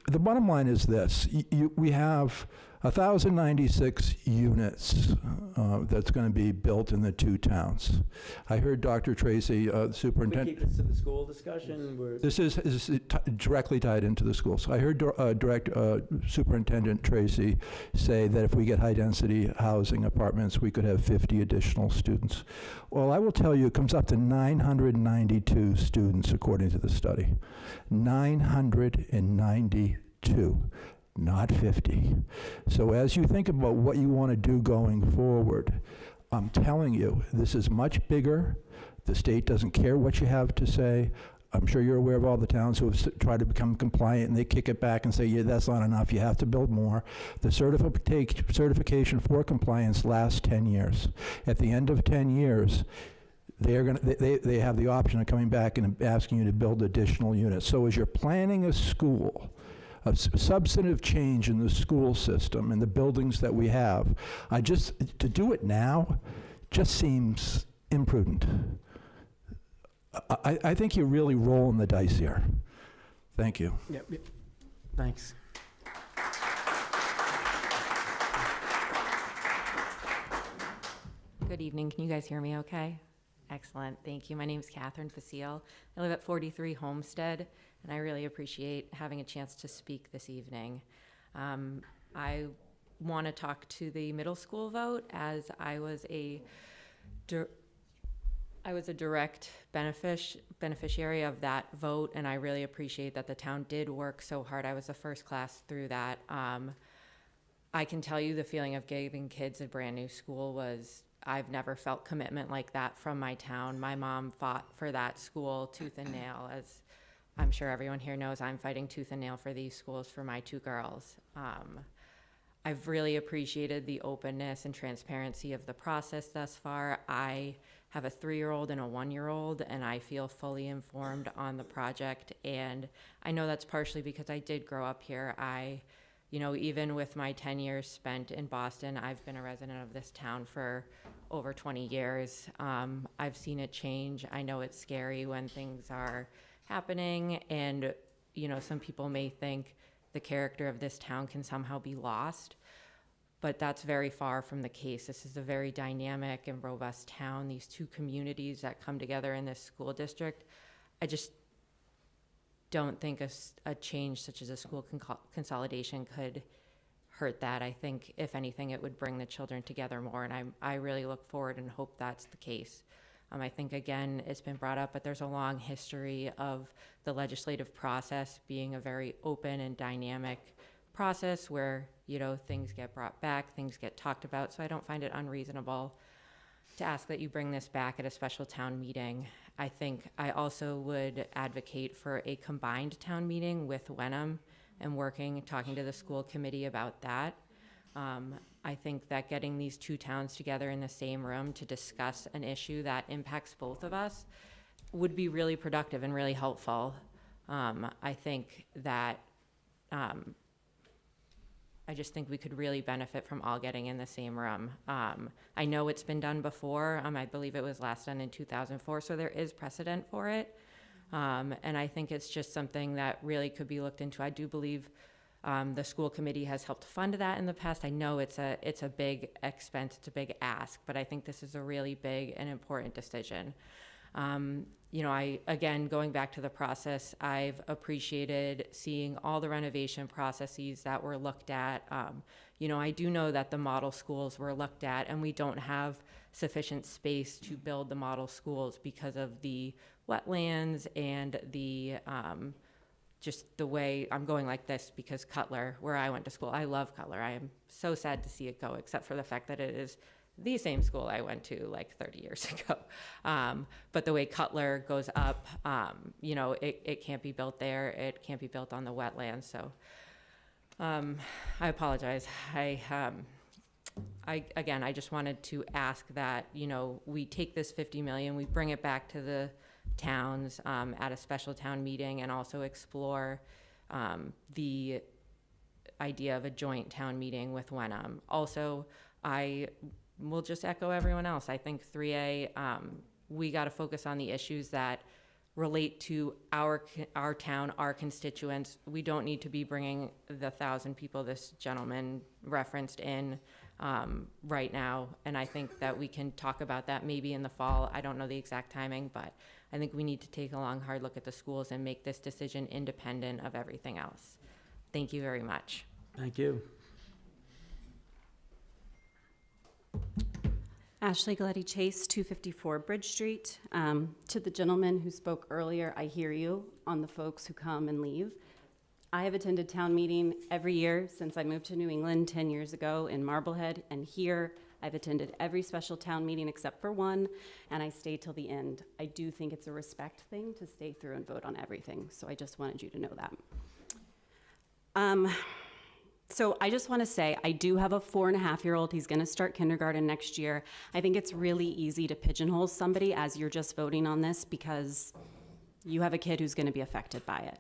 H: the bottom line is this. We have 1,096 units that's going to be built in the two towns. I heard Dr. Tracy,
B: We
H: superintendent.
B: keep this to the school discussion.
H: This is directly tied into the schools. I heard Superintendent Tracy say that if we get high-density housing apartments, we could have 50 additional students. Well, I will tell you, it comes up to 992 students, according to the study. 992. Not 50. So as you think about what you want to do going forward, I'm telling you, this is much bigger. The state doesn't care what you have to say. I'm sure you're aware of all the towns who have tried to become compliant, and they kick it back and say, yeah, that's not enough, you have to build more. The certification for compliance lasts 10 years. At the end of 10 years, they have the option of coming back and asking you to build additional units. So as you're planning a school, a substantive change in the school system and the buildings that we have, to do it now just seems imprudent. I think you're really rolling the dice here. Thank you.
B: Yep. Thanks.
I: Good evening. Can you guys hear me okay? Excellent. Thank you. My name is Catherine Facile. I live at 43 Homestead, and I really appreciate having a chance to speak this evening. I want to talk to the middle school vote, as I was a direct beneficiary of that vote, and I really appreciate that the town did work so hard. I was the first class through that. I can tell you the feeling of giving kids a brand new school was, I've never felt commitment like that from my town. My mom fought for that school tooth and nail. As I'm sure everyone here knows, I'm fighting tooth and nail for these schools for my two girls. I've really appreciated the openness and transparency of the process thus far. I have a 3-year-old and a 1-year-old, and I feel fully informed on the project. And I know that's partially because I did grow up here. Even with my 10 years spent in Boston, I've been a resident of this town for over 20 years. I've seen it change. I know it's scary when things are happening, and some people may think the character of this town can somehow be lost, but that's very far from the case. This is a very dynamic and robust town. These two communities that come together in this school district, I just don't think a change such as a school consolidation could hurt that. I think, if anything, it would bring the children together more, and I really look forward and hope that's the case. I think, again, it's been brought up, but there's a long history of the legislative process being a very open and dynamic process where, things get brought back, things get talked about. So I don't find it unreasonable to ask that you bring this back at a special town meeting. I think I also would advocate for a combined town meeting with Wenham and talking to the school committee about that. I think that getting these two towns together in the same room to discuss an issue that impacts both of us would be really productive and really helpful. I think that I just think we could really benefit from all getting in the same room. I know it's been done before. I believe it was last done in 2004, so there is precedent for it. And I think it's just something that really could be looked into. I do believe the school committee has helped fund that in the past. I know it's a big expense, it's a big ask, but I think this is a really big and important decision. Again, going back to the process, I've appreciated seeing all the renovation processes that were looked at. I do know that the model schools were looked at, and we don't have sufficient space to build the model schools because of the wetlands and the just the way I'm going like this because Cutler, where I went to school, I love Cutler. I am so sad to see it go, except for the fact that it is the same school I went to like 30 years ago. But the way Cutler goes up, it can't be built there. It can't be built on the wetlands. So I apologize. I just wanted to ask that, we take this 50 million, we bring it back to the towns at a special town meeting, and also explore the idea of a joint town meeting with Wenham. Also, I will just echo everyone else. I think 3A, we got to focus on the issues that relate to our town, our constituents. We don't need to be bringing the 1,000 people this gentleman referenced in right now. And I think that we can talk about that maybe in the fall. I don't know the exact timing, but I think we need to take a long, hard look at the schools and make this decision independent of everything else. Thank you very much.
B: Thank you.
J: Ashley Galletti Chase, 254 Bridge Street. To the gentleman who spoke earlier, I hear you on the folks who come and leave. I have attended town meeting every year since I moved to New England 10 years ago in Marblehead, and here I've attended every special town meeting except for one, and I stay till the end. I do think it's a respect thing to stay through and vote on everything, so I just wanted you to know that. So I just want to say, I do have a 4.5-year-old. He's going to start kindergarten next year. I think it's really easy to pigeonhole somebody as you're just voting on this because you have a kid who's going to be affected by it.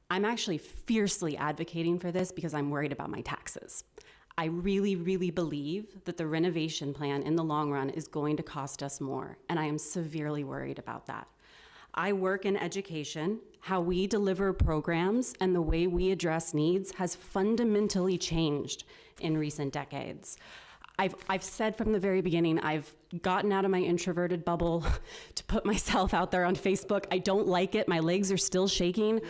J: I'm actually fiercely advocating for this because I'm worried about my taxes. I really, really believe that the renovation plan in the long run is going to cost us more, and I am severely worried about that. I work in education. How we deliver programs and the way we address needs has fundamentally changed in recent decades. I've said from the very beginning, I've gotten out of my introverted bubble to put myself out there on Facebook. I don't like it. My legs are still shaking.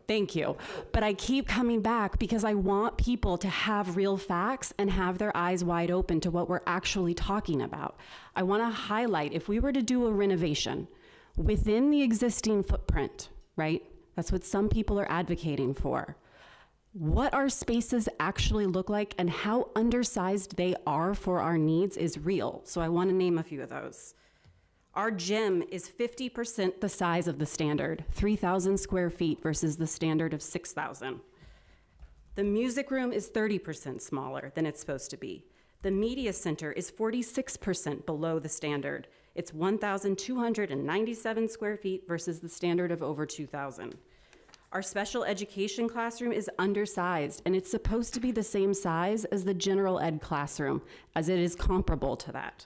J: Thank you. But I keep coming back because I want people to have real facts and have their eyes wide open to what we're actually talking about. I want to highlight, if we were to do a renovation within the existing footprint, right? That's what some people are advocating for. What our spaces actually look like and how undersized they are for our needs is real. So I want to name a few of those. Our gym is 50% the size of the standard, 3,000 square feet versus the standard of 6,000. The music room is 30% smaller than it's supposed to be. The media center is 46% below the standard. It's 1,297 square feet versus the standard of over 2,000. Our special education classroom is undersized, and it's supposed to be the same size as the general ed classroom, as it is comparable to that.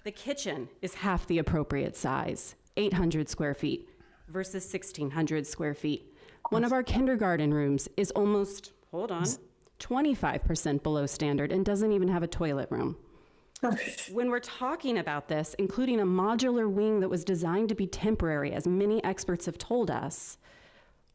J: The kitchen is half the appropriate size, 800 square feet versus 1,600 square feet. One of our kindergarten rooms is almost, 25% below standard and doesn't even have a toilet room. When we're talking about this, including a modular wing that was designed to be temporary, as many experts have told us,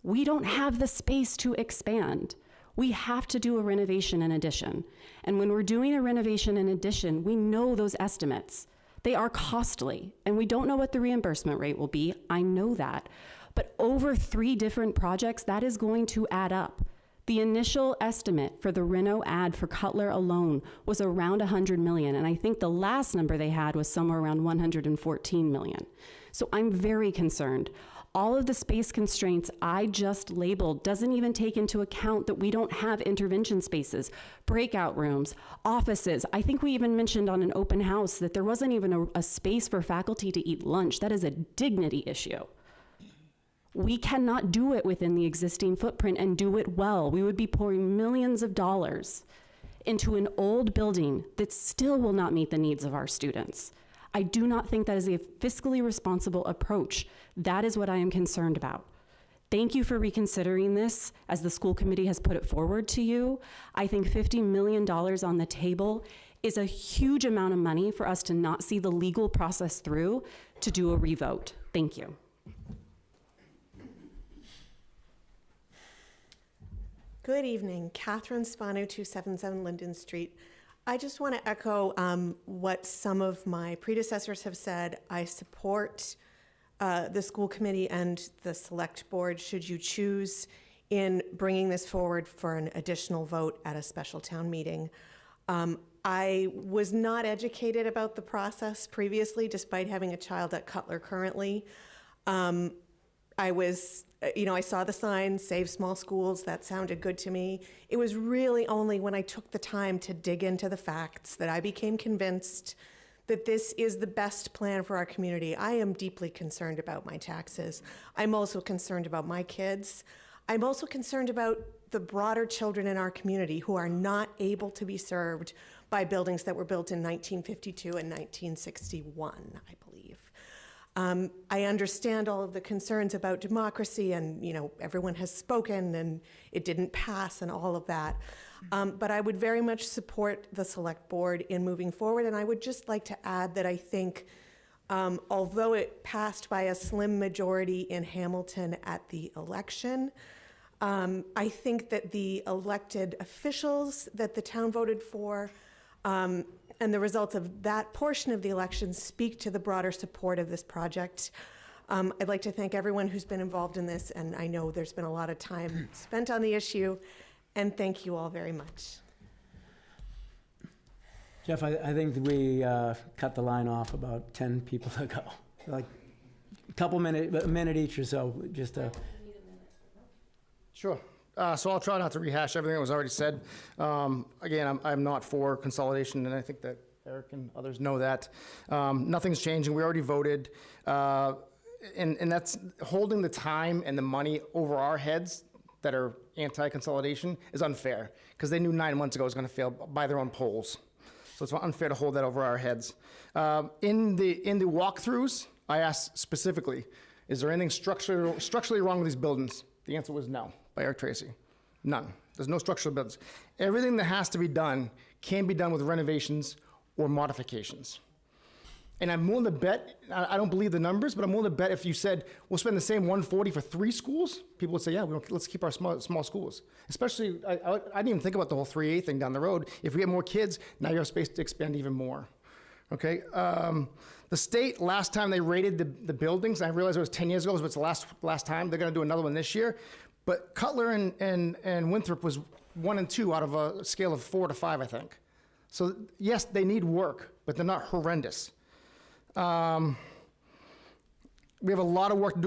J: we don't have the space to expand. We have to do a renovation and addition. And when we're doing a renovation and addition, we know those estimates. They are costly, and we don't know what the reimbursement rate will be. I know that. But over 3 different projects, that is going to add up. The initial estimate for the reno ad for Cutler alone was around $100 million, and I think the last number they had was somewhere around $114 million. So I'm very concerned. All of the space constraints I just labeled doesn't even take into account that we don't have intervention spaces, breakout rooms, offices. I think we even mentioned on an open house that there wasn't even a space for faculty to eat lunch. That is a dignity issue. We cannot do it within the existing footprint and do it well. We would be pouring millions of dollars into an old building that still will not meet the needs of our students. I do not think that is a fiscally responsible approach. That is what I am concerned about. Thank you for reconsidering this as the school committee has put it forward to you. I think $50 million on the table is a huge amount of money for us to not see the legal process through to do a revote. Thank you.
V: Good evening, Catherine Spano, 277 Linden Street. I just want to echo what some of my predecessors have said. I support the school committee and the select board should you choose in bringing this forward for an additional vote at a special town meeting. I was not educated about the process previously, despite having a child at Cutler currently. I was, I saw the sign, Save Small Schools, that sounded good to me. It was really only when I took the time to dig into the facts that I became convinced that this is the best plan for our community. I am deeply concerned about my taxes. I'm also concerned about my kids. I'm also concerned about the broader children in our community who are not able to be served by buildings that were built in 1952 and 1961, I believe. I understand all of the concerns about democracy and, everyone has spoken and it didn't pass and all of that. But I would very much support the select board in moving forward. And I would just like to add that I think, although it passed by a slim majority in Hamilton at the election, I think that the elected officials that the town voted for and the results of that portion of the election speak to the broader support of this project. I'd like to thank everyone who's been involved in this, and I know there's been a lot of time spent on the issue, and thank you all very much.
B: Jeff, I think we cut the line off about 10 people ago. Like a minute each or so, just to.
K: Sure. So I'll try not to rehash everything that was already said. Again, I'm not for consolidation, and I think that Eric and others know that. Nothing's changing. We already voted. And that's holding the time and the money over our heads that are anti-consolidation is unfair, because they knew 9 months ago it was going to fail by their own polls. So it's unfair to hold that over our heads. In the walkthroughs, I asked specifically, is there anything structurally wrong with these buildings? The answer was no, by Eric Tracy. None. There's no structural buildings. Everything that has to be done can be done with renovations or modifications. And I'm willing to bet, I don't believe the numbers, but I'm willing to bet if you said, we'll spend the same 140 for 3 schools, people would say, yeah, let's keep our small schools. Especially, I didn't even think about the whole 3A thing down the road. If we get more kids, now you have space to expand even more. Okay? The state, last time they rated the buildings, I realized it was 10 years ago, but it's the last time. They're going to do another one this year. But Cutler and Winthrop was 1 and 2 out of a scale of 4 to 5, I think. So yes, they need work, but they're not horrendous. We have a lot of work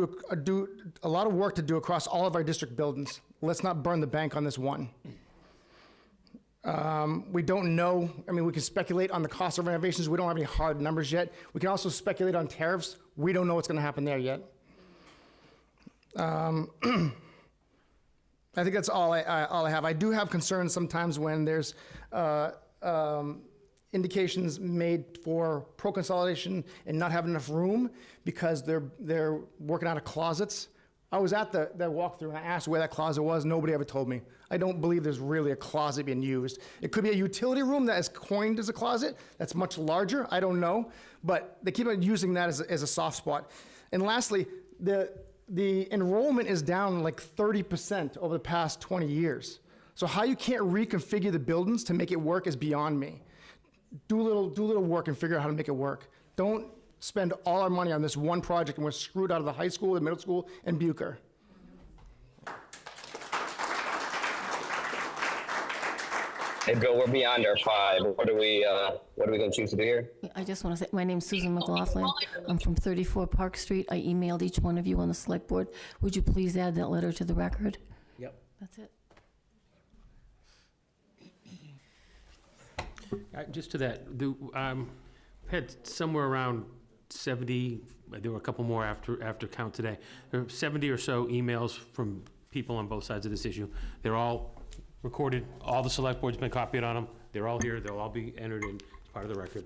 K: to do across all of our district buildings. Let's not burn the bank on this one. We don't know. I mean, we can speculate on the cost of renovations. We don't have any hard numbers yet. We can also speculate on tariffs. We don't know what's going to happen there yet. I think that's all I have. I do have concerns sometimes when there's indications made for pro-consolidation and not having enough room because they're working out of closets. I was at the walkthrough and I asked where that closet was. Nobody ever told me. I don't believe there's really a closet being used. It could be a utility room that is coined as a closet that's much larger. I don't know. But they keep on using that as a soft spot. And lastly, the enrollment is down like 30% over the past 20 years. So how you can't reconfigure the buildings to make it work is beyond me. Do a little work and figure out how to make it work. Don't spend all our money on this one project and we're screwed out of the high school, the middle school, and Bucher.
D: Hey, Bill, we're beyond our 5. What are we going to choose to do here?
M: I just want to say, my name's Susan McLaughlin. I'm from 34 Park Street. I emailed each one of you on the select board. Would you please add that letter to the record?
B: Yep.
M: That's it.
C: Just to that, had somewhere around 70, there were a couple more after count today. There were 70 or so emails from people on both sides of this issue. They're all recorded. All the select board's been copied on them. They're all here. They'll all be entered in as part of the record.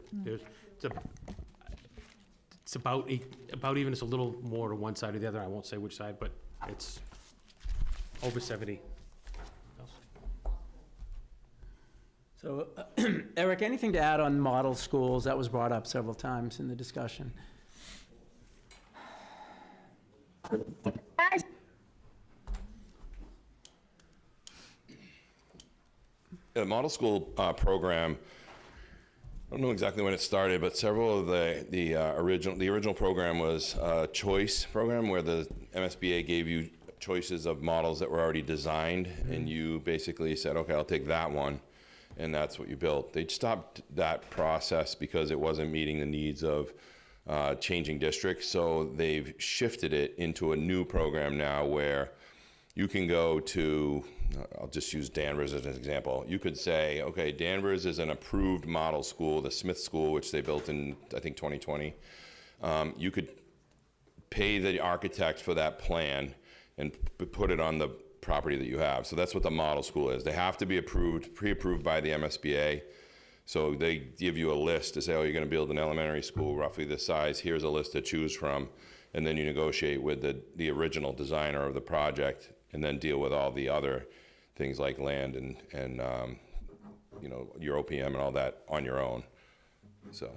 C: It's about even. It's a little more to one side or the other. I won't say which side, but it's over 70.
B: So, Eric, anything to add on model schools? That was brought up several times in the discussion.
N: The model school program, I don't know exactly when it started, but several of the original program was a choice program where the MSBA gave you choices of models that were already designed, and you basically said, okay, I'll take that one. And that's what you built. They stopped that process because it wasn't meeting the needs of changing districts. So they've shifted it into a new program now where you can go to, I'll just use Danvers as an example. You could say, okay, Danvers is an approved model school, the Smith School, which they built in, I think, 2020. You could pay the architect for that plan and put it on the property that you have. So that's what the model school is. They have to be approved, pre-approved by the MSBA. So they give you a list to say, oh, you're going to build an elementary school roughly this size. Here's a list to choose from. And then you negotiate with the original designer of the project and then deal with all the other things like land and you know, your OPM and all that on your own. So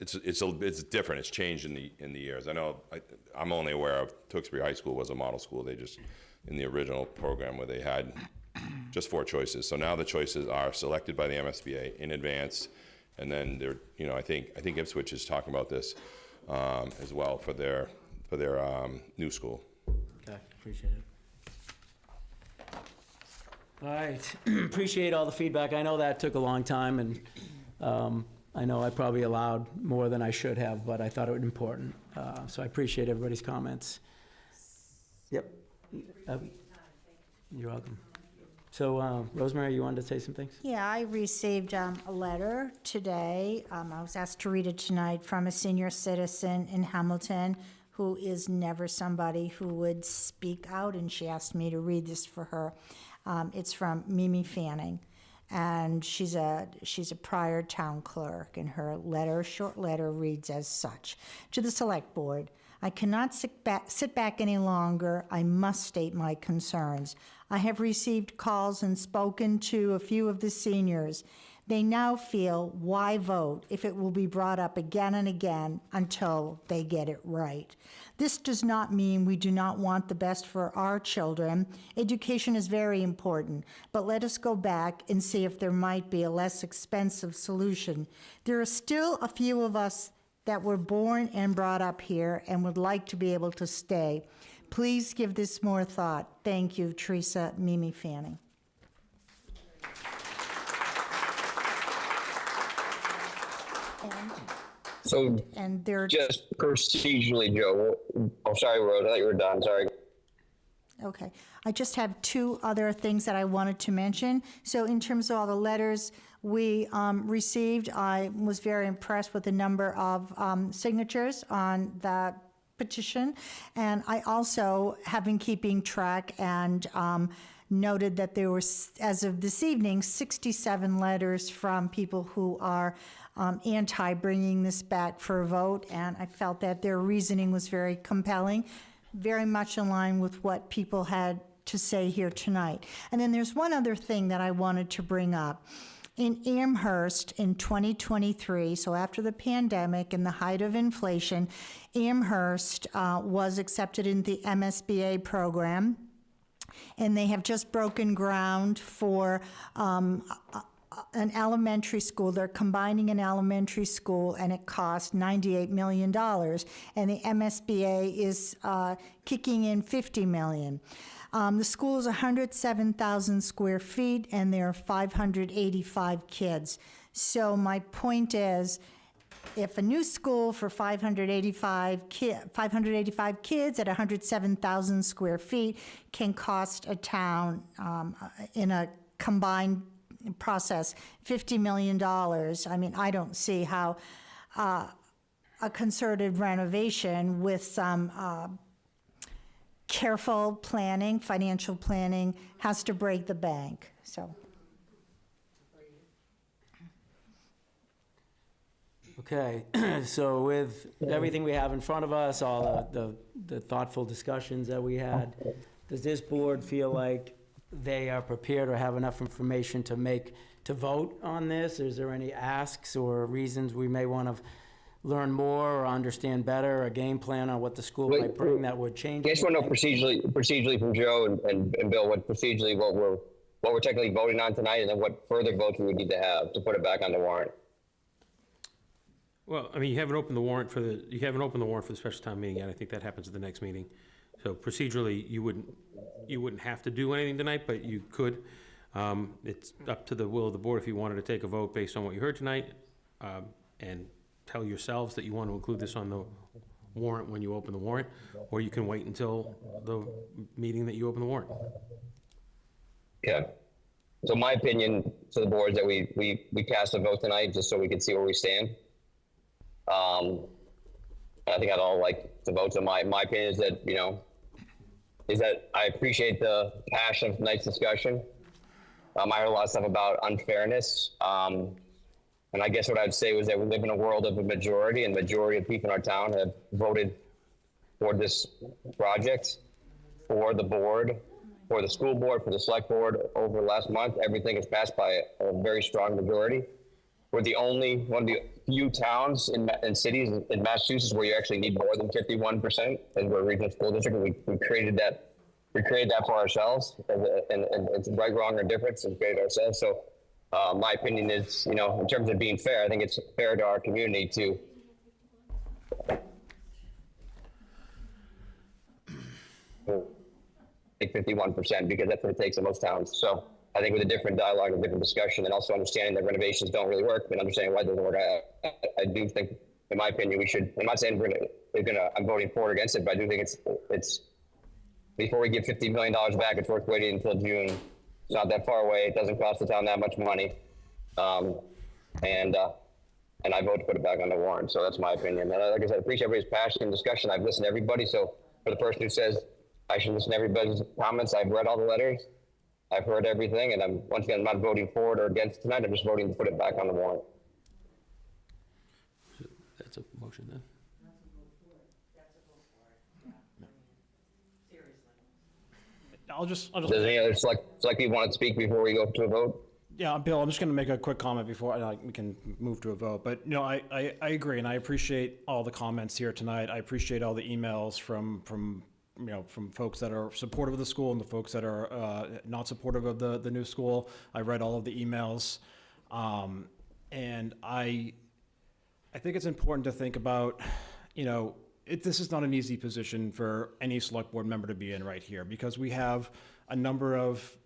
N: it's different. It's changed in the years. I know I'm only aware of Tewksbury High School was a model school. They just, in the original program where they had just 4 choices. So now the choices are selected by the MSBA in advance, and then they're, you know, I think Ipswich is talking about this as well for their new school.
B: Okay, appreciate it. All right, appreciate all the feedback. I know that took a long time, and I know I probably allowed more than I should have, but I thought it was important. So I appreciate everybody's comments. Yep. You're welcome. So, Rosemary, you wanted to say some things?
F: Yeah, I received a letter today. I was asked to read it tonight from a senior citizen in Hamilton who is never somebody who would speak out, and she asked me to read this for her. It's from Mimi Fanning, and she's a prior town clerk, and her letter, short letter, reads as such. To the Select Board, I cannot sit back any longer. I must state my concerns. I have received calls and spoken to a few of the seniors. They now feel, why vote if it will be brought up again and again until they get it right? This does not mean we do not want the best for our children. Education is very important, but let us go back and see if there might be a less expensive solution. There are still a few of us that were born and brought up here and would like to be able to stay. Please give this more thought. Thank you, Teresa Mimi Fanning.
D: So
F: And they're
D: just procedurally, Joe. Oh, sorry, Rose. I thought you were done. Sorry.
F: Okay. I just have 2 other things that I wanted to mention. So in terms of all the letters we received, I was very impressed with the number of signatures on the petition. And I also have been keeping track and noted that there were, as of this evening, 67 letters from people who are anti-bringing this back for a vote, and I felt that their reasoning was very compelling, very much in line with what people had to say here tonight. And then there's one other thing that I wanted to bring up. In Amherst in 2023, so after the pandemic and the height of inflation, Amherst was accepted in the MSBA program, and they have just broken ground for an elementary school. They're combining an elementary school, and it cost $98 million, and the MSBA is kicking in $50 million. The school is 107,000 square feet, and there are 585 kids. So my point is, if a new school for 585 kids at 107,000 square feet can cost a town in a combined process $50 million, I mean, I don't see how a concerted renovation with some careful planning, financial planning, has to break the bank. So.
B: Okay, so with everything we have in front of us, all the thoughtful discussions that we had, does this board feel like they are prepared or have enough information to vote on this? Is there any asks or reasons we may want to learn more or understand better, a game plan on what the school might bring that would change?
D: I just want to know procedurally from Joe and Bill, what we're technically voting on tonight, and then what further votes we would need to have to put it back on the warrant.
C: Well, I mean, you haven't opened the warrant for the special town meeting yet. I think that happens at the next meeting. So procedurally, you wouldn't have to do anything tonight, but you could. It's up to the will of the board if you wanted to take a vote based on what you heard tonight, and tell yourselves that you want to include this on the warrant when you open the warrant, or you can wait until the meeting that you open the warrant.
D: Okay. So my opinion to the board is that we cast a vote tonight just so we can see where we stand. I think I'd all like to vote. So my opinion is that, is that I appreciate the passion of tonight's discussion. I heard a lot of stuff about unfairness. And I guess what I'd say was that we live in a world of a majority, and the majority of people in our town have voted for this project, for the board, for the school board, for the select board over the last month. Everything is passed by a very strong majority. We're one of the few towns and cities in Massachusetts where you actually need more than 51% as we're a regional school district. We created that for ourselves, and it's right, wrong, or difference, and created ourselves. So my opinion is, in terms of being fair, I think it's fair to our community to take 51%, because that's what it takes in most towns. So I think with a different dialogue, a different discussion, and also understanding that renovations don't really work, and understanding why it doesn't work, I do think, in my opinion, we should. I'm not saying I'm voting for or against it, but I do think it's before we give $50 million back, it's worth waiting until June. It's not that far away. It doesn't cost the town that much money, and I vote to put it back on the warrant. So that's my opinion. And like I said, I appreciate everybody's passion and discussion. I've listened to everybody. So for the person who says I should listen to everybody's comments, I've read all the letters. I've heard everything, and once again, I'm not voting for it or against tonight. I'm just voting to put it back on the warrant.
C: That's a motion then.
A: Does
D: any other select people want to speak before we go to a vote?
A: Yeah, Bill, I'm just going to make a quick comment before we can move to a vote. But, I agree, and I appreciate all the comments here tonight. I appreciate all the emails from folks that are supportive of the school and the folks that are not supportive of the new school. I read all of the emails. And I think it's important to think about, this is not an easy position for any select board member to be in right here, because we have a number of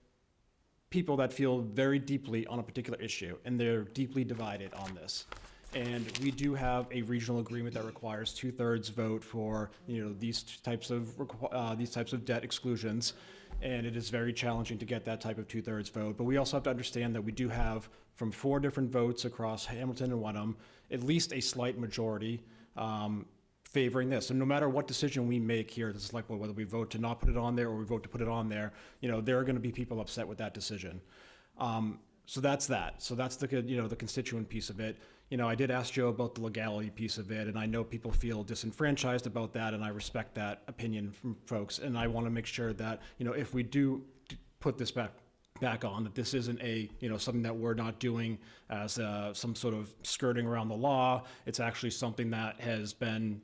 A: people that feel very deeply on a particular issue, and they're deeply divided on this. And we do have a regional agreement that requires 2/3 vote for these types of debt exclusions, and it is very challenging to get that type of 2/3 vote. But we also have to understand that we do have, from 4 different votes across Hamilton and Wenham, at least a slight majority favoring this. And no matter what decision we make here at the select board, whether we vote to not put it on there or we vote to put it on there, there are going to be people upset with that decision. So that's that. So that's the the constituent piece of it. I did ask Joe about the legality piece of it, and I know people feel disenfranchised about that, and I respect that opinion from folks. And I want to make sure that if we do put this back on, that this isn't something that we're not doing as some sort of skirting around the law. It's actually something that has been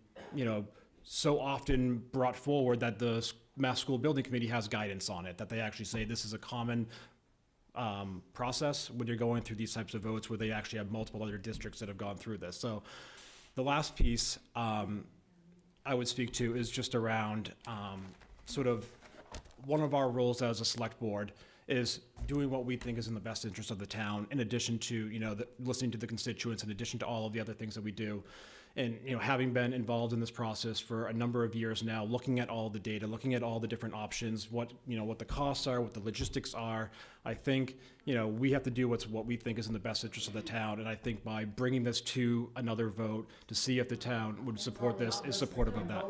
A: so often brought forward that the Mass School Building Committee has guidance on it, that they actually say this is a common process when you're going through these types of votes, where they actually have multiple other districts that have gone through this. So the last piece I would speak to is just around sort of one of our roles as a select board is doing what we think is in the best interest of the town, in addition to listening to the constituents, in addition to all of the other things that we do. And having been involved in this process for a number of years now, looking at all the data, looking at all the different options, what the costs are, what the logistics are, I think we have to do what we think is in the best interest of the town. And I think by bringing this to another vote to see if the town would support this is supportive of that.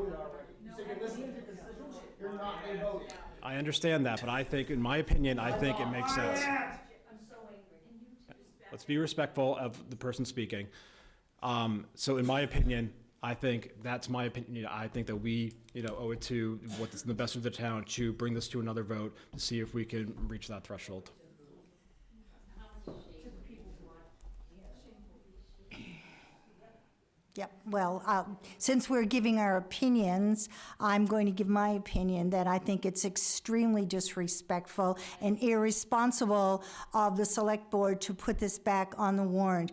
A: I understand that, but I think, in my opinion, I think it makes sense. Let's be respectful of the person speaking. So in my opinion, I think that's my opinion. I think that we, owe it to what's in the best of the town to bring this to another vote to see if we can reach that threshold.
F: Yep, well, since we're giving our opinions, I'm going to give my opinion that I think it's extremely disrespectful and irresponsible of the select board to put this back on the warrant.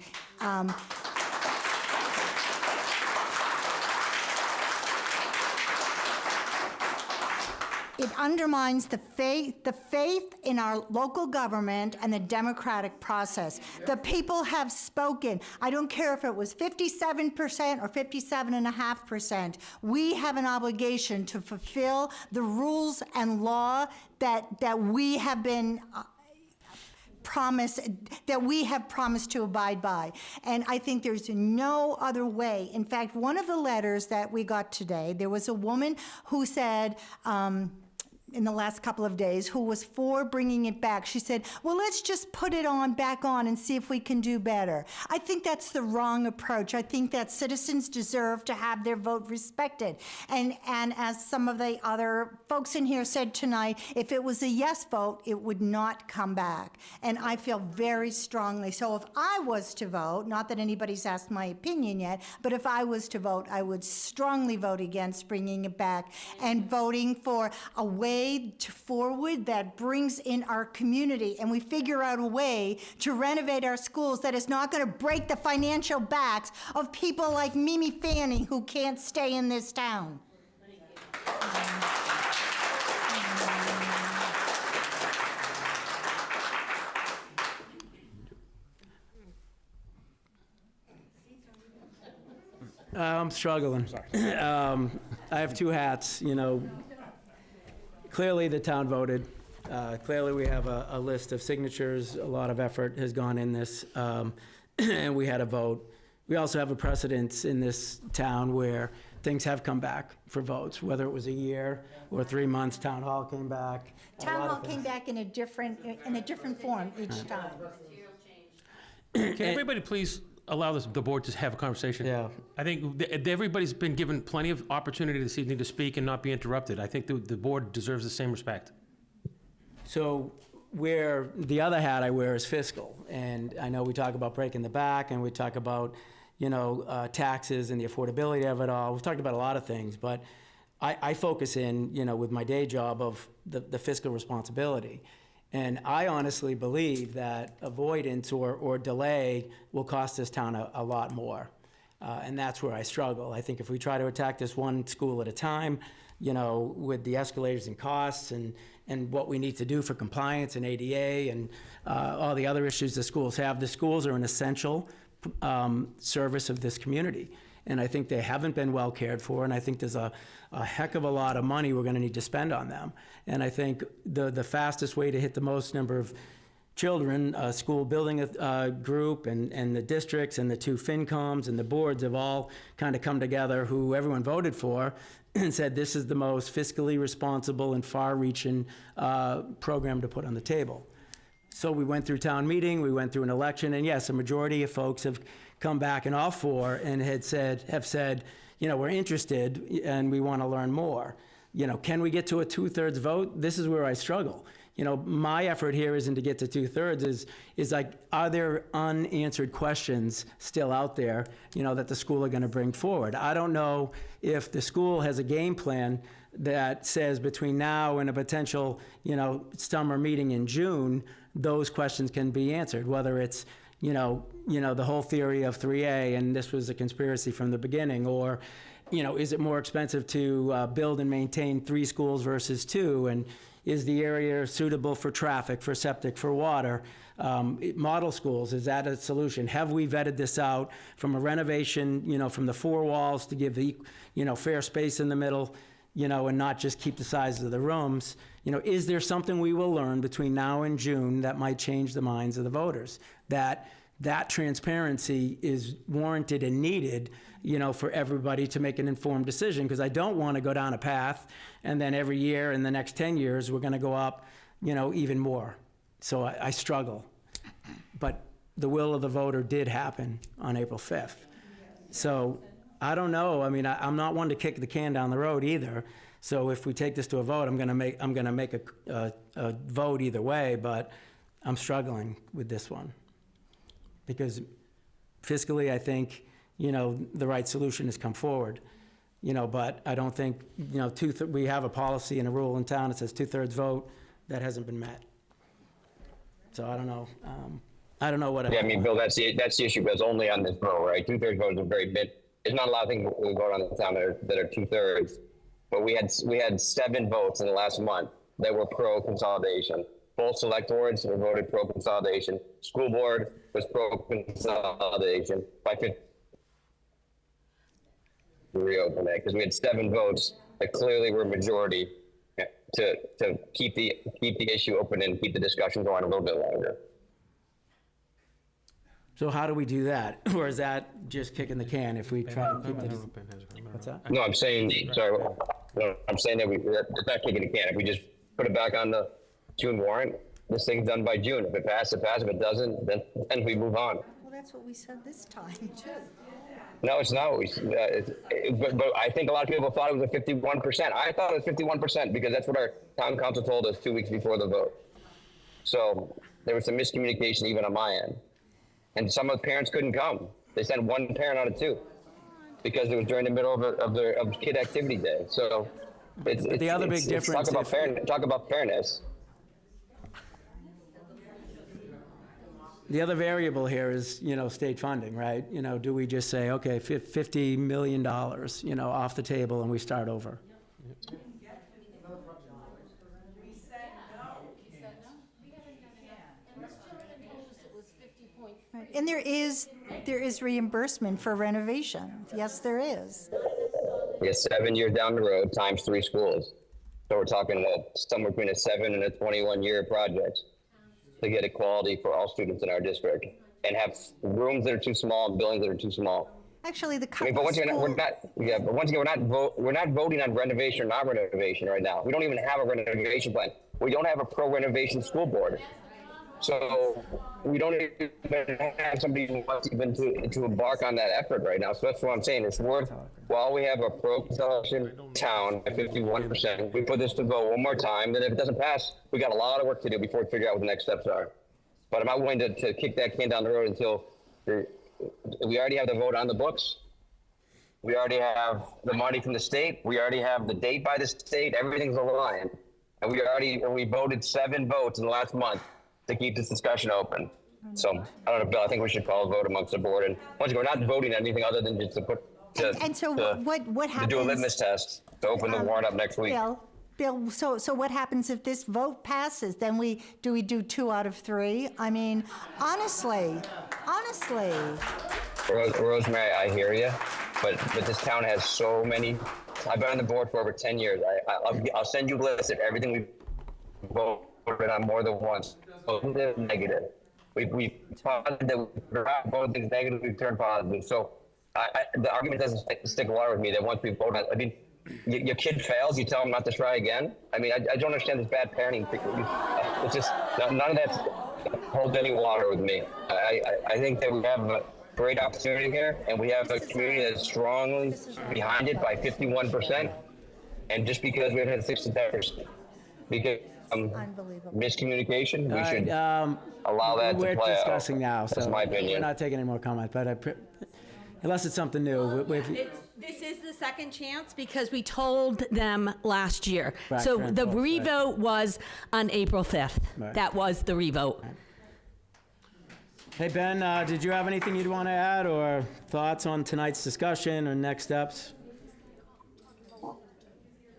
F: It undermines the faith in our local government and the democratic process. The people have spoken. I don't care if it was 57% or 57.5%. We have an obligation to fulfill the rules and law that we have been promised to abide by. And I think there's no other way. In fact, one of the letters that we got today, there was a woman who said, in the last couple of days who was for bringing it back. She said, well, let's just put it back on and see if we can do better. I think that's the wrong approach. I think that citizens deserve to have their vote respected. And as some of the other folks in here said tonight, if it was a yes vote, it would not come back. And I feel very strongly. So if I was to vote, not that anybody's asked my opinion yet, but if I was to vote, I would strongly vote against bringing it back and voting for a way forward that brings in our community, and we figure out a way to renovate our schools that is not going to break the financial backs of people like Mimi Fanning who can't stay in this town.
B: I'm struggling. I have two hats, you know. Clearly, the town voted. Clearly, we have a list of signatures. A lot of effort has gone in this, and we had a vote. We also have a precedence in this town where things have come back for votes, whether it was a year or 3 months. Town hall came back.
F: Town hall came back in a different form each time.
C: Can everybody please allow the board to have a conversation?
B: Yeah.
C: I think everybody's been given plenty of opportunity this evening to speak and not be interrupted. I think the board deserves the same respect.
B: So where the other hat I wear is fiscal, and I know we talk about breaking the back, and we talk about, you know, taxes and the affordability of it all. We've talked about a lot of things, but I focus in, you know, with my day job of the fiscal responsibility. And I honestly believe that avoidance or delay will cost this town a lot more. And that's where I struggle. I think if we try to attack this one school at a time, you know, with the escalators in costs and what we need to do for compliance and ADA and all the other issues the schools have, the schools are an essential service of this community. And I think they haven't been well cared for, and I think there's a heck of a lot of money we're gonna need to spend on them. And I think the fastest way to hit the most number of children, school building group and the districts and the two FinComs and the boards have all kind of come together, who everyone voted for, and said this is the most fiscally responsible and far-reaching program to put on the table. So we went through town meeting, we went through an election, and yes, a majority of folks have come back in all four and have said, you know, we're interested and we want to learn more. You know, can we get to a 2/3 vote? This is where I struggle. You know, my effort here isn't to get to 2/3, is like, are there unanswered questions still out there, you know, that the school are going to bring forward? I don't know if the school has a game plan that says between now and a potential, you know, summer meeting in June, those questions can be answered, whether it's, you know, the whole theory of 3A, and this was a conspiracy from the beginning, or, you know, is it more expensive to build and maintain 3 schools versus 2, and is the area suitable for traffic, for septic, for water? Model schools, is that a solution? Have we vetted this out from a renovation, you know, from the 4 walls to give the, you know, fair space in the middle, you know, and not just keep the size of the rooms? You know, is there something we will learn between now and June that might change the minds of the voters? That transparency is warranted and needed, you know, for everybody to make an informed decision, because I don't want to go down a path and then every year in the next 10 years, we're going to go up, you know, even more. So I struggle. But the will of the voter did happen on April 5th. So I don't know. I mean, I'm not one to kick the can down the road either. So if we take this to a vote, I'm going to make a vote either way, but I'm struggling with this one. Because fiscally, I think, you know, the right solution has come forward, you know, but I don't think, you know, we have a policy and a rule in town that says 2/3 vote. That hasn't been met. So I don't know. I don't know what.
D: Yeah, I mean, Bill, that's the issue, because only on this vote, right? 2/3 votes are very bit. There's not a lot of things we vote on in the town that are 2/3, but we had 7 votes in the last month that were pro consolidation. Both select boards were voted pro consolidation. School board was pro consolidation. By 50, reopen it, because we had 7 votes that clearly were majority to keep the issue open and keep the discussion going a little bit longer.
B: So how do we do that? Or is that just kicking the can if we try to keep it? What's that?
D: No, I'm saying, sorry. No, I'm saying that it's not kicking the can. If we just put it back on the June warrant. This thing's done by June. If it passes, it passes. If it doesn't, then we move on.
F: Well, that's what we said this time, too.
D: No, it's not. But I think a lot of people thought it was a 51%. I thought it was 51% because that's what our town council told us 2 weeks before the vote. So there was some miscommunication even on my end. And some of the parents couldn't come. They sent one parent out of two because it was during the middle of kid activity day. So it's
B: The other big difference
D: talk about fairness.
B: The other variable here is, state funding, right? Do we just say, okay, $50 million, off the table and we start over?
F: And there is reimbursement for renovation. Yes, there is.
D: Yes, 7 years down the road times 3 schools. So we're talking somewhere between a 7 and a 21-year project to get equality for all students in our district and have rooms that are too small and buildings that are too small.
F: Actually, the
D: but once again, we're not voting on renovation or not renovation right now. We don't even have a renovation plan. We don't have a pro-renovation school board. So we don't even have somebody who wants even to embark on that effort right now. So that's what I'm saying. It's worth, while we have a pro-consumption town at 51%, we put this to vote one more time. Then if it doesn't pass, we got a lot of work to do before we figure out what the next steps are. But I'm not willing to kick that can down the road until we already have the vote on the books. We already have the money from the state. We already have the date by the state. Everything's aligned. And we voted 7 votes in the last month to keep this discussion open. So I don't know, Bill, I think we should call a vote amongst the board. And once again, we're not voting on anything other than just to put,
F: And so what happens?
D: to do a litmus test to open the warrant up next week.
F: Bill, so what happens if this vote passes? Then do we do 2 out of 3? I mean, honestly.
D: Rosemary, I hear you, but this town has so many. I've been on the board for over 10 years. I'll send you a list of everything we voted on more than once. Positive, negative. We both things negative, we turn positive. So the argument doesn't stick water with me that once we vote on, I mean, your kid fails, you tell them not to try again. I mean, I don't understand this bad parenting. It's just none of that holds any water with me. I think that we have a great opportunity here, and we have a community that's strongly behind it by 51%. And just because we've had 67%, because miscommunication, we should allow that to play out.
B: We're discussing now, so
D: that's my opinion.
B: We're not taking any more comment, but unless it's something new.
L: This is the second chance because we told them last year.
B: Back
L: So
B: and
L: the
B: forth,
L: revote was on April 5th.
B: Right.
L: That was the revote.
B: Hey, Ben, did you have anything you'd want to add or thoughts on tonight's discussion or next steps?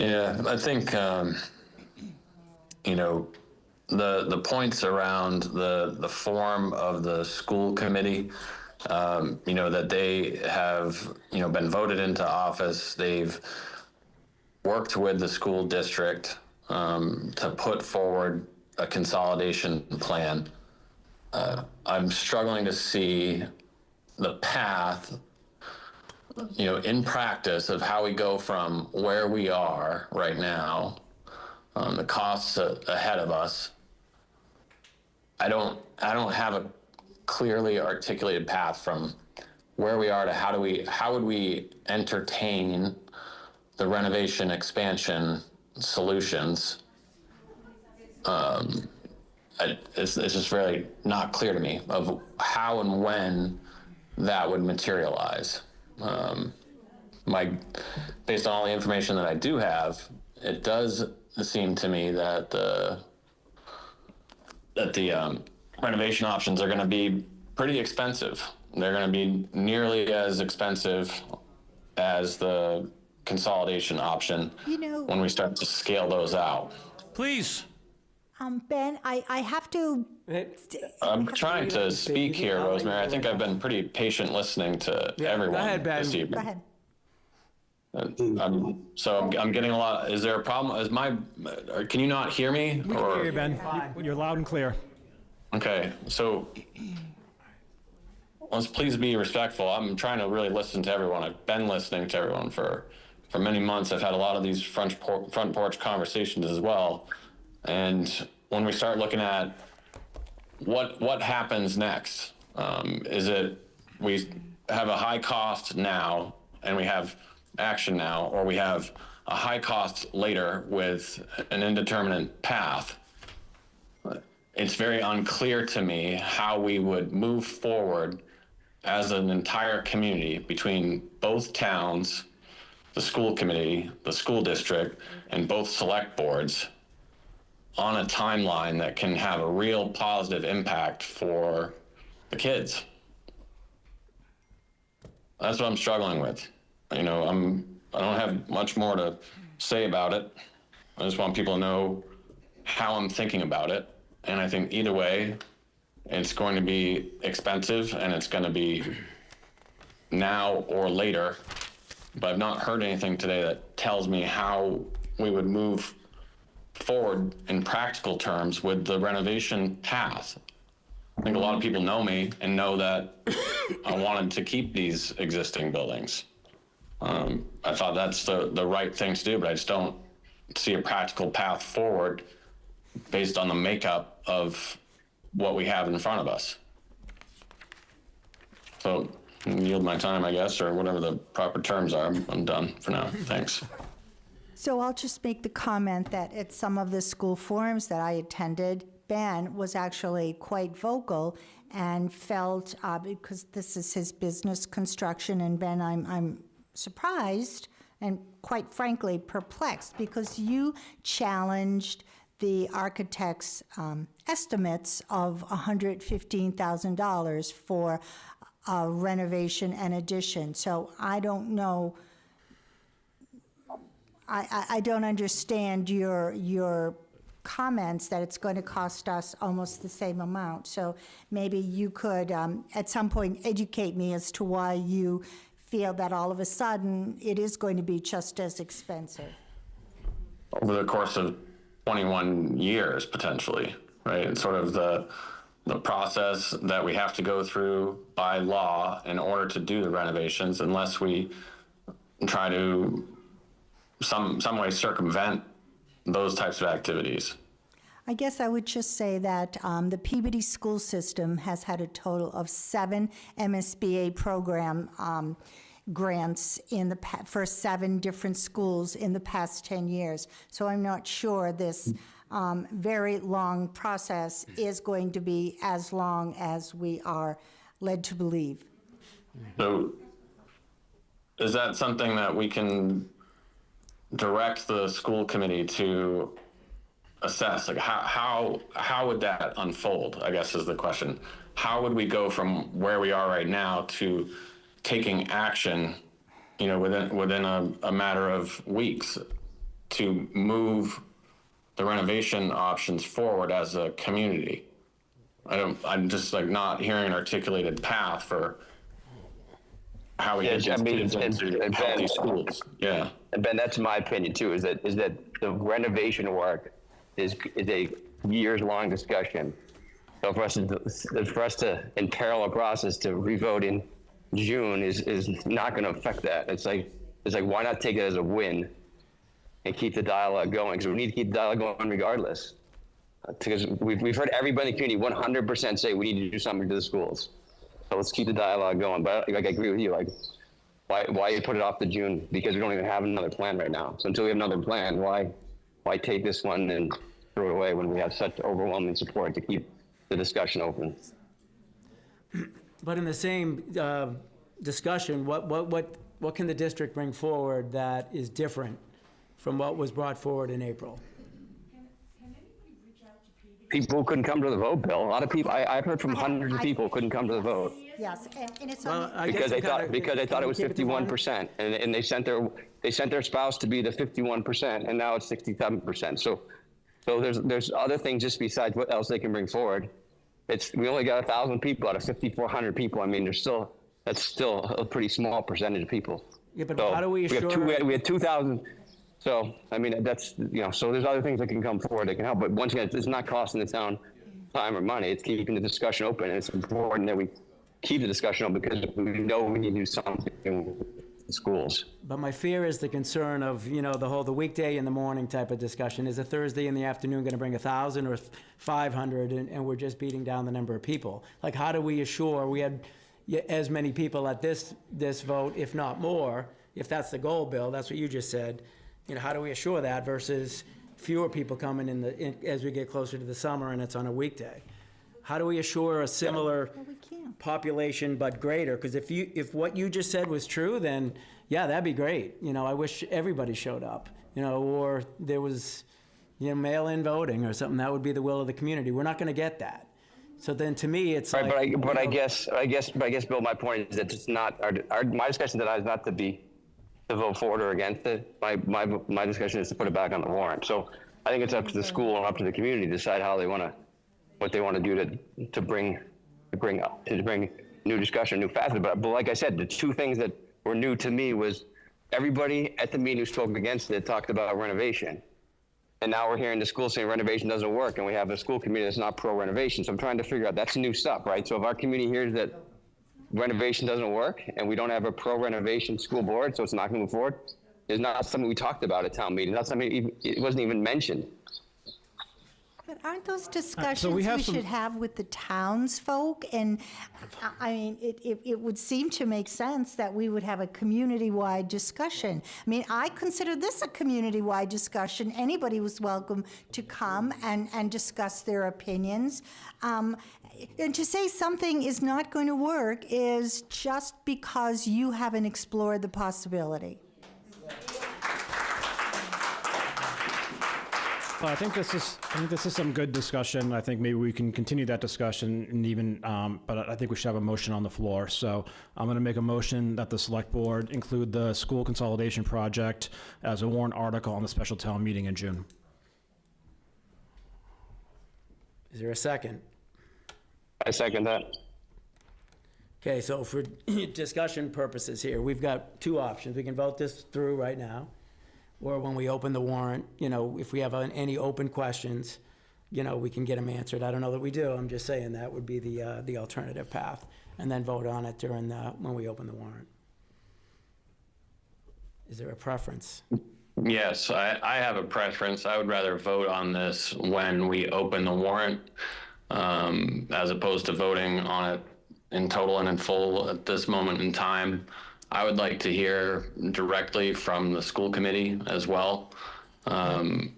E: Yeah, I think, the points around the form of the school committee, that they have, been voted into office. They've worked with the school district to put forward a consolidation plan. I'm struggling to see the path, in practice of how we go from where we are right now, the costs ahead of us. I don't have a clearly articulated path from where we are to how would we entertain the renovation expansion solutions. It's just really not clear to me of how and when that would materialize. Based on all the information that I do have, it does seem to me that the renovation options are going to be pretty expensive. They're going to be nearly as expensive as the consolidation option when we start to scale those out.
A: Please.
F: Ben, I have to.
E: I'm trying to speak here, Rosemary. I think I've been pretty patient listening to everyone
B: go ahead, Ben.
E: this evening.
F: Go ahead.
E: I'm getting a lot. Is there a problem? Can you not hear me?
A: We can hear you, Ben. You're loud and clear.
E: Okay, so let's please be respectful. I'm trying to really listen to everyone. I've been listening to everyone for many months. I've had a lot of these front porch conversations as well. And when we start looking at what happens next, is it we have a high cost now and we have action now, or we have a high cost later with an indeterminate path? It's very unclear to me how we would move forward as an entire community between both towns, the school committee, the school district, and both select boards on a timeline that can have a real positive impact for the kids. That's what I'm struggling with. You know, I don't have much more to say about it. I just want people to know how I'm thinking about it. And I think either way, it's going to be expensive and it's going to be now or later. But I've not heard anything today that tells me how we would move forward in practical terms with the renovation path. I think a lot of people know me and know that I wanted to keep these existing buildings. I thought that's the right thing to do, but I just don't see a practical path forward based on the makeup of what we have in front of us. So I yield my time, I guess, or whatever the proper terms are. I'm done for now. Thanks.
F: So I'll just make the comment that at some of the school forums that I attended, Ben was actually quite vocal and felt, because this is his business, construction, and Ben, I'm surprised and quite frankly perplexed because you challenged the architect's estimates of $115,000 for renovation and addition. So I don't know, I don't understand your comments that it's going to cost us almost the same amount. So maybe you could at some point educate me as to why you feel that all of a sudden it is going to be just as expensive.
E: Over the course of 21 years, potentially, right? It's sort of the process that we have to go through by law in order to do the renovations, unless we try to some way circumvent those types of activities.
F: I guess I would just say that the Peabody school system has had a total of 7 MSBA program grants for 7 different schools in the past 10 years. So I'm not sure this very long process is going to be as long as we are led to believe.
E: So is that something that we can direct the school committee to assess? Like how would that unfold, I guess is the question. How would we go from where we are right now to taking action, you know, within a matter of weeks to move the renovation options forward as a community? I'm just like not hearing an articulated path for how we get these kids into healthy schools. Yeah.
D: And Ben, that's my opinion too, is that the renovation work is a years-long discussion. So for us to in parallel process to revote in June is not going to affect that. It's like why not take it as a win and keep the dialogue going? Because we need to keep the dialogue going regardless. Because we've heard everybody in the community 100% say we need to do something to the schools. So let's keep the dialogue going. But like, I agree with you. Like, why you put it off to June? Because we don't even have another plan right now. So until we have another plan, why take this one and throw it away when we have such overwhelming support to keep the discussion open?
B: But in the same discussion, what can the district bring forward that is different from what was brought forward in April?
D: People couldn't come to the vote, Bill. A lot of people, I've heard from hundreds of people couldn't come to the vote.
F: Yes, and it's
D: Because they thought it was 51%, and they sent their spouse to be the 51%, and now it's 67%. So there's other things just besides what else they can bring forward. We only got 1,000 people out of 5,400 people. I mean, that's still a pretty small percentage of people.
B: Yeah, but how do we assure?
D: We had 2,000. So I mean, that's So there's other things that can come forward that can help. But once again, it's not costing the town time or money. It's keeping the discussion open, and it's important that we keep the discussion open because we know we need to do something with schools.
B: But my fear is the concern of, the weekday in the morning type of discussion. Is a Thursday in the afternoon going to bring 1,000 or 500, and we're just beating down the number of people? Like, how do we assure we had as many people at this vote, if not more, if that's the goal, Bill, that's what you just said. How do we assure that versus fewer people coming as we get closer to the summer and it's on a weekday? How do we assure a similar population but greater? Because if what you just said was true, then yeah, that'd be great. I wish everybody showed up, or there was, mail-in voting or something. That would be the will of the community. We're not going to get that. So then to me, it's
D: Right,
B: like.
D: but I guess, Bill, my point is that it's not, my discussion tonight is not to vote for it or against it. My discussion is to put it back on the warrant. So I think it's up to the school and up to the community to decide what they want to do to bring new discussion, new facet. But like I said, the two things that were new to me was everybody at the meeting who spoke against it talked about renovation. And now we're hearing the school saying renovation doesn't work, and we have a school committee that's not pro-renovation. So I'm trying to figure out, that's new stuff, right? So if our community hears that renovation doesn't work, and we don't have a pro-renovation school board, so it's not going to move forward, it's not something we talked about at town meeting. Not something, it wasn't even mentioned.
F: But aren't those discussions
A: we
F: we
A: have some-
F: should have with the townsfolk? And I mean, it would seem to make sense that we would have a community-wide discussion. I mean, I consider this a community-wide discussion. Anybody was welcome to come and discuss their opinions. And to say something is not going to work is just because you haven't explored the possibility.
A: Well, I think this is some good discussion. I think maybe we can continue that discussion and even, but I think we should have a motion on the floor. So I'm going to make a motion that the select board include the school consolidation project as a warrant article on the special town meeting in June.
B: Is there a second?
D: I second that.
B: Okay, so for discussion purposes here, we've got two options. We can vote this through right now, or when we open the warrant, if we have any open questions, we can get them answered. I don't know that we do. I'm just saying that would be the alternative path, and then vote on it when we open the warrant. Is there a preference?
E: Yes, I have a preference. I would rather vote on this when we open the warrant, as opposed to voting on it in total and in full at this moment in time. I would like to hear directly from the school committee as well. It's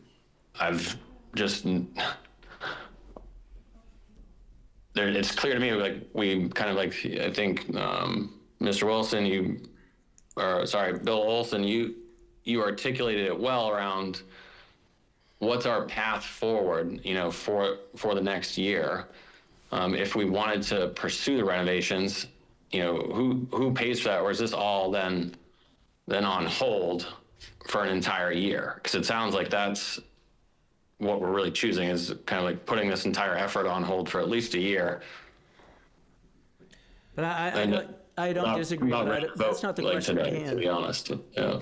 E: clear to me, I think, Mr. Wilson, Bill Olson, you articulated it well around what's our path forward, for the next year. If we wanted to pursue the renovations, who pays for that, or is this all then on hold for an entire year? Because it sounds like that's what we're really choosing, is kind of like putting this entire effort on hold for at least a year.
B: But I don't disagree. That's not the question at hand.
E: To be honest, yeah.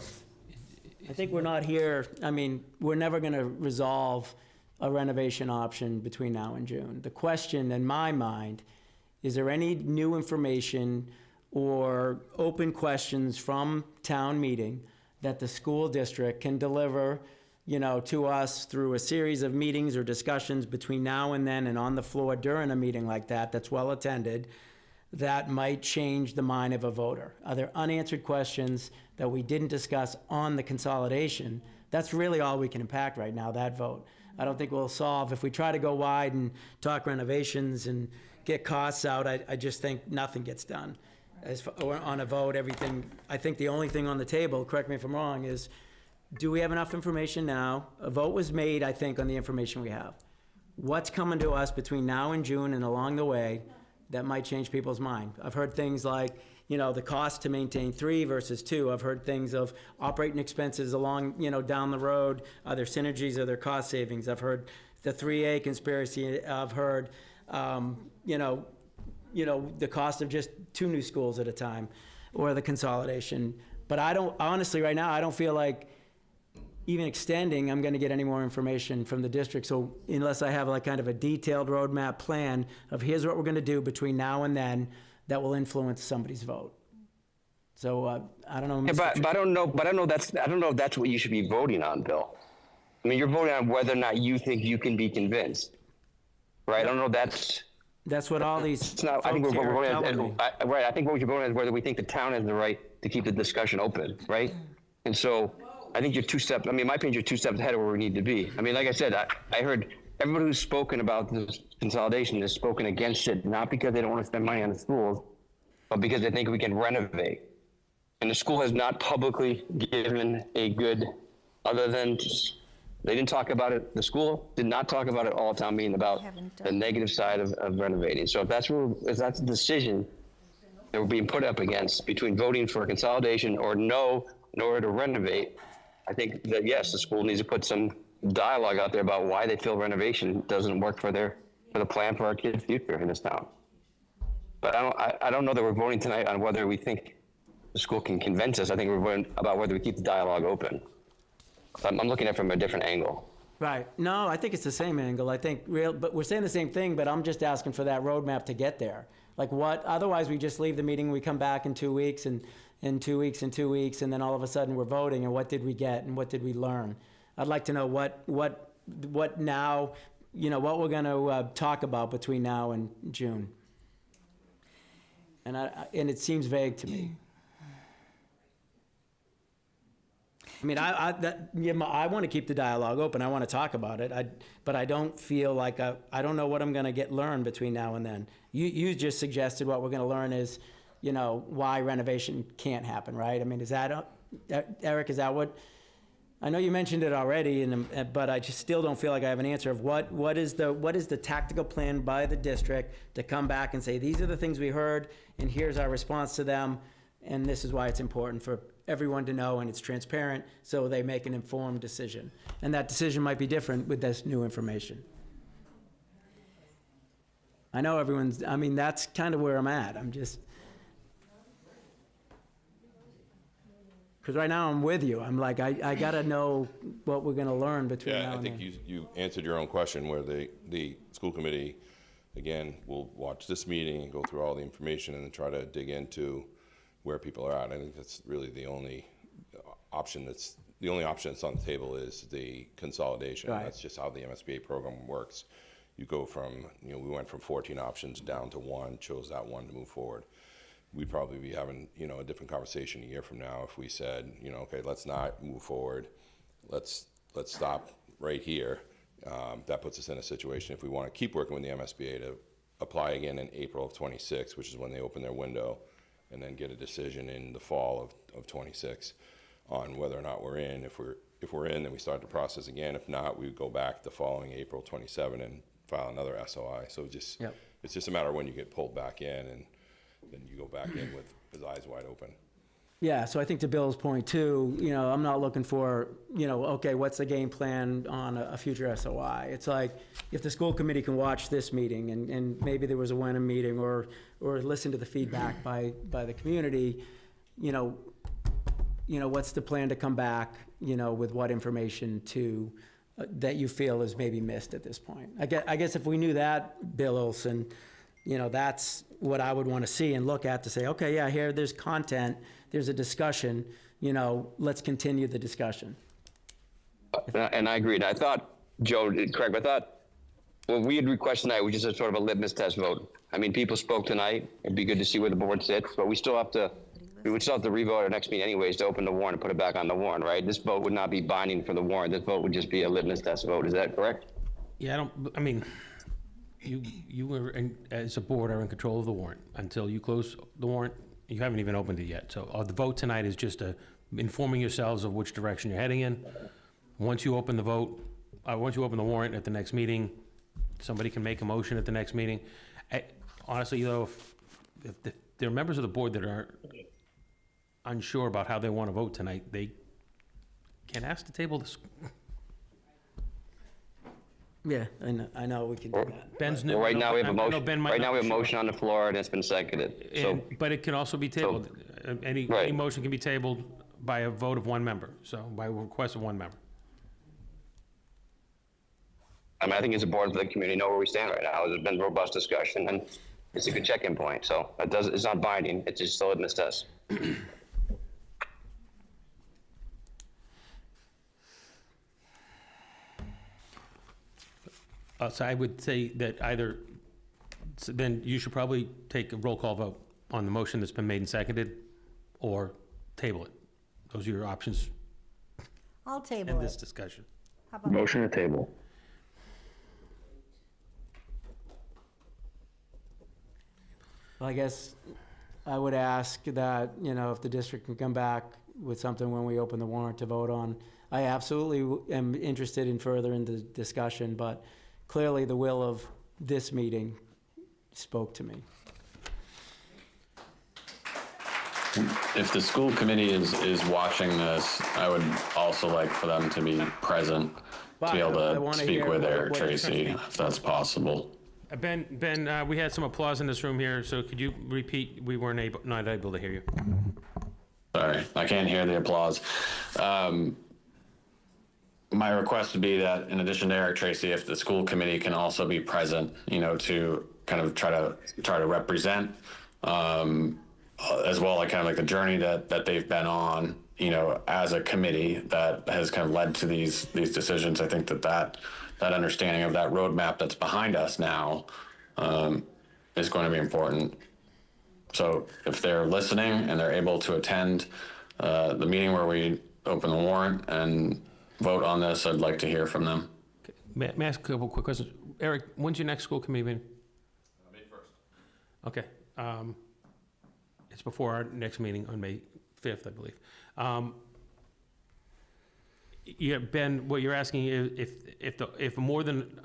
B: I think we're not here, we're never going to resolve a renovation option between now and June. The question in my mind, is there any new information or open questions from town meeting that the school district can deliver, to us through a series of meetings or discussions between now and then and on the floor during a meeting like that, that's well attended, that might change the mind of a voter? Are there unanswered questions that we didn't discuss on the consolidation? That's really all we can impact right now, that vote. I don't think we'll solve, if we try to go wide and talk renovations and get costs out, I just think nothing gets done. On a vote, everything, I think the only thing on the table, correct me if I'm wrong, is do we have enough information now? A vote was made, I think, on the information we have. What's coming to us between now and June and along the way that might change people's mind? I've heard things like, the cost to maintain 3 versus 2. I've heard things of operating expenses along, down the road. Are there synergies? Are there cost savings? I've heard the 3A conspiracy. I've heard, the cost of just 2 new schools at a time, or the consolidation. But honestly, right now, I don't feel like even extending, I'm going to get any more information from the district. So unless I have kind of a detailed roadmap plan of here's what we're going to do between now and then, that will influence somebody's vote. So I don't know.
D: Yeah,
B: Mr.
D: but I don't know if that's what you should be voting on, Bill. I mean, you're voting on whether or not you think you can be convinced, right? I don't know if
B: That's what all these
D: it's not, I think
B: folks
D: we're
B: here are
D: voting
B: telling me.
D: right. I think what you're voting on is whether we think the town has the right to keep the discussion open, right? And so I think in my opinion, you're 2 steps ahead of where we need to be. I mean, like I said, I heard everybody who's spoken about this consolidation has spoken against it, not because they don't want to spend money on the schools, but because they think we can renovate. And the school has not publicly given a good, other than they didn't talk about it. The school did not talk about it all town meeting about the negative side of renovating. So if that's a decision that we're being put up against between voting for consolidation or no in order to renovate, I think that yes, the school needs to put some dialogue out there about why they feel renovation doesn't work for the plan for our kids' future in this town. But I don't know that we're voting tonight on whether we think the school can convince us. I think we're voting about whether we keep the dialogue open. I'm looking at it from a different angle.
B: Right. No, I think it's the same angle. I think but we're saying the same thing, but I'm just asking for that roadmap to get there. Like what, otherwise we just leave the meeting, we come back in 2 weeks and in 2 weeks and 2 weeks, and then all of a sudden we're voting, and what did we get and what did we learn? I'd like to know what now, what we're going to talk about between now and June. And it seems vague to me. I mean, I want to keep the dialogue open. I want to talk about it. But I don't feel like I don't know what I'm going to learn between now and then. You just suggested what we're going to learn is, why renovation can't happen, right? I mean, is that Eric? Is that what? I know you mentioned it already, but I just still don't feel like I have an answer of what is the tactical plan by the district to come back and say these are the things we heard, and here's our response to them, and this is why it's important for everyone to know, and it's transparent, so they make an informed decision. And that decision might be different with this new information. I know that's kind of where I'm at. I'm just, because right now I'm with you. I'm like, I gotta know what we're gonna learn between now and then.
N: I think you answered your own question where the school committee, again, will watch this meeting and go through all the information and then try to dig into where people are at. I think that's really the only option that's on the table is the consolidation.
B: Right.
N: That's just how the MSBA program works. You go from, we went from 14 options down to 1, chose that one to move forward. We'd probably be having, a different conversation a year from now if we said, okay, let's not move forward. Let's stop right here. That puts us in a situation if we want to keep working with the MSBA to apply again in April of 26, which is when they open their window, and then get a decision in the fall of 26 on whether or not we're in. If we're in, then we start the process again. If not, we go back the following April 27 and file another SOI. So it's just a matter of when you get pulled back in, and then you go back in with eyes wide open.
B: Yeah, so I think to Bill's point too, I'm not looking for, okay, what's the game plan on a future SOI? It's like, if the school committee can watch this meeting and maybe there was a Wenham meeting or listen to the feedback by the community, what's the plan to come back, with what information to, that you feel is maybe missed at this point? I guess if we knew that, Bill Olson, that's what I would want to see and look at to say, okay, yeah, here, there's content, there's a discussion, let's continue the discussion.
D: And I agreed. I thought, Joe, correct, but I thought what we had requested tonight was just a sort of a litmus test vote. I mean, people spoke tonight. It'd be good to see where the board sits, but we would still have to revote our next meeting anyways to open the warrant and put it back on the warrant, right? This vote would not be binding for the warrant. This vote would just be a litmus test vote. Is that correct?
C: Yeah, you were, as a board, are in control of the warrant. Until you close the warrant, you haven't even opened it yet. So the vote tonight is just informing yourselves of which direction you're heading in. Once you open the warrant at the next meeting, somebody can make a motion at the next meeting. Honestly, though, if there are members of the board that are unsure about how they want to vote tonight, they can ask to table this.
B: Yeah, I know we can do that.
C: Ben's new.
D: Well, right now we have a
C: I know
D: motion.
C: Ben might
D: Right
C: not
D: now we have a
C: be sure.
D: motion on the floor and it's been seconded. So
C: But it can also be tabled. Any motion can be tabled by a vote of one member, so by request of one member.
D: I think as a board, the community know where we stand right now. There's been robust discussion and it's a good check-in point. So it's not binding. It's just a litmus test.
C: So I would say that either, so then you should probably take a roll call vote on the motion that's been made and seconded, or table it. Those are your options
F: I'll table
C: in this
F: it.
C: discussion.
F: How about
D: Motion to table.
B: Well, I guess I would ask that, if the district can come back with something when we open the warrant to vote on. I absolutely am interested in furthering the discussion, but clearly the will of this meeting spoke to me.
E: If the school committee is watching this, I would also like for them to be present, to be able
B: I
E: to
B: wanna
E: speak
B: hear
E: with
B: what-
E: Eric
B: what-
E: Tracy, if that's possible.
C: Ben, we had some applause in this room here, so could you repeat? We weren't not able to hear you.
E: Sorry, I can't hear the applause. My request would be that in addition to Eric Tracy, if the school committee can also be present, to kind of try to represent, as well, like kind of like the journey that they've been on, as a committee that has kind of led to these decisions. I think that understanding of that roadmap that's behind us now is going to be important. So if they're listening and they're able to attend the meeting where we open the warrant and vote on this, I'd like to hear from them.
C: May I ask a couple quick questions? Eric, when's your next school committee meeting?
N: May 1st.
C: Okay. It's before our next meeting on May 5th, I believe. Yeah, Ben, what you're asking is if more than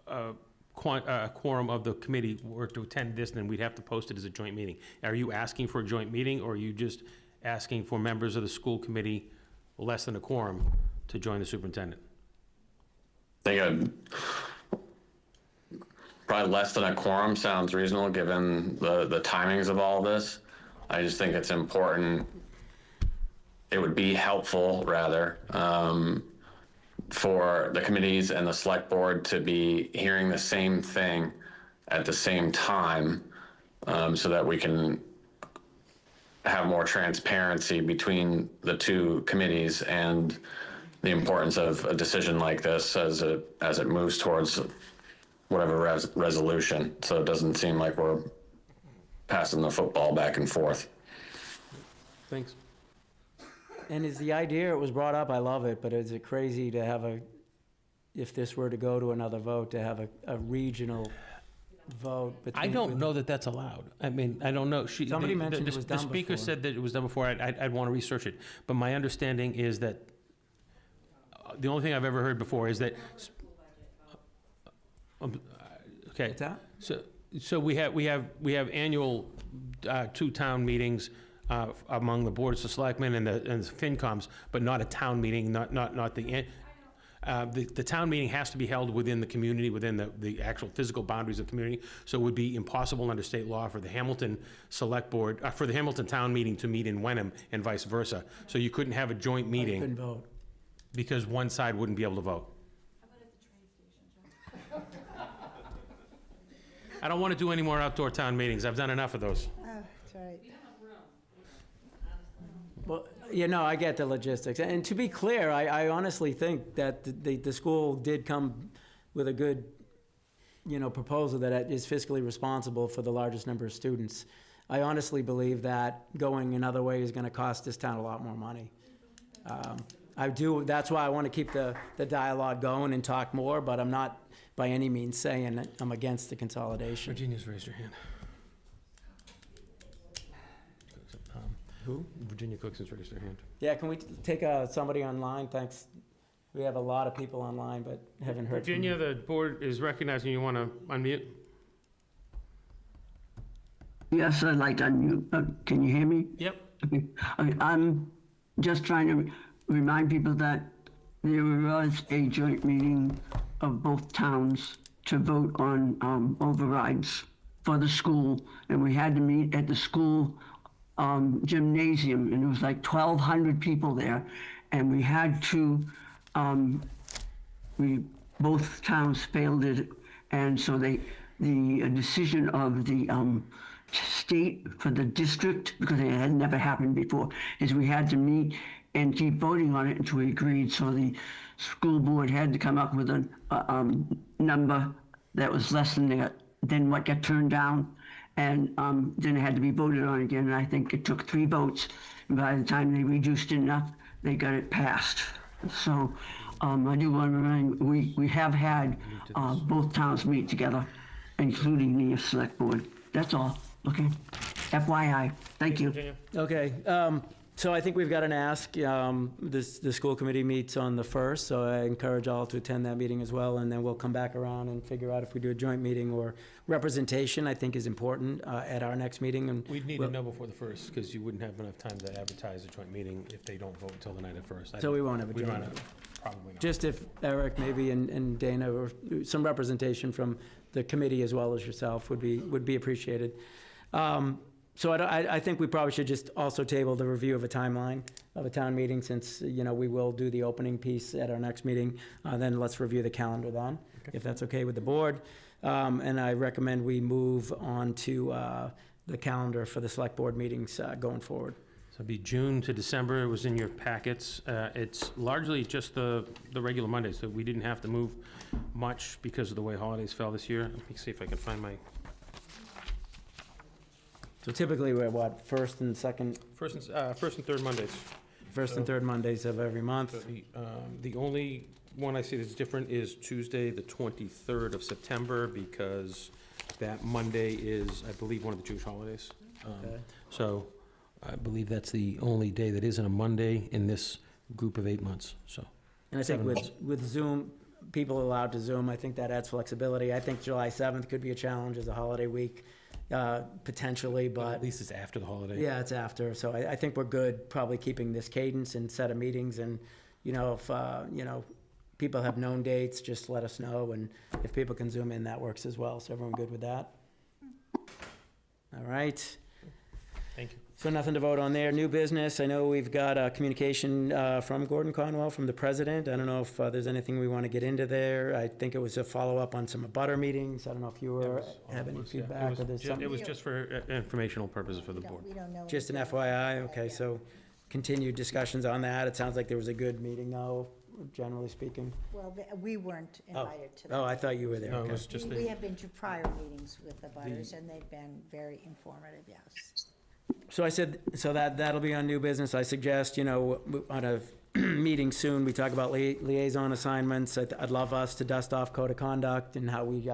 C: a quorum of the committee were to attend this, then we'd have to post it as a joint meeting. Are you asking for a joint meeting, or are you just asking for members of the school committee less than a quorum to join the superintendent?
E: I think probably less than a quorum sounds reasonable, given the timings of all this. I just think it's important. It would be helpful, rather, for the committees and the select board to be hearing the same thing at the same time, so that we can have more transparency between the two committees and the importance of a decision like this as it moves towards whatever resolution. So it doesn't seem like we're passing the football back and forth.
C: Thanks.
B: And is the idea, it was brought up, I love it, but is it crazy to have if this were to go to another vote, to have a regional vote?
C: I don't know that that's allowed. I mean, I don't know.
B: Somebody mentioned it was done
C: The speaker
B: before.
C: said that it was done before. I'd want to research it. But my understanding is that the only thing I've ever heard before is that. Okay.
B: What's that?
C: So we have annual 2 town meetings among the boards of selectmen and the FinComs, but not a town meeting, not the town meeting has to be held within the community, within the actual physical boundaries of the community. So it would be impossible under state law for the Hamilton Select Board, for the Hamilton Town Meeting to meet in Wenham and vice versa. So you couldn't have a joint meeting.
B: Couldn't vote.
C: Because one side wouldn't be able to vote. I don't want to do any more outdoor town meetings. I've done enough of those.
F: Oh, that's right.
B: Well, I get the logistics. And to be clear, I honestly think that the school did come with a good, proposal that is fiscally responsible for the largest number of students. I honestly believe that going another way is going to cost this town a lot more money. I do. That's why I want to keep the dialogue going and talk more, but I'm not by any means saying that I'm against the consolidation.
C: Virginia's raised her hand.
B: Who?
C: Virginia Cook's raised her hand.
B: Yeah, can we take somebody online? Thanks. We have a lot of people online, but haven't heard
C: Virginia,
B: from you.
C: the board is recognizing you. Want to unmute?
G: Yes, I'd like to unmute. Can you hear me?
C: Yep.
G: Okay. I'm just trying to remind people that there was a joint meeting of both towns to vote on overrides for the school, and we had to meet at the school gymnasium, and it was like 1,200 people there, and we had to, both towns failed it, and so the decision of the state for the district, because it had never happened before, is we had to meet and keep voting on it until we agreed. So the school board had to come up with a number that was less than what got turned down. And then it had to be voted on again. And I think it took 3 votes. And by the time they reduced it enough, they got it passed. So I do want to remind, we have had both towns meet together, including the select board. That's all, okay? FYI, thank you.
B: Okay, so I think we've got an ask. The school committee meets on the 1st, so I encourage all to attend that meeting as well, and then we'll come back around and figure out if we do a joint meeting or representation, I think is important at our next meeting. And
C: We'd need to know before the 1st, because you wouldn't have enough time to advertise a joint meeting if they don't vote until the night of 1st.
B: So we won't have a joint meeting.
C: Probably not.
B: Just if Eric maybe and Dana, or some representation from the committee as well as yourself would be appreciated. So I think we probably should just also table the review of a timeline of a town meeting, since, we will do the opening piece at our next meeting. Then let's review the calendar then, if that's okay with the board. And I recommend we move on to the calendar for the select board meetings going forward.
C: So it'd be June to December. It was in your packets. It's largely just the regular Mondays, so we didn't have to move much because of the way holidays fell this year. Let me see if I can find my...
B: So typically we're what, first and third
C: Mondays.
B: First and third Mondays of every month.
C: The only one I see that's different is Tuesday, the 23rd of September, because that Monday is, I believe, one of the Jewish holidays.
B: Okay.
C: So I believe that's the only day that isn't a Monday in this group of 8 months, so.
B: And I think
C: 7 months.
B: with Zoom, people allowed to Zoom, I think that adds flexibility. I think July 7th could be a challenge as a holiday week, potentially, but.
C: At least it's after the holiday.
B: Yeah, it's after, so I think we're good, probably keeping this cadence and set of meetings, and, if, people have known dates, just let us know, and if people can Zoom in, that works as well, so everyone good with that? All right.
C: Thank you.
B: So nothing to vote on there. New business, I know we've got a communication from Gordon Conwell, from the president. I don't know if there's anything we want to get into there. I think it was a follow-up on some abutter meetings. I don't know if you have any feedback, or there's something.
C: It was just for informational purposes for the board.
F: We don't know.
B: Just an FYI, okay, so continued discussions on that. It sounds like there was a good meeting, though, generally speaking.
F: Well, we weren't invited to that.
B: Oh, I thought you were there.
C: No, it
B: Okay.
C: was just
F: We have been to prior meetings with the butters, and they've been very informative, yes.
B: So I said, so that'll be on new business. I suggest, on a meeting soon, we talk about liaison assignments. I'd love us to dust off code of conduct and how we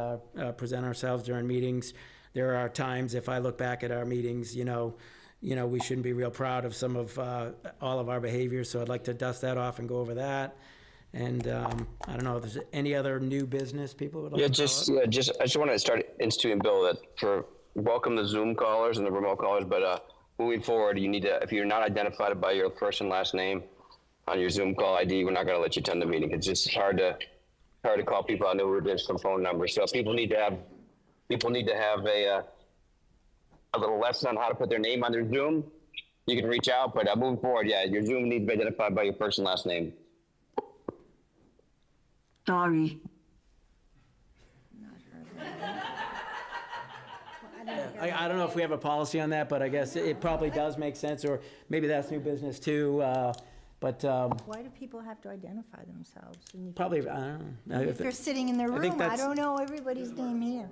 B: present ourselves during meetings. There are times, if I look back at our meetings, we shouldn't be real proud of some of all of our behaviors. So I'd like to dust that off and go over that. And I don't know if there's any other new business people would like to follow up?
D: I just want to start instituting, Bill, that welcome the Zoom callers and the remote callers, but moving forward, you need to, if you're not identified by your first and last name on your Zoom call ID, we're not going to let you attend the meeting. It's just hard to call people out who are just from phone numbers. So people need to have a little lesson on how to put their name on their Zoom. You can reach out, but moving forward, your Zoom needs to be identified by your first and last name.
G: Sorry.
B: I don't know if we have a policy on that, but I guess it probably does make sense, or maybe that's new business too, but.
F: Why do people have to identify themselves? when you-
B: Probably, I don't know.
F: If they're sitting in their
B: I think
F: room, I
B: that's-
F: don't know everybody's name here.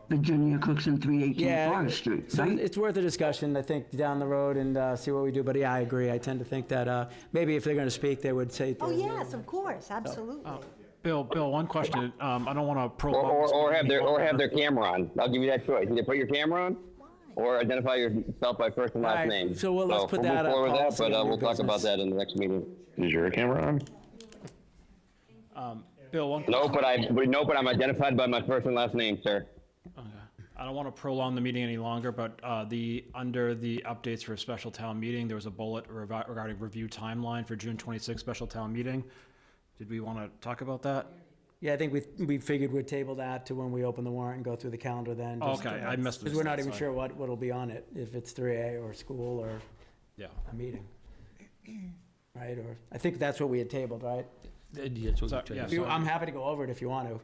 G: Virginia Cookson, 318 Forest Street,
B: so
G: right?
B: it's worth a discussion, I think, down the road and see what we do, but yeah, I agree. I tend to think that maybe if they're gonna speak, they would say.
F: Oh, yes, of course, absolutely.
A: Bill, one question. I don't want to prolong.
D: Or have their camera on. I'll give you that choice. Either put your camera on, or identify yourself by first and last
B: All right,
D: name.
B: so let's put that
D: We'll move forward with
B: policy
D: that, but
B: on
D: we'll
B: new
D: talk about
B: business.
D: that in the next meeting. Is your camera on?
A: Bill, one
D: No,
A: question.
D: but I'm identified by my first and last name, sir.
A: Okay. I don't want to prolong the meeting any longer, but under the updates for a special town meeting, there was a bullet regarding review timeline for June 26th special town meeting. Did we want to talk about that?
B: Yeah, I think we figured we'd table that to when we open the warrant and go through the calendar then.
A: Oh, okay, I missed
B: Because
A: this,
B: we're not even
A: sorry.
B: sure what'll be on it, if it's 3A or school or
A: Yeah.
B: a meeting. Right, or, I think that's what we had tabled, right? I'm happy to go over it if you want to.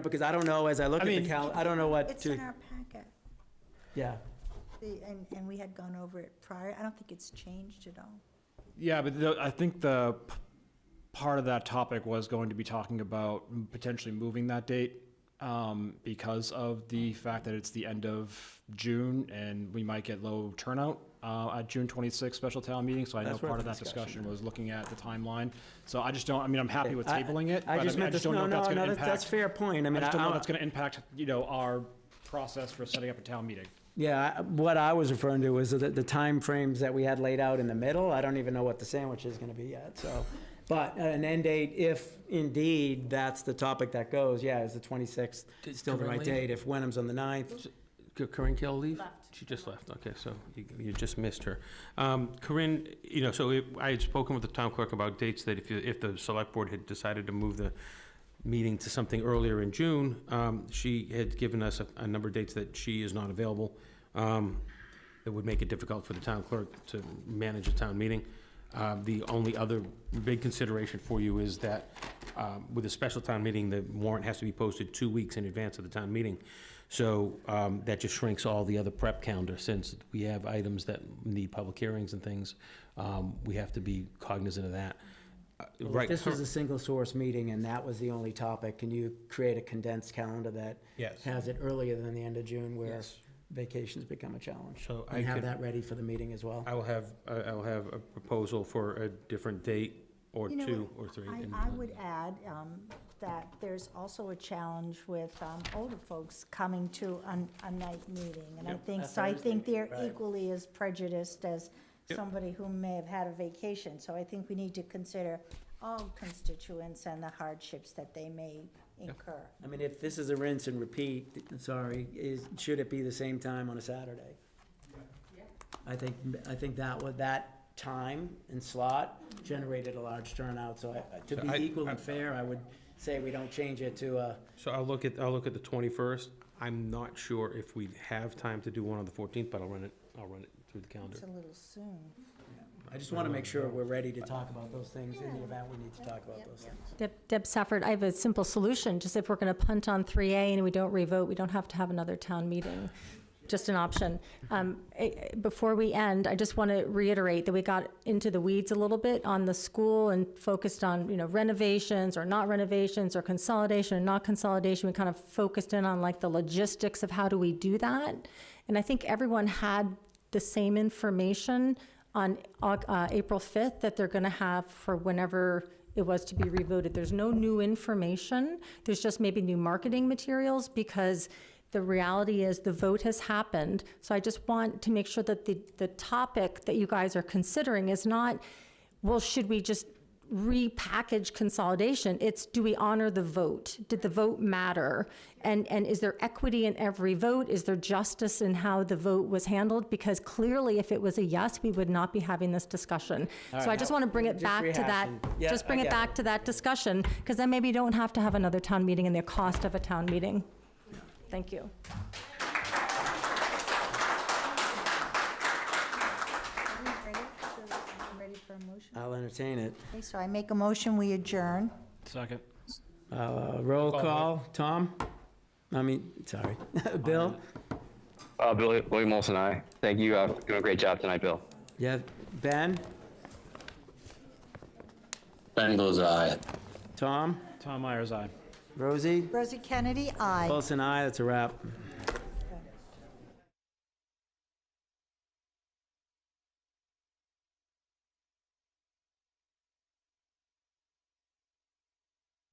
B: Because I don't know, as I look at the calendar, I don't know what
F: It's
B: to,
F: in our packet,
B: yeah.
F: and we had gone over it prior. I don't think it's changed at all.
A: Yeah, but I think the part of that topic was going to be talking about potentially moving that date because of the fact that it's the end of June and we might get low turnout at June 26th special town meeting. So I know
B: That's worth
A: part of
B: the
A: that
B: discussion.
A: discussion was looking at the timeline. So I just don't, I mean, I'm happy with
B: I-
A: tabling it.
B: I
A: but
B: just meant
A: just
B: to,
A: don't know
B: no,
A: if that's
B: no,
A: going to
B: no,
A: impact.
B: that's fair point. I mean,
A: I just don't know
B: I-
A: if that's going to impact, our process for setting up a town meeting.
B: Yeah, what I was referring to was the timeframes that we had laid out in the middle. I don't even know what the sandwich is gonna be yet, so. But an end date, if indeed that's the topic that goes, yeah, is the 26th still the right
C: Currently-
B: date? If Wenham's on the 9th,
C: Corinne Kell leave? She just left, okay, so you just missed her. Corinne, I had spoken with the town clerk about dates that if the select board had decided to move the meeting to something earlier in June, she had given us a number of dates that she is not available. That would make it difficult for the town clerk to manage a town meeting. The only other big consideration for you is that with a special town meeting, the warrant has to be posted 2 weeks in advance of the town meeting. So that just shrinks all the other prep calendar, since we have items that need public hearings and things. We have to be cognizant of that.
B: well, if this was a single source meeting and that was the only topic, can you create a condensed calendar that
C: Yes.
B: has it earlier than the end of June where
C: Yes.
B: vacations become a challenge?
C: So I
B: And have
C: could-
B: that ready for the meeting as well?
C: I will have a proposal for a different date, or
F: You know
C: two,
F: what?
C: or three.
F: I would add that there's also a challenge with older folks coming to a night meeting. And I
C: Yep.
F: think,
B: A
F: so I think
B: Thursday,
F: they're
B: right.
F: equally as prejudiced as
C: Yep.
F: somebody who may have had a vacation. So I think we need to consider all constituents and the hardships that they may incur.
B: I mean, if this is a rinse and repeat, should it be the same time on a Saturday? I think that time and slot generated a large turnout, so to
C: So
B: be
C: I-
B: equal and fair, I would say we don't change it to a,
C: So I'll look at the 21st. I'm not sure if we have time to do one on the 14th, but I'll run it through the calendar.
F: It's a little soon.
B: I just want to make sure we're ready to talk about those things in the event we need to talk about those things.
O: Deb Safford, I have a simple solution. Just if we're going to punt on 3A and we don't revote, we don't have to have another town meeting. Just an option. Before we end, I just want to reiterate that we got into the weeds a little bit on the school and focused on, renovations or not renovations or consolidation or not consolidation. We kind of focused in on like the logistics of how do we do that. And I think everyone had the same information on April 5th that they're going to have for whenever it was to be revoted. There's no new information. There's just maybe new marketing materials, because the reality is the vote has happened. So I just want to make sure that the topic that you guys are considering is not, well, should we just repackage consolidation? It's, do we honor the vote? Did the vote matter? And is there equity in every vote? Is there justice in how the vote was handled? Because clearly, if it was a yes, we would not be having this discussion.
B: All
O: So
B: right,
O: I just
B: now,
O: want to bring it
B: just
O: back to that,
B: rehashing. Yeah,
O: just bring
B: I
O: it
B: get
O: back
B: it.
O: to that discussion, because then maybe you don't have to have another town meeting and the cost of a town meeting. Thank you.
F: Ready for a motion?
B: I'll entertain it.
F: Okay, so I make a motion, we adjourn.
A: Second.
B: Roll call, Tom? Sorry, Bill?
D: William Olson, aye. Thank you. Doing a great job tonight, Bill.
B: Yeah, Ben?
E: Ben goes aye.
B: Tom?
A: Tom Myers, aye.
B: Rosie?
F: Rosie Kennedy, aye.
B: Wilson, aye, that's a wrap.